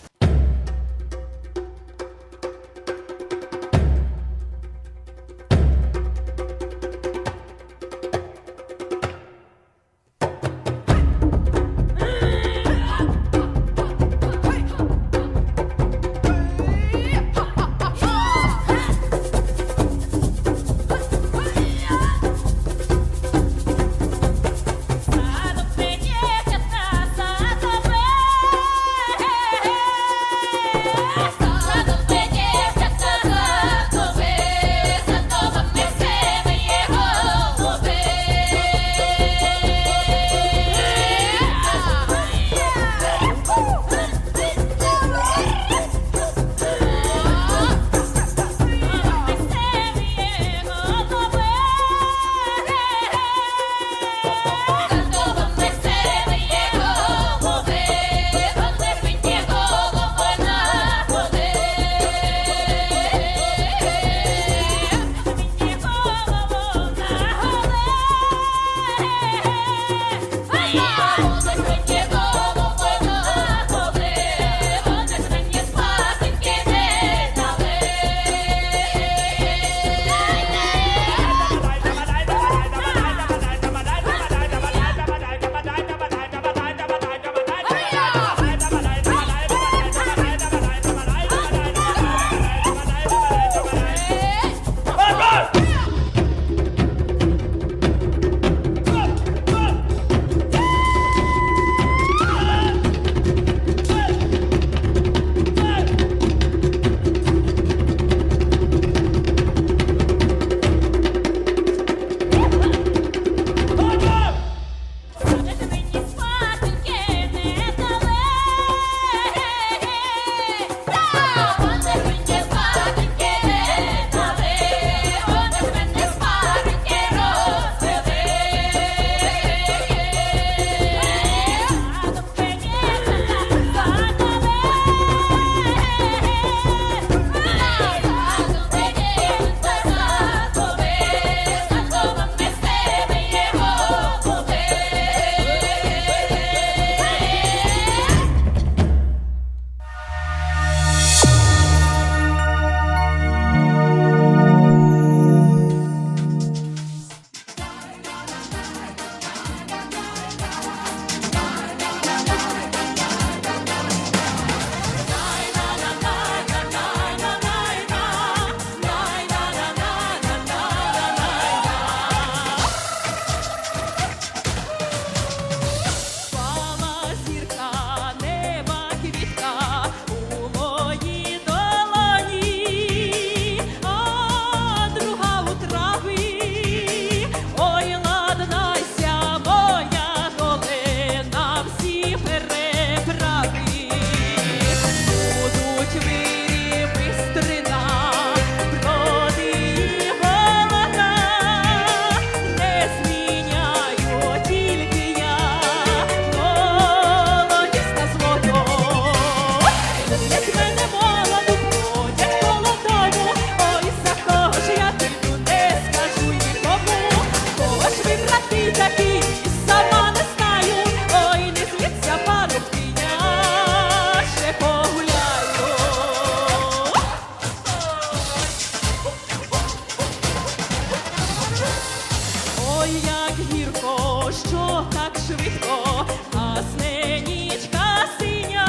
Ой, як гірко, що так швидко гасне нічка синя,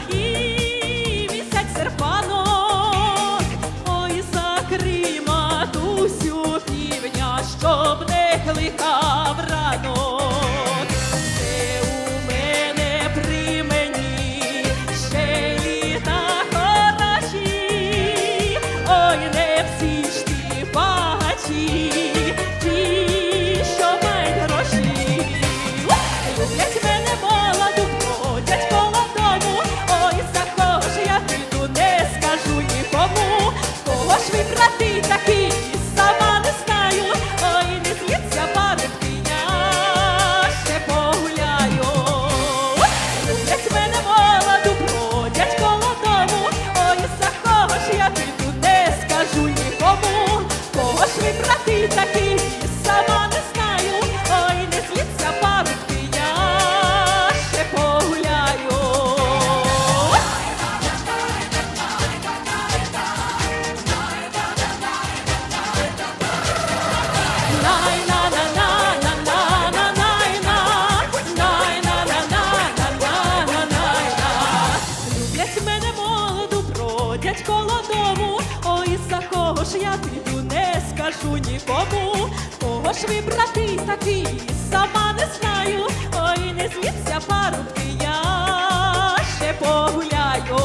і місяць серпанок, ой, закрий, матусю, півня, щоб не кликав ранок. Це у мене при мені ще літа хороші, ой, не всі ж ті багачі, ті, що мають гроші. Люблять мене молоду, ходять коло дому, ой, за кого ж я піду, не скажу нікому. Кого ж ви, брати, такі, сама не знаю, ой, не зліться, парубки, я ще погуляю. Люблять мене молоду, ходять коло дому, ой, за кого ж я піду, не скажу нікому. Кого ж ви, брати, такі, сама не знаю, ой, не зліться, парубки, я ще погуляю. Люблять мене молоду, бродять коло дому, ой, за кого ж я піду, не скажу нікому. Кого ж ви, брати, такі, сама не знаю, ой, не звідся, парубки, я ще погуляю.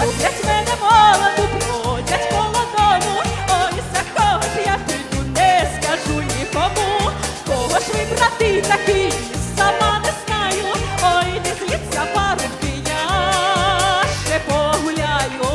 Люблять мене молоду, бродять коло дому, ой, за кого ж я піду, не скажу нікому. Кого ж ви, брати, такі, сама не знаю, ой, не звідся, парубки, я ще погуляю.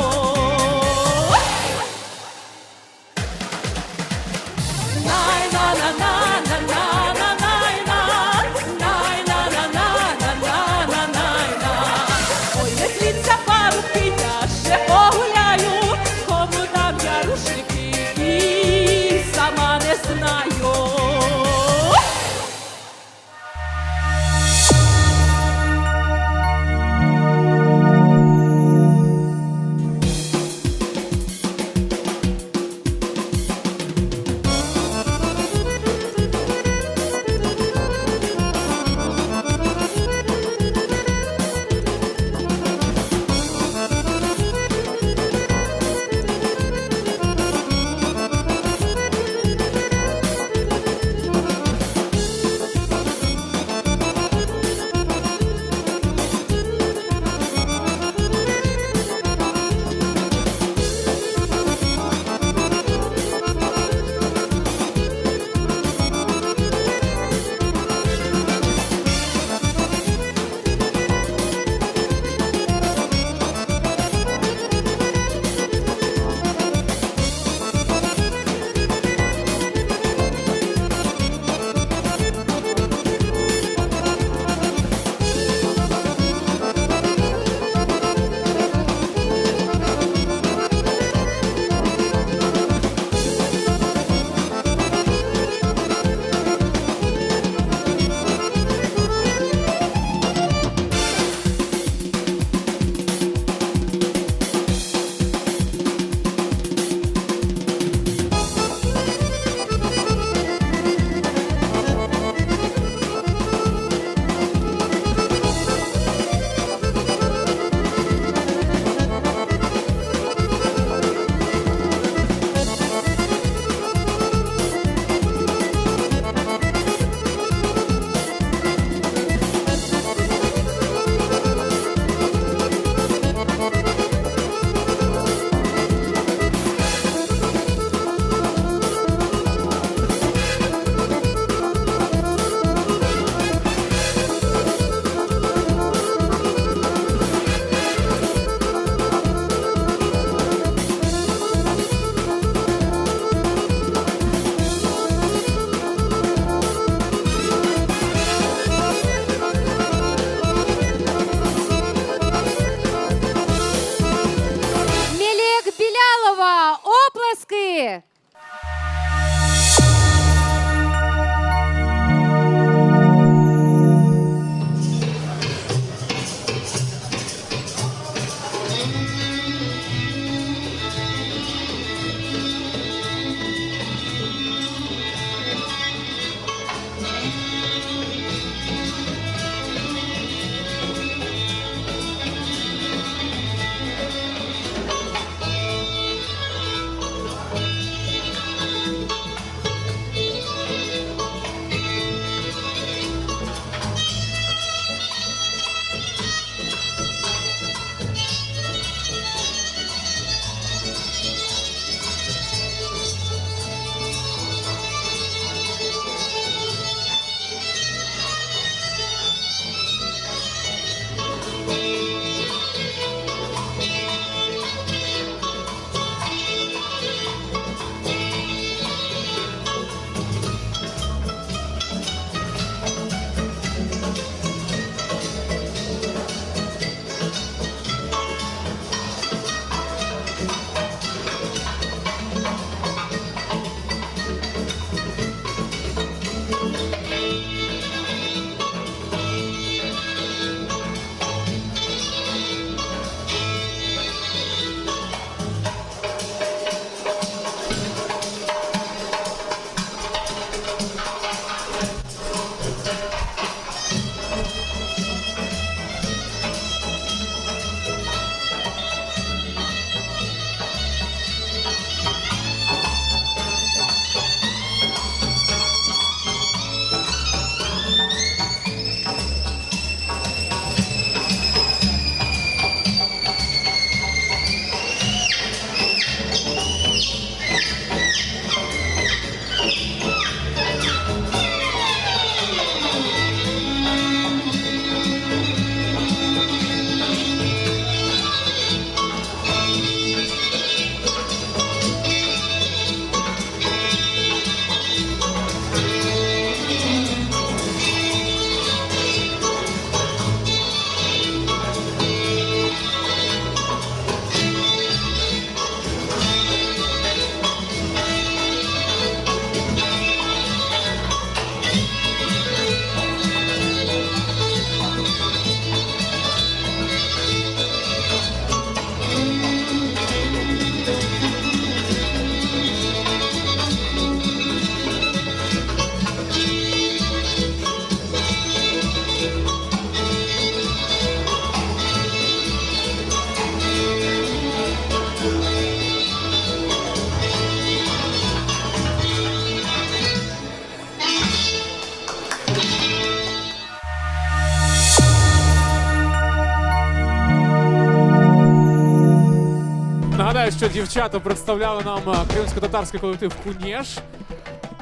що дівчата представляли нам кримсько-татарський колектив «Кунєш».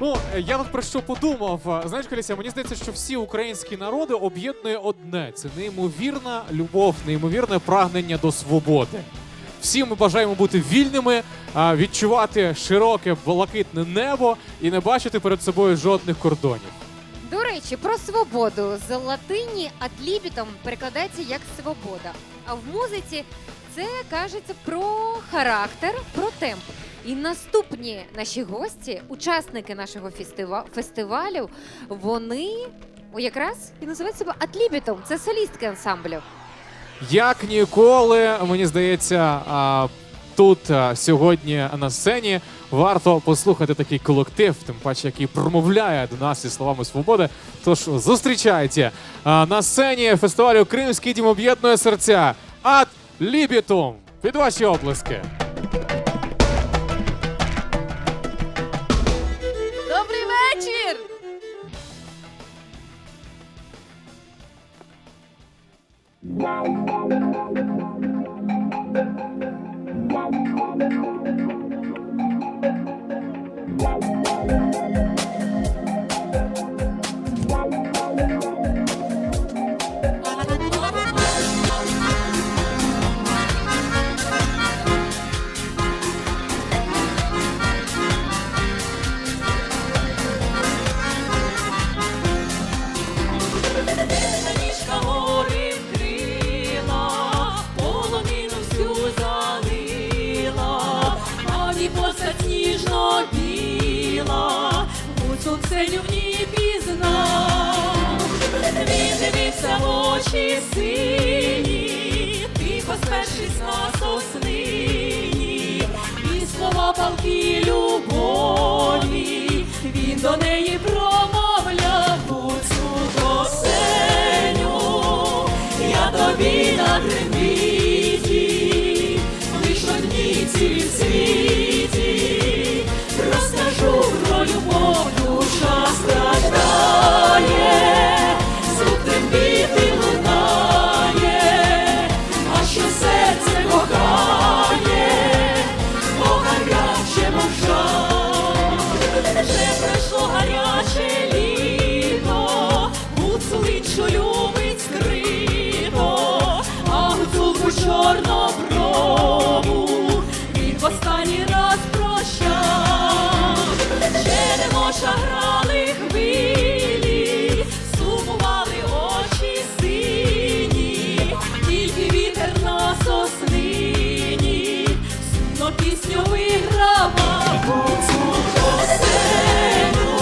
Ну, я тут про що подумав. Знаєш, Каліся, мені здається, що всі українські народи об'єднує одне. Це неймовірна любов, неймовірне прагнення до свободи. Всі ми бажаємо бути вільними, відчувати широке блакитне небо і не бачити перед собою жодних кордонів. До речі, про свободу. З латині «ad libitum» перекладається як «свобода». А в музиці це кажеться про характер, про темп. І наступні наші гості, учасники нашого фестивалю, вони якраз і називають себе «ad libitum». Це солістки ансамблю. Як ніколи, мені здається, тут сьогодні на сцені варто послухати такий колектив, тим паче, який промовляє до нас із словами свободи. Тож зустрічайте на сцені фестивалю «Кримський дім об'єднує серця» «ad libitum». Під ваші оплески. Добрий вечір! Ніжка гори вкрила, полонину всю залила, а мій постать сніжно-біла, гуцул Ксеню в ній пізнав. Він дивився в очі сині, тихо спершись на соснині, і слова палки любові він до неї промовляв. Гуцулко Ксеню, я тобі на трембіті, лиш одній цілій в світі, розкажу про любов, душа страждає, звук трембіти лунає, а що серце кохає, бо гаряче мовчав. Вже пройшло гаряче літо, гуцуличу любить скрито, а гуцулку чорноброву він в останній раз прощав. Черемоша грали хвилі, сумували очі сині, тільки вітер на соснині сумно пісню вигравав. Гуцулко Ксеню,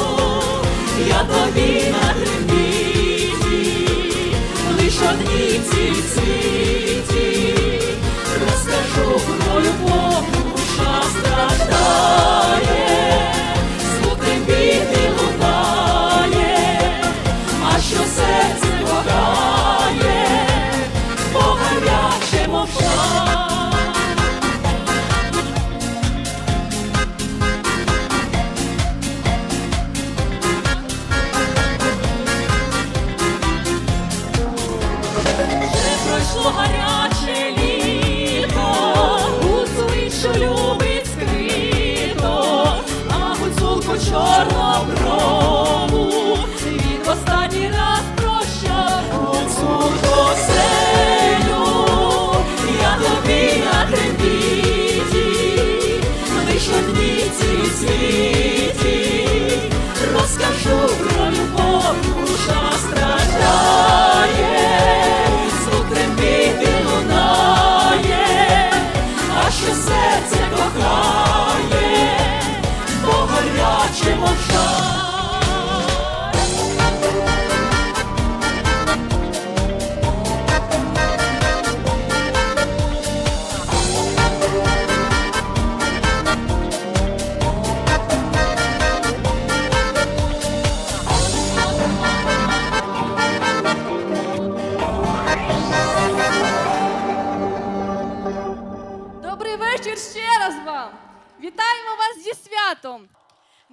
я тобі на трембіті, лиш одній цілій в світі, розкажу про любов, душа страждає, звук трембіти лунає, а що серце кохає, бо гаряче мовчав. Пройшло гаряче літо, гуцуличу любить скрито, а гуцулку чорноброву він в останній раз прощав. Гуцулко Ксеню, я тобі на трембіті, лиш одній цілій в світі, розкажу про любов, душа страждає, звук трембіти лунає, а що серце кохає, бо гаряче мовчав. Добрий вечір ще раз вам! Вітаємо вас зі святом!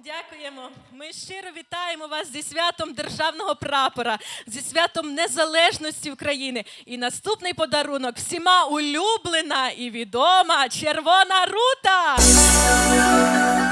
Дякуємо. Ми щиро вітаємо вас зі святом Державного прапора, зі святом незалежності України. І наступний подарунок всіма улюблена і відома червона рута. Твоя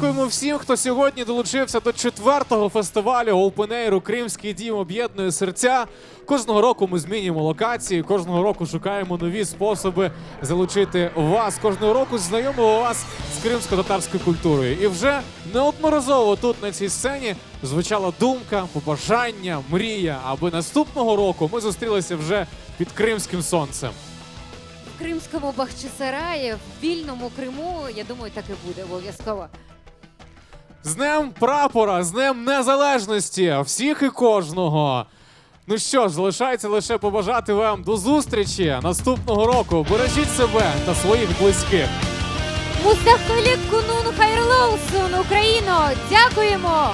Дякуємо всім, хто сьогодні долучився до 4-го фестивалю Open Air Кримський дім об'єднує серця. Кожного року ми змінюємо локації, кожного року шукаємо нові способи залучити вас. Кожного року знайомимо вас з кримсько-татарською культурою. І вже неодноразово тут на цій сцені звучала думка, побажання, мрія, аби наступного року ми зустрілися вже під кримським сонцем. В кримському Бахчисараї, в вільному Криму, я думаю, так і буде обов'язково. З Днем Прапора, з Днем Незалежності, всіх і кожного. Ну що ж, залишається лише побажати вам до зустрічі наступного року. Бережіть себе та своїх близьких. Мустахилік Кунун Хайрлоусун, Україно! Дякуємо!